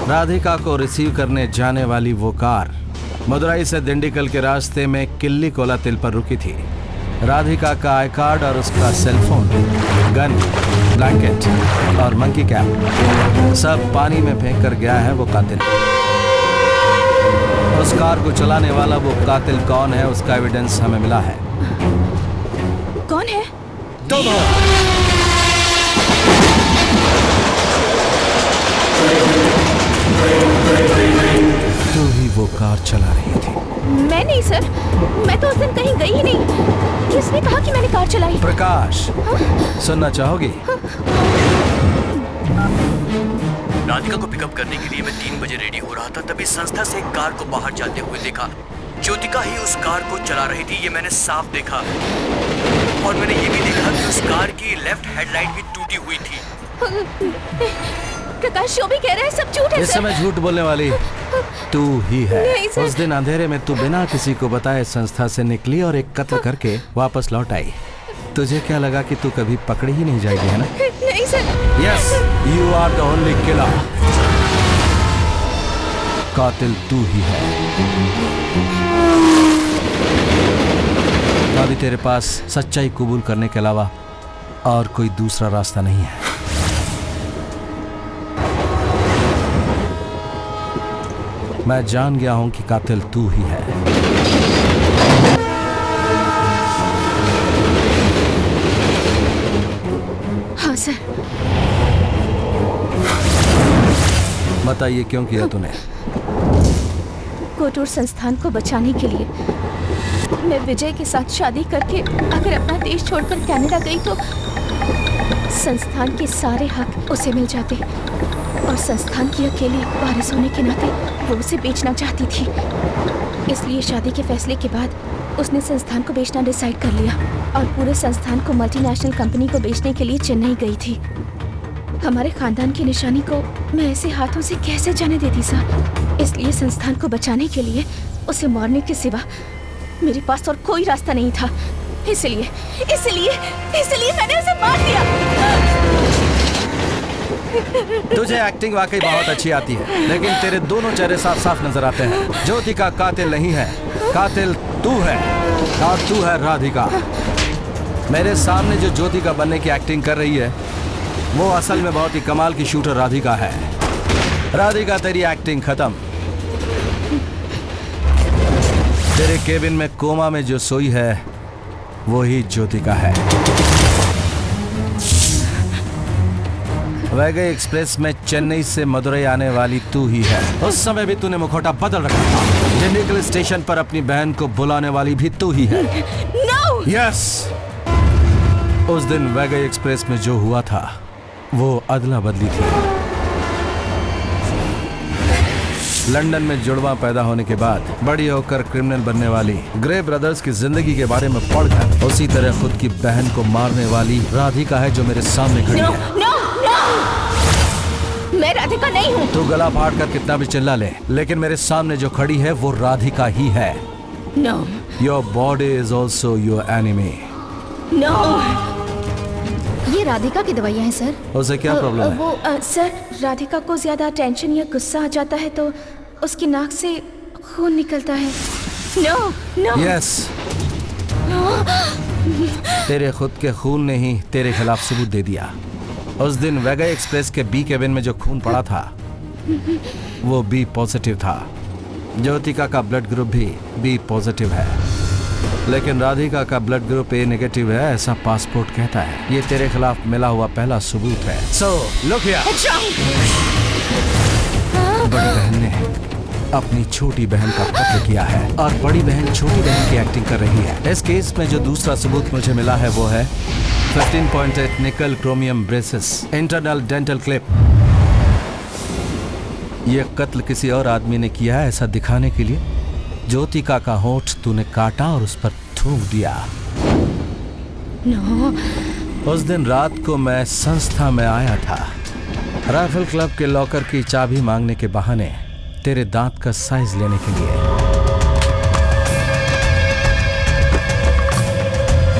राधिका को रिसीव करने जाने वाली वो कार मदुरई से दिंडीगल के रास्ते में किल्ली कोलातिल पर रुकी थी। राधिका का आई कार्ड और उसका सेलफोन, गन, ब्लैंकेट और मंकी कैप सब पानी में फेंक कर गया है वो कातिल। उस कार को चलाने वाला वो कातिल कौन है उसका एविडेंस हमें मिला है। कौन है? दोनों। तू ही वो कार चला रही थी। मैं नहीं सर, मैं तो उस दिन कहीं गई ही नहीं। किसने कहा कि मैंने कार चलाई? प्रकाश, सुनना चाहोगी? राधिका को पिकअप करने के लिए मैं 3 बजे रेडी हो रहा था, तभी संस्था से एक कार को बाहर जाते हुए देखा। ज्योतिका ही उस कार को चला रही थी, ये मैंने साफ देखा। और मैंने ये भी देखा कि उस कार की लेफ्ट हेडलाइट भी टूटी हुई थी। प्रकाश जो भी कह रहा है सब झूठ है। इस समय झूठ बोलने वाली तू ही है। उस दिन अंधेरे में तू बिना किसी को बताए संस्था से निकली और एक कत्ल करके वापस लौट आई। तुझे क्या लगा कि तू कभी पकड़ी ही नहीं जाएगी, है ना? नहीं sir. Yes, you are the only killer. कातिल तू ही है। अभी तेरे पास सच्चाई कबूल करने के अलावा और कोई दूसरा रास्ता नहीं है। मैं जान गया हूं कि कातिल तू ही है। हाँ सर। बताइए क्यों किया तूने? कोटूर संस्थान को बचाने के लिए। मैं विजय के साथ शादी करके अगर अपना देश छोड़कर कनाडा गई तो संस्थान के सारे हक उसे मिल जाते और संस्थान की अकेली वारिस होने के नाते वो उसे बेचना चाहती थी। इसलिए शादी के फैसले के बाद उसने संस्थान को बेचना डिसाइड कर लिया और पूरे संस्थान को मल्टीनेशनल कंपनी को बेचने के लिए चेन्नई गई थी। हमारे खानदान की निशानी को मैं ऐसे हाथों से कैसे जाने देती साहब? इसलिए संस्थान को बचाने के लिए उसे मारने के सिवा मेरे पास और कोई रास्ता नहीं था। इसलिए इसलिए इसलिए मैंने उसे मार दिया। तुझे एक्टिंग वाकई बहुत अच्छी आती है, लेकिन तेरे दोनों चेहरे साफ साफ नजर आते हैं। ज्योतिका कातिल नहीं है, कातिल तू है और तू है राधिका। मेरे सामने जो ज्योतिका बनने की एक्टिंग कर रही है वो असल में बहुत ही कमाल की शूटर राधिका है। राधिका, तेरी एक्टिंग खत्म। तेरे केबिन में कोमा में जो सोई है वही ज्योतिका है। वैगाई एक्सप्रेस में चेन्नई से मदुरई आने वाली तू ही है। उस समय भी तूने मुखौटा बदल रखा था। दिंडीगल स्टेशन पर अपनी बहन को बुलाने वाली भी तू ही है। No! यस, उस दिन वैगाई एक्सप्रेस में जो हुआ था वो अदला बदली थी, लंदन में जुड़वा पैदा होने के बाद बड़ी होकर क्रिमिनल बनने वाली ग्रे ब्रदर्स की जिंदगी के बारे में पढ़कर उसी तरह खुद की बहन को मारने वाली राधिका है जो मेरे सामने खड़ी है। मैं राधिका नहीं हूँ। तू गला फाड़ कर कितना भी चिल्ला ले, लेकिन मेरे सामने जो खड़ी है वो राधिका ही है। No. Your body is also your enemy. No. ये राधिका की दवाइयाँ हैं सर। उसे क्या प्रॉब्लम है? वो सर, राधिका को ज्यादा टेंशन या गुस्सा आ जाता है तो उसकी नाक से खून निकलता है। No, no. Yes. तेरे खुद के खून ने ही तेरे खिलाफ सबूत दे दिया। उस दिन वैगाई एक्सप्रेस के बी केबिन में जो खून पड़ा था वो बी पॉजिटिव था। ज्योतिका का ब्लड ग्रुप भी बी पॉजिटिव है, लेकिन राधिका का ब्लड ग्रुप ए नेगेटिव है, ऐसा पासपोर्ट कहता है। ये तेरे खिलाफ मिला हुआ पहला सबूत है। So, look here. बड़ी बहन ने अपनी छोटी बहन का कत्ल किया है और बड़ी बहन छोटी बहन की एक्टिंग कर रही है। इस केस में जो दूसरा सबूत मुझे मिला है वो है 15.8 निकल chromium braces, internal dental clip. ये कत्ल किसी और आदमी ने किया है ऐसा दिखाने के लिए ज्योतिका का होंठ तूने काटा और उस पर थूक दिया। No. उस दिन रात को मैं संस्था में आया था राइफल क्लब के लॉकर की चाबी मांगने के बहाने तेरे दांत का साइज लेने के लिए।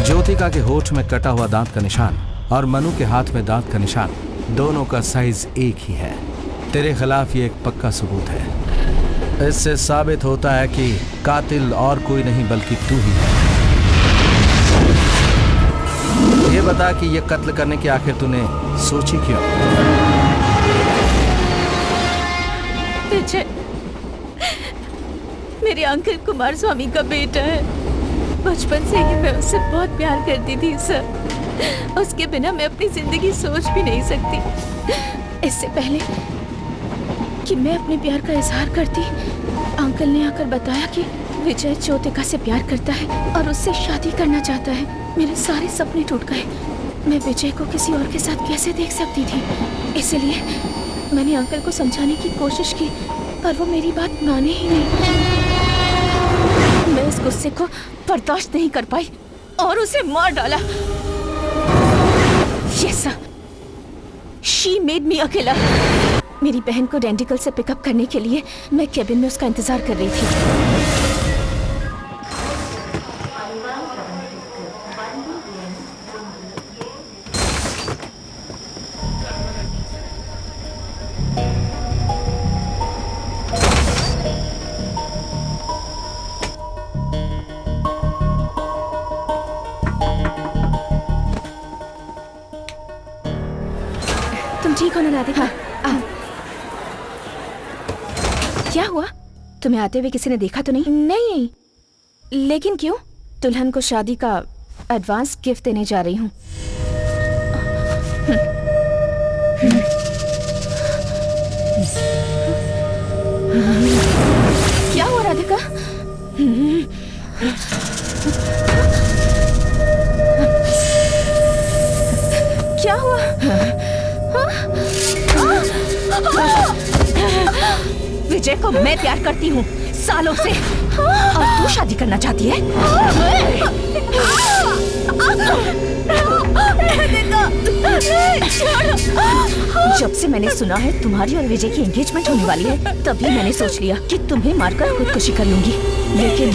ज्योतिका के होठ में कटा हुआ दांत का निशान और मनु के हाथ में दांत का निशान, दोनों का साइज एक ही है। तेरे खिलाफ ये एक पक्का सबूत है। इससे साबित होता है कि कातिल और कोई नहीं बल्कि तू ही है। ये बता कि ये कत्ल करने की आखिर तूने सोची क्यों? विजय मेरे अंकल कुमार स्वामी का बेटा है। बचपन से ही मैं उससे बहुत प्यार करती थी सर। उसके बिना मैं अपनी जिंदगी सोच भी नहीं सकती। इससे पहले कि मैं अपने प्यार का इजहार करती, अंकल ने आकर बताया कि विजय ज्योतिका से प्यार करता है और उससे शादी करना चाहता है। मेरे सारे सपने टूट गए। मैं विजय को किसी और के साथ कैसे देख सकती थी? इसलिए मैंने अंकल को समझाने की कोशिश की, पर वो मेरी बात माने ही नहीं। मैं इस गुस्से को बर्दाश्त नहीं कर पाई और उसे मार डाला। Yes, she made me a killer. मेरी बहन को डेंटिकल से पिकअप करने के लिए मैं केबिन में उसका इंतजार कर रही थी। तुम ठीक हो ना राधिका? क्या हुआ? तुम्हें आते हुए किसी ने देखा तो नहीं? नहीं, लेकिन क्यों? दुल्हन को शादी का एडवांस गिफ्ट देने जा रही हूँ। क्या हुआ राधिका? क्या हुआ? विजय को मैं प्यार करती हूँ सालों से, और तू शादी करना चाहती है? जब से मैंने सुना है तुम्हारी और विजय की एंगेजमेंट होने वाली है, तभी मैंने सोच लिया कि तुम्हें मारकर खुदकुशी कर लूंगी। लेकिन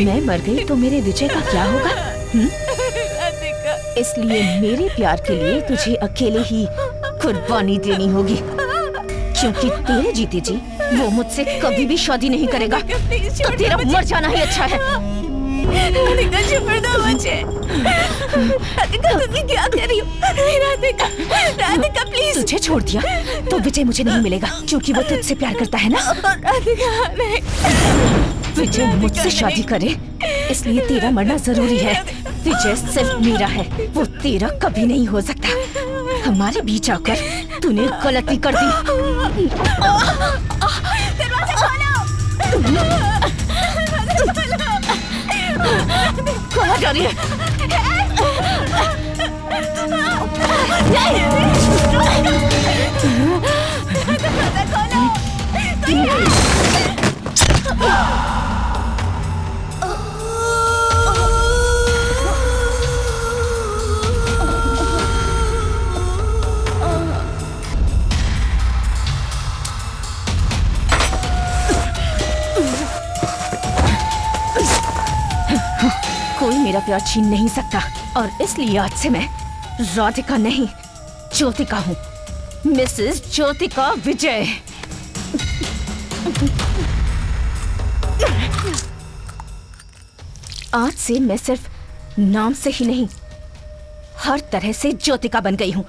मैं मर गई तो मेरे विजय का क्या होगा? इसलिए मेरे प्यार के लिए तुझे अकेले ही कुर्बानी देनी होगी, क्योंकि तेरे जीते जी वो मुझसे कभी भी शादी नहीं करेगा, तो तेरा मर जाना ही अच्छा है। राधिका छोड़ दो मुझे। राधिका तुम क्या कर रही हो? राधिका, राधिका प्लीज। तुझे छोड़ दिया तो विजय मुझे नहीं मिलेगा, क्योंकि वो तुझसे प्यार करता है ना। राधिका नहीं। विजय मुझसे शादी करे इसलिए तेरा मरना जरूरी है। विजय सिर्फ मेरा है, वो तेरा कभी नहीं हो सकता। हमारे बीच आकर तूने गलती कर दी। दरवाजा खोलो। कहाँ जा रही है? दरवाजा खोलो। कोई मेरा प्यार छीन नहीं सकता और इसलिए आज से मैं राधिका नहीं ज्योतिका हूँ, मिसेस ज्योतिका विजय। आज से मैं सिर्फ नाम से ही नहीं हर तरह से ज्योतिका बन गई हूँ।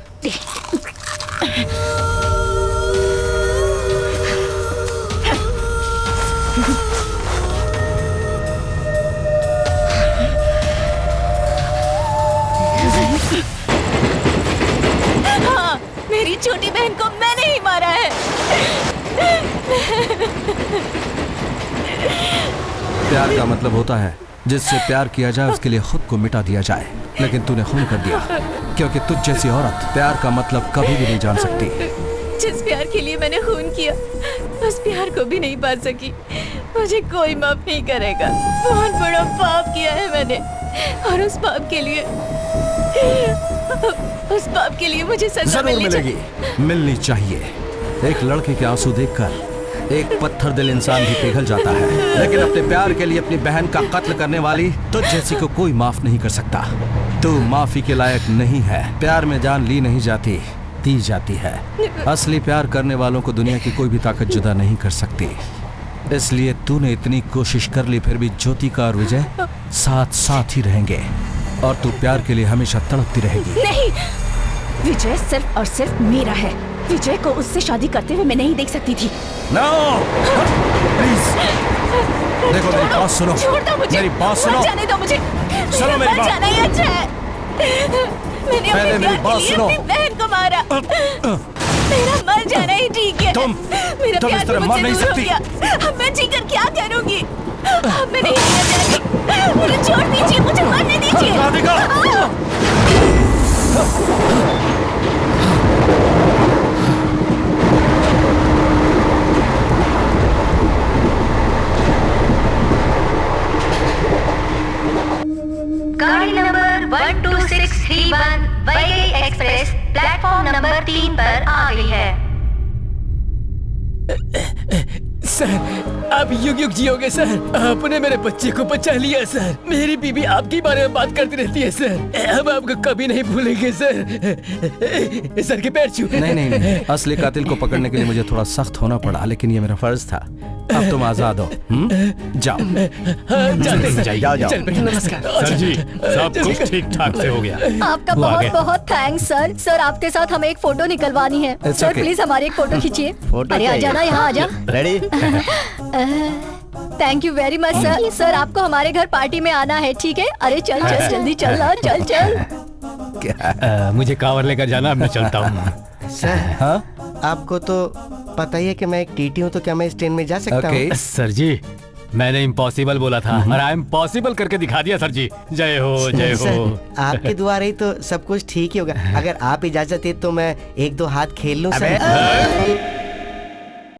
हाँ, मेरी छोटी बहन को मैंने ही मारा है। प्यार का मतलब होता है जिससे प्यार किया जाए उसके लिए खुद को मिटा दिया जाए, लेकिन तूने खून कर दिया क्योंकि तुझ जैसी औरत प्यार का मतलब कभी भी नहीं जान सकती। जिस प्यार के लिए मैंने खून किया उस प्यार को भी नहीं पा सकी। मुझे कोई माफ नहीं करेगा। बहुत बड़ा पाप किया है मैंने और उस पाप के लिए मुझे सजा मिलनी चाहिए। एक लड़के के आंसू देखकर एक पत्थर दिल इंसान भी पिघल जाता है, लेकिन अपने प्यार के लिए अपनी बहन का कत्ल करने वाली तुझ जैसी को कोई माफ नहीं कर सकता। तू माफी के लायक नहीं है। प्यार में जान ली नहीं जाती, दी जाती है। असली प्यार करने वालों को दुनिया की कोई भी ताकत जुदा नहीं कर सकती। इसलिए तूने इतनी कोशिश कर ली, फिर भी ज्योतिका और विजय साथ साथ ही रहेंगे और तू प्यार के लिए हमेशा तड़पती रहेगी। नहीं, विजय सिर्फ और सिर्फ मेरा है। विजय को उससे शादी करते हुए मैं नहीं देख सकती थी। नो, प्लीज देखो मेरी बात सुनो। मेरी बात सुनो। जाने दो मुझे। सुनो मेरी बात। जाना ही अच्छा है। मैंने अपने प्यार के लिए अपनी बहन को मारा। मेरा मर जाना ही ठीक है। मेरा प्यार भी मुझसे दूर हो गया। अब मैं जीकर क्या करूंगी? अब मैं नहीं रहना चाहती। मुझे छोड़ दीजिए, मुझे मरने दीजिए। गाड़ी number 12631 Vaigai express platform number 3 पर आ गई है। सर आप युग युग जियोगे सर। आपने मेरे बच्चे को बचा लिया सर। मेरी बीबी आपके बारे में बात करती रहती है सर। हम आपको कभी नहीं भूलेंगे सर। सर के पैर छू। नहीं, असली कातिल को पकड़ने के लिए मुझे थोड़ा सख्त होना पड़ा, लेकिन ये मेरा फर्ज था। अब तुम आजाद हो। जाओ। जाओ। नमस्कार सर जी, सब कुछ ठीक ठाक से हो गया। आपका बहुत बहुत थैंक्स सर। सर आपके साथ हमें एक फोटो निकलवानी है। सर प्लीज हमारी एक फोटो खींचिए। अरे आ जाना, यहाँ आ जा। Ready? Thank you very much sir. Sir आपको हमारे घर पार्टी में आना है, ठीक है? अरे चल जल्दी चल चल। मुझे कांवर लेकर जाना, मैं चलता हूँ। सर आपको तो पता ही है कि मैं एक टीटी हूँ, तो क्या मैं इस ट्रेन में जा सकता हूँ? सर जी मैंने इम्पॉसिबल बोला था और आई एम पॉसिबल करके दिखा दिया सर जी। जय हो जय हो। आपके दुआ रही तो सब कुछ ठीक ही होगा। अगर आप इजाजत दे तो मैं एक दो हाथ खेल लूँ सर।